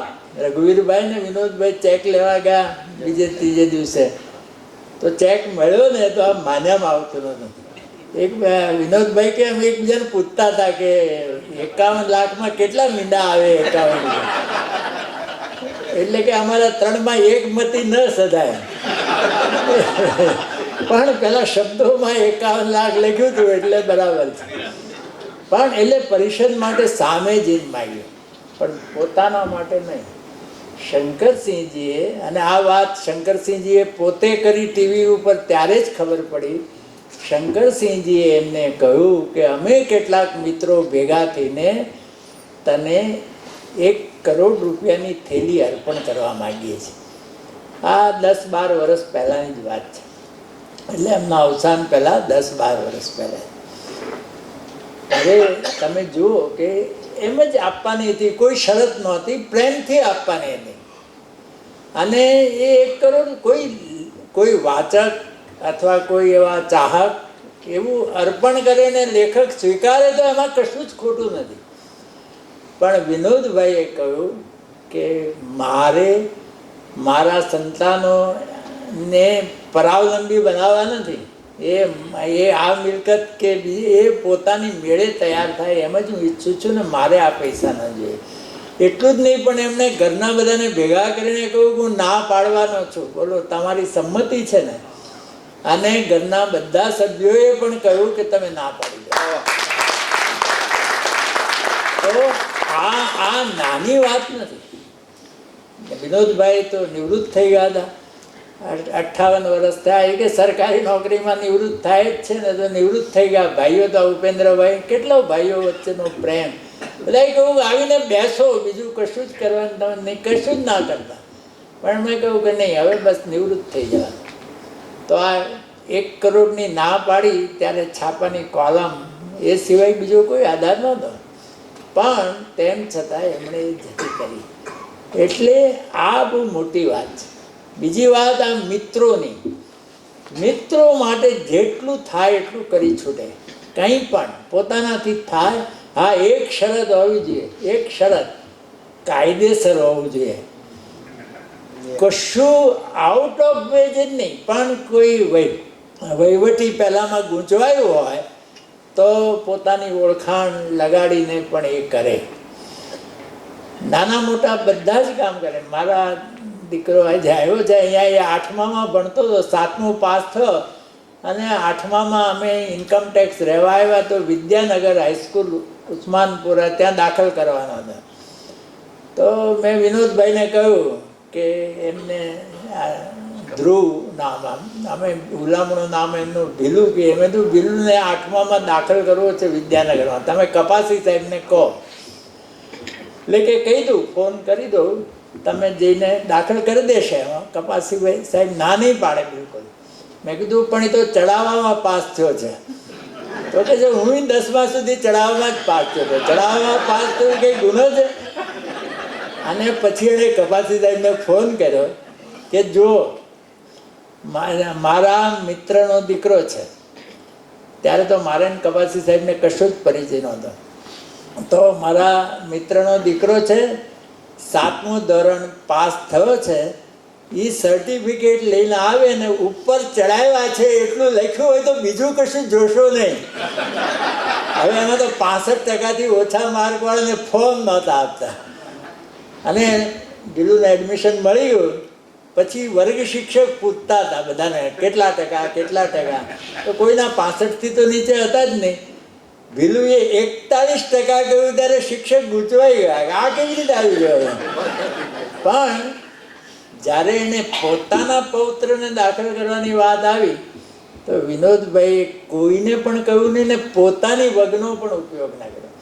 રઘુવીરભાઈ ને વિનોદભાઈ ચેક લેવા ગયા બીજે ત્રીજે દિવસે. તો ચેક મળ્યો ને તો આ માન્યામાં આવતું નહોતું. એક વિનોદભાઈ કે અમે એકબીજાને પૂછતા હતા કે 51 લાખમાં કેટલા મીંડા આવે? 51. એટલે કે અમારા 3માં 1 મતી ન સધાય. પણ પેલા શબ્દોમાં 51 લાખ લખ્યું હતું એટલે બરાબર છે. પણ એટલે પરિષદ માટે સામે જઈને માગ્યું પણ પોતાના માટે નહીં. શંકરસિંહજીએ, અને આ વાત શંકરસિંહજીએ પોતે કરી ટીવી ઉપર ત્યારે જ ખબર પડી. શંકરસિંહજીએ એમને કહ્યું કે અમે કેટલાક મિત્રો ભેગા થઈને તને 1 કરોડ રૂપિયાની થેલી અર્પણ કરવા માંગીએ છીએ. આ 10-12 વર્ષ પહેલાંની જ વાત છે. એટલે એમના અવસાન પહેલાં 10-12 વર્ષ પહેલાં. હવે તમે જુઓ કે એમ જ આપવાની હતી, કોઈ શરત નહોતી, પ્રેમથી આપવાની હતી. અને એ 1 કરોડ કોઈ વાચક અથવા કોઈ એવા ચાહક એવું અર્પણ કરે ને લેખક સ્વીકારે તો એમાં કશું જ ખોટું નથી. પણ વિનોદભાઈએ કહ્યું કે મારે મારા સંતાનોને પરાવલંબી બનાવવા નથી. એ આ મિલકત કે એ પોતાની મેળે તૈયાર થાય એમ જ હું ઈચ્છું છું ને મારે આ પૈસા ન જોઈએ. એટલું જ નહીં, પણ એમણે ઘરના બધાને ભેગા કરીને કહ્યું હું ના પાડવાનો છું. બોલો, તમારી સંમતિ છે ને? અને ઘરના બધા સભ્યોએ પણ કહ્યું કે તમે ના પાડી દો. તો આ નાની વાત નથી. વિનોદભાઈ તો નિવૃત્ત થઈ ગયા હતા, 58 વર્ષ થયા. એ કે સરકારી નોકરીમાં નિવૃત્ત થાય જ છે ને, તો નિવૃત્ત થઈ ગયા. ભાઈઓ તો ઉપેન્દ્રભાઈ, કેટલો ભાઈઓ વચ્ચેનો પ્રેમ. બધાએ કહ્યું આવીને બેસો, બીજું કશું જ કરવાનું તમે નહીં, કશું જ ના કરતા. પણ મેં કહ્યું કે નહીં, હવે બસ નિવૃત્ત થઈ જવાનું. તો આ 1 કરોડની ના પાડી ત્યારે છાપાની કોલમ, એ સિવાય બીજો કોઈ આધાર નહોતો. પણ તેમ છતાં એમણે જતી કરી. એટલે આ બહુ મોટી વાત છે. બીજી વાત આ મિત્રોની. મિત્રો માટે જેટલું થાય એટલું કરી છૂટે. કંઈ પણ પોતાનાથી થાય. હા, એક શરત હોવી જોઈએ, એક શરત, કાયદેસર હોવું જોઈએ. કશું આઉટ ઓફ વે જ નહીં, પણ કોઈ વહીવટી પહેલાંમાં ગૂંચવાયું હોય તો પોતાની ઓળખાણ લગાડીને પણ એ કરે. નાના મોટા બધા જ કામ કરે. મારા દીકરો આજે આવ્યો છે અહીંયા, એ 8મામાં ભણતો હતો, 7મું પાસ થયો. અને 8મામાં અમે ઇન્કમ ટેક્સ રહેવા આવ્યા તો વિદ્યાનગર હાઈસ્કૂલ ઉસ્માનપુરા ત્યાં દાખલ કરવાનો હતો. તો મેં વિનોદભાઈને કહ્યું કે એમને ધ્રુવ નામ, અમે ગુલામનું નામ એમનું ભીલું કે એમ તો ભીલુંને 8મામાં દાખલ કરવો છે વિદ્યાનગરમાં, તમે કપાસી સાહેબને કહો. એટલે કે કહી દઉં, ફોન કરી દઉં, તમે જઈને દાખલ કરી દેશે એમાં. કપાસીભાઈ સાહેબ ના નહીં પાડે બિલકુલ. મેં કીધું પણ એ તો ચડાવવામાં પાસ થયો છે. તો કે છે હું 10મા સુધી ચડાવવામાં જ પાસ થયો હતો. ચડાવવામાં પાસ થયું કંઈ ગુનો છે? અને પછી એણે કપાસી સાહેબને ફોન કર્યો કે જો મારા મિત્રનો દીકરો છે. ત્યારે તો મારે કપાસી સાહેબને કશો જ પરિચય નહોતો. તો મારા મિત્રનો દીકરો છે, 7મું ધોરણ પાસ થયો છે, એ સર્ટિફિકેટ લઈને આવે ને ઉપર ચડાવ્યા છે એટલું લખ્યું હોય તો બીજું કશું જોશો નહીં. હવે એમાં તો 65%થી ઓછા માર્કવાળાને ફોર્મ નહોતા આપતા. અને ઢીલુંને એડમિશન મળી ગયું. પછી વર્ગ શિક્ષક પૂછતા હતા બધાને કેટલા ટકા. તો કોઈના 65થી તો નીચે હતા જ નહીં. ભીલુએ 41% કહ્યું ત્યારે શિક્ષક ગૂંચવાઈ ગયા, આ કેવી રીતે આવી ગયો. પણ જ્યારે એને પોતાના પૌત્રને દાખલ કરવાની વાત આવી તો વિનોદભાઈએ કોઈને પણ કહ્યું નહીં ને પોતાની વગનો પણ ઉપયોગ ના કર્યો.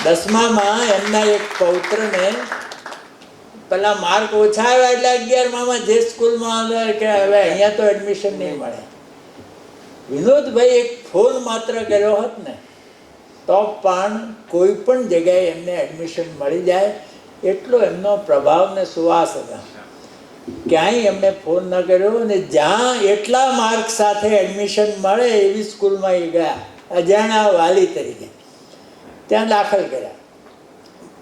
10મામાં એમના એક પૌત્રને પેલા માર્ક ઓછા આવ્યા એટલે 11મામાં જે સ્કૂલમાં કે હવે અહીંયા તો એડમિશન નહીં મળે. વિનોદભાઈ એક ફોન માત્ર કર્યો હોત ને તો પણ કોઈ પણ જગ્યાએ એમને એડમિશન મળી જાય એટલો એમનો પ્રભાવ ને સુવાસ હતા. ક્યાંય એમણે ફોન ન કર્યો અને જ્યાં એટલા માર્ક સાથે એડમિશન મળે એવી સ્કૂલમાં એ ગયા અજાણ્યા વાલી તરીકે. ત્યાં દાખલ કર્યા.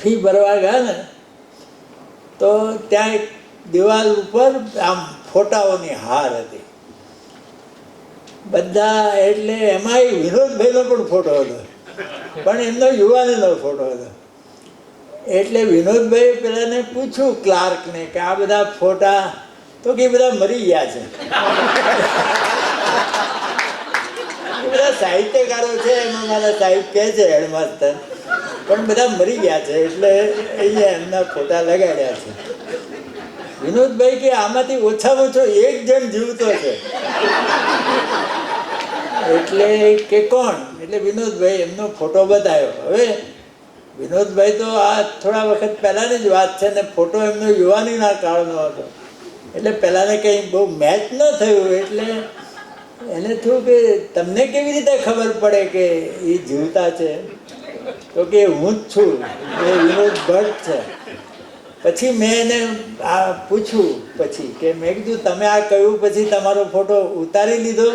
ફી ભરવા ગયા ને તો ત્યાં એક દિવાલ ઉપર આમ ફોટાઓની હાર હતી બધા. એટલે એમાંય વિનોદભાઈનો પણ ફોટો હતો, પણ એમનો યુવાનનો ફોટો હતો. એટલે વિનોદભાઈ પેલાને પૂછ્યું ક્લાર્કને કે આ બધા ફોટા, તો કે બધા મરી ગયા છે. એ બધા સાહિત્યકારો છે. એમાં મારા સાહેબ કહે છે હેડમાસ્ટર પણ બધા મરી ગયા છે એટલે અહીંયા એમના ફોટા લગાડ્યા છે. વિનોદભાઈ કે આમાંથી ઓછામાં ઓછો એક જણ જીવતો છે. એટલે કે કોણ? એટલે વિનોદભાઈ એમનો ફોટો બતાવ્યો. હવે વિનોદભાઈ તો આ થોડા વખત પહેલાંની જ વાત છે ને ફોટો એમનો યુવાનીના કાળનો હતો એટલે પહેલાંને કંઈ બહુ મેચ ન થયું. એટલે એને થયું કે તમને કેવી રીતે ખબર પડે કે એ જીવતા છે? તો કે હું જ છું, એ વિનોદ ભટ્ટ છે. પછી મેં એને આ પૂછ્યું પછી કે મેં કીધું તમે આ કહ્યું પછી તમારો ફોટો ઉતારી લીધો?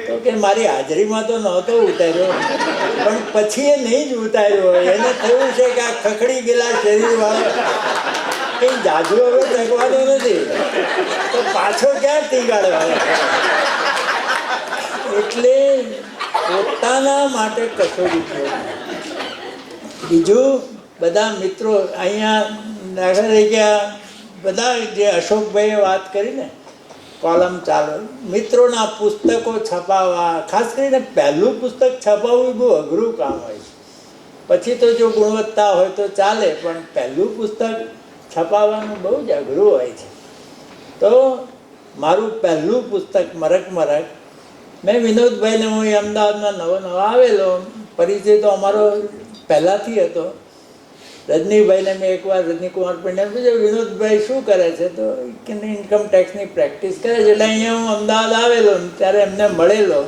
તો કે મારી હાજરીમાં તો નહોતો ઉતાર્યો પણ પછી એ નહીં જ ઉતાર્યો. એને થયું છે કે આ ખખડી ગયેલા શરીરવાળો કંઈ જાજુ હવે ટકવાનો નથી તો પાછો ક્યાં ટીંગાડવાનો? એટલે પોતાના માટે કસોટી છે. બીજું બધા મિત્રો અહીંયા દાખલા તરીકે બધા જે અશોકભાઈએ વાત કરી ને કોલમ ચાલો મિત્રોના પુસ્તકો છપાવવા, ખાસ કરીને પહેલું પુસ્તક છપાવવું બહુ અઘરું કામ હોય છે. પછી તો જો ગુણવત્તા હોય તો ચાલે પણ પહેલું પુસ્તક છપાવવાનું બહુ જ અઘરું હોય છે. તો મારું પહેલું પુસ્તક મરક મરક મેં વિનોદભાઈને, હું અમદાવાદમાં નવો આવેલો, પરિચય તો અમારો પહેલાંથી હતો. રજનીભાઈને મેં એકવાર રજનીકુમાર પંડ્યાને પૂછ્યું વિનોદભાઈ શું કરે છે? તો કે ઇન્કમ ટેક્સની પ્રેક્ટિસ કરે છે. એટલે અહીંયા હું અમદાવાદ આવેલો ત્યારે એમને મળેલો.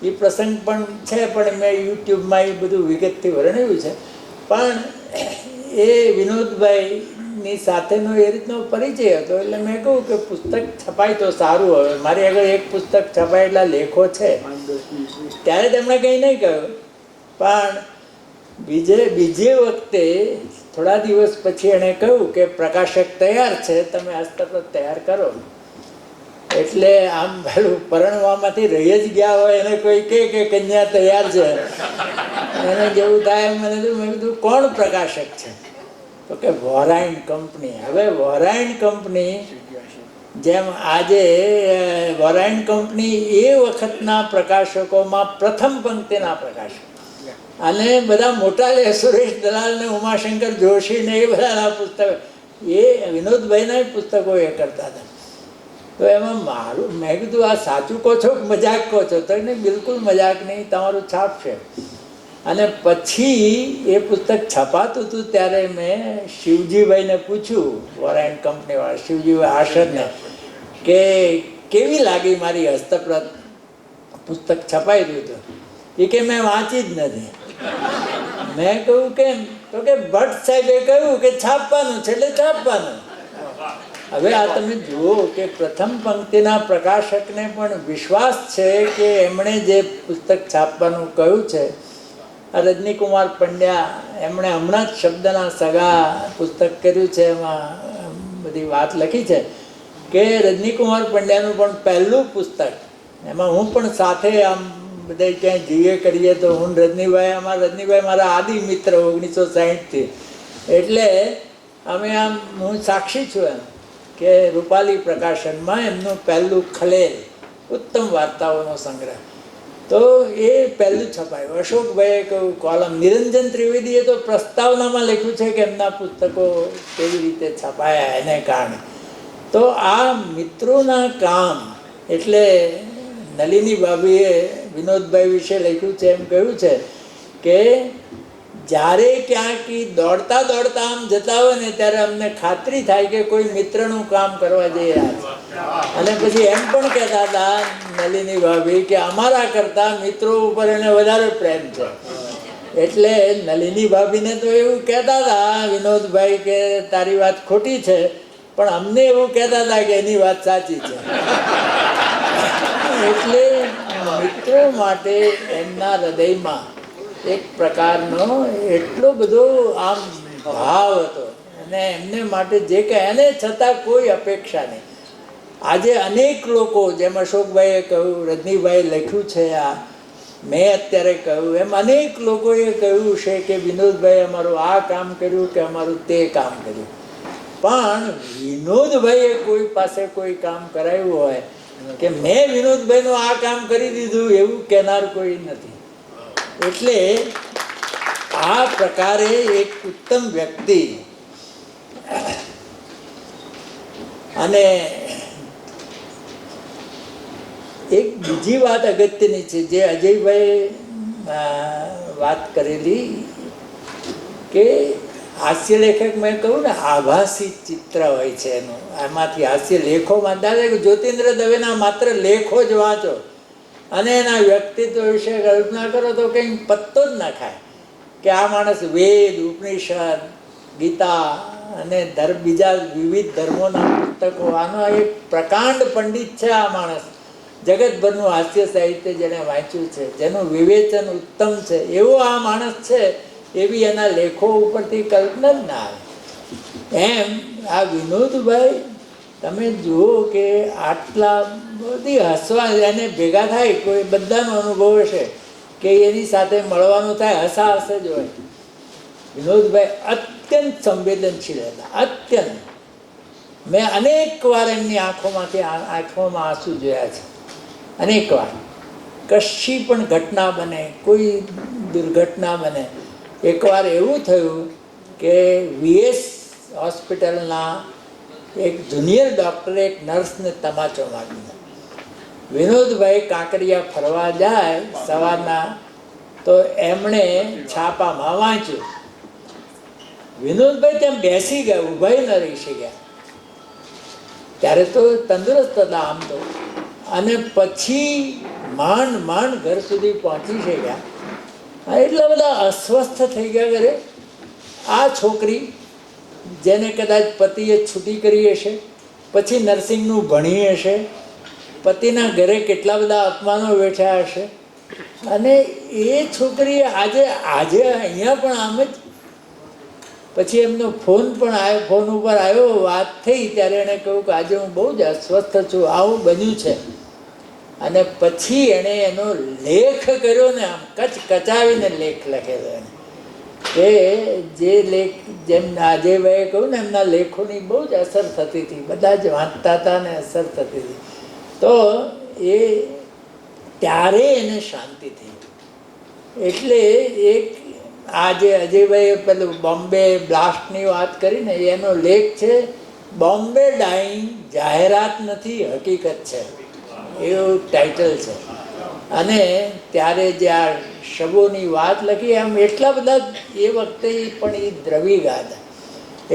એ પ્રસંગ પણ છે પણ મેં યુટ્યુબમાં એ બધું વિગતથી વર્ણવ્યું છે. પણ એ વિનોદભાઈની સાથેનો એ રીતનો પરિચય હતો. એટલે મેં કહ્યું કે પુસ્તક છપાય તો સારું. હવે મારી આગળ એક પુસ્તક છપાય એટલા લેખો છે. ત્યારે તેમણે કંઈ નહીં કહ્યું. પણ બીજે વખતે થોડા દિવસ પછી એણે કહ્યું કે પ્રકાશક તૈયાર છે, તમે હસ્તપ્રત તૈયાર કરો. એટલે આમ પેલું પરણવામાંથી રહી જ ગયા હોય એને કોઈ કે કન્યા તૈયાર છે એને જેવું થાય. મને તો મેં કીધું કોણ પ્રકાશક છે? તો કે વોરાઇન કંપની. હવે વોરાઇન કંપની જેમ આજે વોરાઇન કંપની એ વખતના પ્રકાશકોમાં પ્રથમ પંક્તિના પ્રકાશક અને બધા મોટા લે સુરેશ દલાલ ને ઉમાશંકર જોશી ને એ બધાના પુસ્તકો એ વિનોદભાઈના પુસ્તકો એ કરતા હતા. તો એમાં મારું મેં કીધું આ સાચું કહો છો કે મજાક કહો છો? તો એને બિલકુલ મજાક નહીં, તમારું છાપ છે. અને પછી એ પુસ્તક છપાતું હતું ત્યારે મેં શિવજીભાઈને પૂછ્યું, વોરાઇન કંપનીવાળા શિવજીભાઈ આશરને, કે કેવી લાગી મારી હસ્તપ્રત પુસ્તક છપાઈ રહ્યું હતું? એ કે મેં વાંચી જ નથી. મેં કહ્યું કેમ? તો કે ભટ્ટ સાહેબે કહ્યું કે છાપવાનું છે એટલે છાપવાનું. હવે આ તમે જુઓ કે પ્રથમ પંક્તિના પ્રકાશકને પણ વિશ્વાસ છે કે એમણે જે પુસ્તક છાપવાનું કહ્યું છે. આ રજનીકુમાર પંડ્યા એમણે હમણાં જ શબ્દના સગા પુસ્તક કર્યું છે, એમાં બધી વાત લખી છે કે રજનીકુમાર પંડ્યાનું પણ પહેલું પુસ્તક, એમાં હું પણ સાથે આમ બધા ક્યાંય જઈએ કરીએ તો હું રજનીભાઈ મારા આદિ મિત્ર 1960થી. એટલે અમે આમ હું સાક્ષી છું એમ કે રૂપાલી પ્રકાશનમાં એમનું પહેલું ખલેલ ઉત્તમ વાર્તાઓનો સંગ્રહ, તો એ પહેલું છપાયું. અશોકભાઈએ કહ્યું કોલમ. નિરંજન ત્રિવેદીએ તો પ્રસ્તાવનામાં લખ્યું છે કે એમના પુસ્તકો કેવી રીતે છપાયા એને કારણે. તો આ મિત્રોના કામ એટલે નલિની ભાભીએ વિનોદભાઈ વિશે લખ્યું છે, એમ કહ્યું છે કે જ્યારે ક્યાંક દોડતા દોડતા આમ જતા હોય ને ત્યારે અમને ખાતરી થાય કે કોઈ મિત્રનું કામ કરવા જઈ રહ્યા છે. અને પછી એમ પણ કહેતા હતા નલિની ભાભી કે અમારા કરતાં મિત્રો ઉપર એને વધારે પ્રેમ છે. એટલે નલિની ભાભીને તો એવું કહેતા હતા વિનોદભાઈ કે તારી વાત ખોટી છે, પણ અમને એવું કહેતા હતા કે એની વાત સાચી છે. એટલે મિત્રો માટે એમના હૃદયમાં એક પ્રકારનો એટલો બધો આમ ભાવ હતો અને એમને માટે જે કે એને છતાં કોઈ અપેક્ષા નહીં. આજે અનેક લોકો જેમ અશોકભાઈએ કહ્યું, રજનીભાઈ લખ્યું છે, આ મેં અત્યારે કહ્યું એમ અનેક લોકોએ કહ્યું છે કે વિનોદભાઈ અમારું આ કામ કર્યું કે અમારું તે કામ કર્યું. પણ વિનોદભાઈએ કોઈ પાસે કોઈ કામ કરાવ્યું હોય કે મેં વિનોદભાઈનું આ કામ કરી દીધું એવું કહેનાર કોઈ નથી. એટલે આ પ્રકારે એક ઉત્તમ વ્યક્તિ અને એક બીજી વાત અગત્યની છે જે અજયભાઈ વાત કરેલી કે હાસ્ય લેખક મેં કહ્યું ને આભાસી ચિત્ર હોય છે એનું, એમાંથી હાસ્ય લેખોમાં દાદા જ્યોતિન્દ્ર દવેના માત્ર લેખો જ વાંચો અને એના વ્યક્તિત્વ વિશે કલ્પના કરો તો કંઈ પત્તો જ ના ખાય કે આ માણસ વેદ, ઉપનિષદ, ગીતા અને બીજા વિવિધ ધર્મોના પુસ્તકો, આનો એક પ્રકાંડ પંડિત છે આ માણસ. જગતભરનું હાસ્ય સાહિત્ય જેણે વાંચ્યું છે, જેનું વિવેચન ઉત્તમ છે, એવો આ માણસ છે, એવી એના લેખો ઉપરથી કલ્પના જ ના આવે. એમ આ વિનોદભાઈ તમે જુઓ કે આટલા બધી હસવા એને ભેગા થાય, કોઈ બધાનો અનુભવ હશે કે એની સાથે મળવાનું થાય, હસા હસે જ હોય. વિનોદભાઈ અત્યંત સંવેદનશીલ હતા, અત્યંત. મેં અનેક વાર એમની આંખોમાં આંસુ જોયા છે, અનેક વાર. કશી પણ ઘટના બને, કોઈ દુર્ઘટના બને. એકવાર એવું થયું કે વીએસ હોસ્પિટલના એક જુનિયર ડૉક્ટરે એક નર્સને તમાચો માર્યો. વિનોદભાઈ કાંકરિયા ફરવા જાય સવારના, તો એમણે છાપામાં વાંચ્યું. વિનોદભાઈ ત્યાં બેસી ગયા, ઊભા ન રહી શક્યા. ત્યારે તો તંદુરસ્ત હતા આમ તો, અને પછી માંડ ઘર સુધી પહોંચી શક્યા. એટલા બધા અસ્વસ્થ થઈ ગયા ઘરે. આ છોકરી જેને કદાચ પતિએ છૂટી કરી હશે, પછી નર્સિંગનું ભણી હશે, પતિના ઘરે કેટલા બધા અપમાનો વેઠ્યા હશે, અને એ છોકરીએ આજે અહીંયા પણ આમ જ. પછી એમનો ફોન પણ આવ્યો, ફોન ઉપર આવ્યો, વાત થઈ ત્યારે એણે કહ્યું કે આજે હું બહુ જ અસ્વસ્થ છું, આવું બન્યું છે. અને પછી એણે એનો લેખ કર્યો ને, આમ કચાવીને લેખ લખેલો એને, કે જે લેખ જેમ અજયભાઈએ કહ્યું ને એમના લેખોની બહુ જ અસર થતી હતી, બધા જ વાંચતા હતા ને અસર થતી હતી. તો એ ત્યારે એને શાંતિ થઈ. એટલે એક આ જે અજયભાઈએ પેલું બોમ્બે બ્લાસ્ટની વાત કરી ને, એનો લેખ છે બોમ્બે ડાઈંગ, જાહેરાત નથી હકીકત છે, એવું ટાઇટલ છે. અને ત્યારે જે આ શબોની વાત લખી, આમ એટલા બધા એ વખતે પણ એ દ્રવિગા હતા.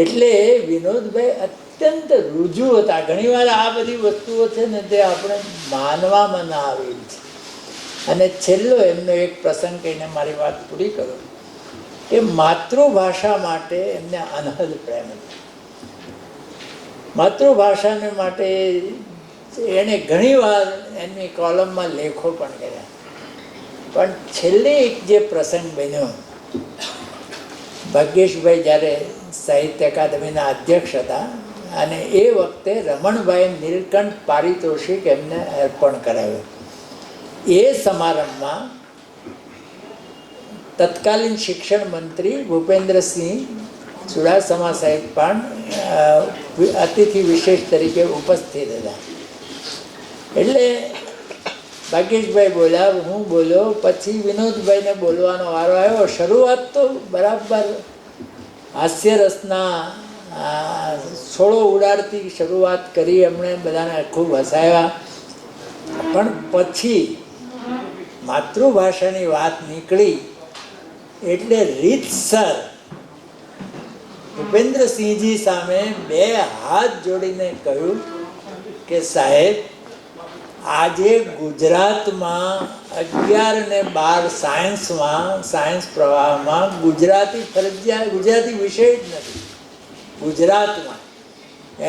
એટલે વિનોદભાઈ અત્યંત રુજુ હતા. ઘણીવાર આ બધી વસ્તુઓ છે ને તે આપણે માનવામાં ના આવેલી છે. અને છેલ્લો એમનો એક પ્રસંગ કહીને મારી વાત પૂરી કરું કે માતૃભાષા માટે એમને અનહદ પ્રેમ હતો. માતૃભાષાને માટે એણે ઘણીવાર એમની કોલમમાં લેખો પણ કર્યા. પણ છેલ્લે એક જે પ્રસંગ બન્યો, ભાગ્યેશભાઈ જ્યારે સાહિત્ય અકાદમીના અધ્યક્ષ હતા, અને એ વખતે રમણભાઈ નીલકંઠ પારિતોષિક એમને અર્પણ કરાવ્યું. એ સમારંભમાં તત્કાલીન શિક્ષણ મંત્રી ભૂપેન્દ્રસિંહ ચુડાસમા સાહેબ પણ અતિથિ વિશેષ તરીકે ઉપસ્થિત હતા. એટલે ભાગ્યેશભાઈ બોલ્યા, હું બોલ્યો, પછી વિનોદભાઈને બોલવાનો વારો આવ્યો. શરૂઆત તો બરાબર હાસ્યરસના છોડો ઉડાડતી શરૂઆત કરી, એમણે બધાને ખૂબ હસાવ્યા. પણ પછી માતૃભાષાની વાત નીકળી એટલે રીતસર ભૂપેન્દ્રસિંહજી સામે બે હાથ જોડીને કહ્યું કે સાહેબ, આજે ગુજરાતમાં 11 અને 12 સાયન્સ પ્રવાહમાં ગુજરાતી ફરજિયાત, ગુજરાતી વિષય જ નથી ગુજરાતમાં.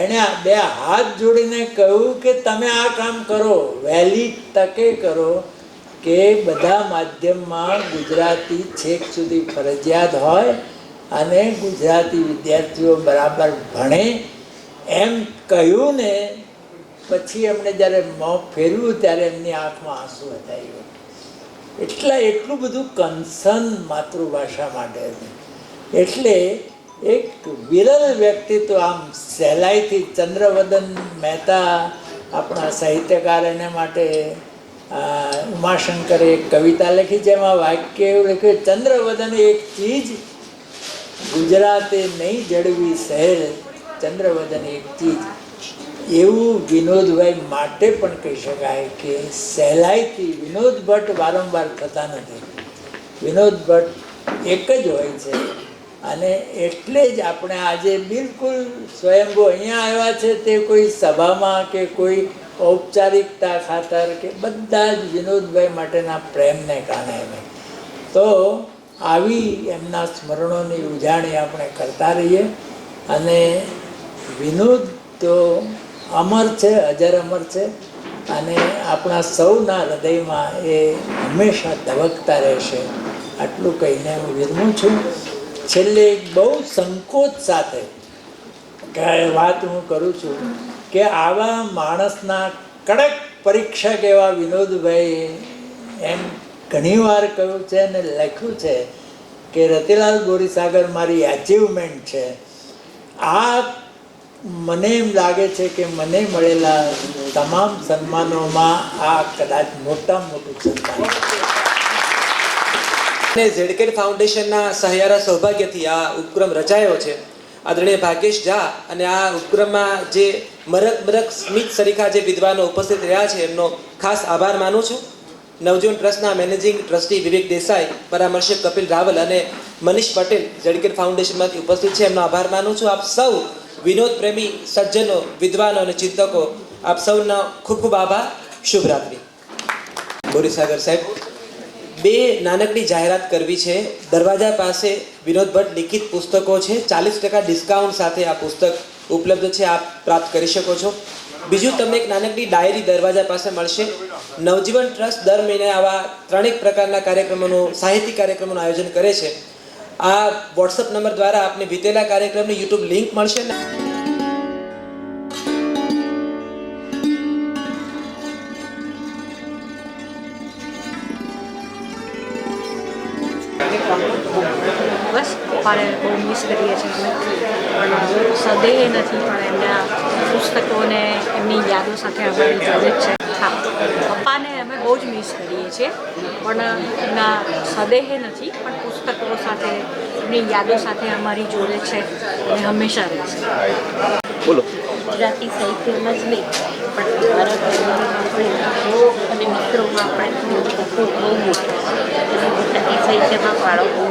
એણે બે હાથ જોડીને કહ્યું કે તમે આ કામ કરો, વહેલી તકે કરો, કે બધા માધ્યમમાં ગુજરાતી છેક સુધી ફરજિયાત હોય અને ગુજરાતી વિદ્યાર્થીઓ બરાબર ભણે. એમ કહ્યું ને પછી એમણે જ્યારે મોં ફેરવ્યું ત્યારે એમની આંખમાં આંસુ હતા. એટલું બધું કન્સર્ન માતૃભાષા માટે હતું. એટલે એક વિરલ વ્યક્તિત્વ, આમ સહેલાઈથી ચંદ્રવદન મહેતા આપણા સાહિત્યકાર, એને માટે ઉમાશંકરે એક કવિતા લખી છે, એમાં વાક્ય એવું લખ્યું, ચંદ્રવદન એક ચીજ ગુજરાતે નહીં જળવી શહેર, ચંદ્રવદન એક ચીજ. એવું વિનોદભાઈ માટે પણ કહી શકાય કે સહેલાઈથી વિનોદ ભટ્ટ વારંવાર થતા નથી. વિનોદ ભટ્ટ એક જ હોય છે. અને એટલે જ આપણે આજે બિલકુલ સ્વયંભૂ અહીંયા આવ્યા છે તે કોઈ સભામાં કે કોઈ ઔપચારિકતા ખાતર કે બધા જ વિનોદભાઈ માટેના પ્રેમને કારણે નહીં. તો આવી એમના સ્મરણોની ઉજાણી આપણે કરતા રહીએ. અને વિનોદ તો અમર છે, અજર અમર છે, અને આપણા સૌના હૃદયમાં એ હંમેશા ધબકતા રહેશે. આટલું કહીને હું વિરમું છું. છેલ્લે એક બહુ સંકોચ સાથે વાત હું કરું છું કે આવા માણસના કડક પરીક્ષક એવા વિનોદભાઈ એમ ઘણીવાર કહ્યું છે અને લખ્યું છે કે રતિલાલ બોરીસાગર મારી અચીવમેન્ટ છે. આ મને એમ લાગે છે કે મને મળેલા તમામ સન્માનોમાં આ કદાચ મોટામાં મોટું સન્માન. અને ઝેડકેર ફાઉન્ડેશનના સહિયારા સૌભાગ્યથી આ ઉપક્રમ રચાયો છે. આદરણીય ભાગ્યેશ ઝા અને આ ઉપક્રમમાં જે મરક સ્મિત સરીખા જે વિદ્વાનો ઉપસ્થિત રહ્યા છે એમનો ખાસ આભાર માનું છું. નવજીવન ટ્રસ્ટના મેનેજિંગ ટ્રસ્ટી વિવેક દેસાઈ, પરામર્શક કપિલ રાવલ અને મનીષ પટેલ ઝેડકેર ફાઉન્ડેશનમાંથી ઉપસ્થિત છે, એમનો આભાર માનું છું. આપ સૌ વિનોદ પ્રેમી સજ્જનો, વિદ્વાનો અને ચિંતકો, આપ સૌનો ખૂબ ખૂબ આભાર. શુભરાત્રિ. બોરીસાગર સાહેબ, બે નાનકડી જાહેરાત કરવી છે. દરવાજા પાસે વિનોદ ભટ્ટ લિખિત પુસ્તકો છે, 40% ડિસ્કાઉન્ટ સાથે આ પુસ્તક ઉપલબ્ધ છે, આપ પ્રાપ્ત કરી શકો છો. બીજું, તમને એક નાનકડી ડાયરી દરવાજા પાસે મળશે. નવજીવન ટ્રસ્ટ દર મહિને આવા 3 પ્રકારના કાર્યક્રમોનું, સાહિત્યિક કાર્યક્રમોનું આયોજન કરે છે. આ વોટ્સઅપ નંબર દ્વારા આપને વીતેલા કાર્યક્રમની યુટ્યુબ લિંક મળશે. બસ પપ્પાને બહુ મિસ કરીએ છીએ અમે, પણ સદેહ નથી, પણ એમના પુસ્તકોને એમની યાદો સાથે અમારી જોડે જ છે. હા, પપ્પાને અમે બહુ જ મિસ કરીએ છીએ, પણ એમના સદેહ નથી, પણ પુસ્તકો સાથે એમની યાદો સાથે અમારી જોડે છે અને હંમેશા રહેશે. બોલો. ગુજરાતી સાહિત્યમાં જ નહીં પણ મારા ફેમિલીમાં અને મિત્રોમાં પણ બહુ મોટો ગુજરાતી સાહિત્યમાં ફાળો બહુ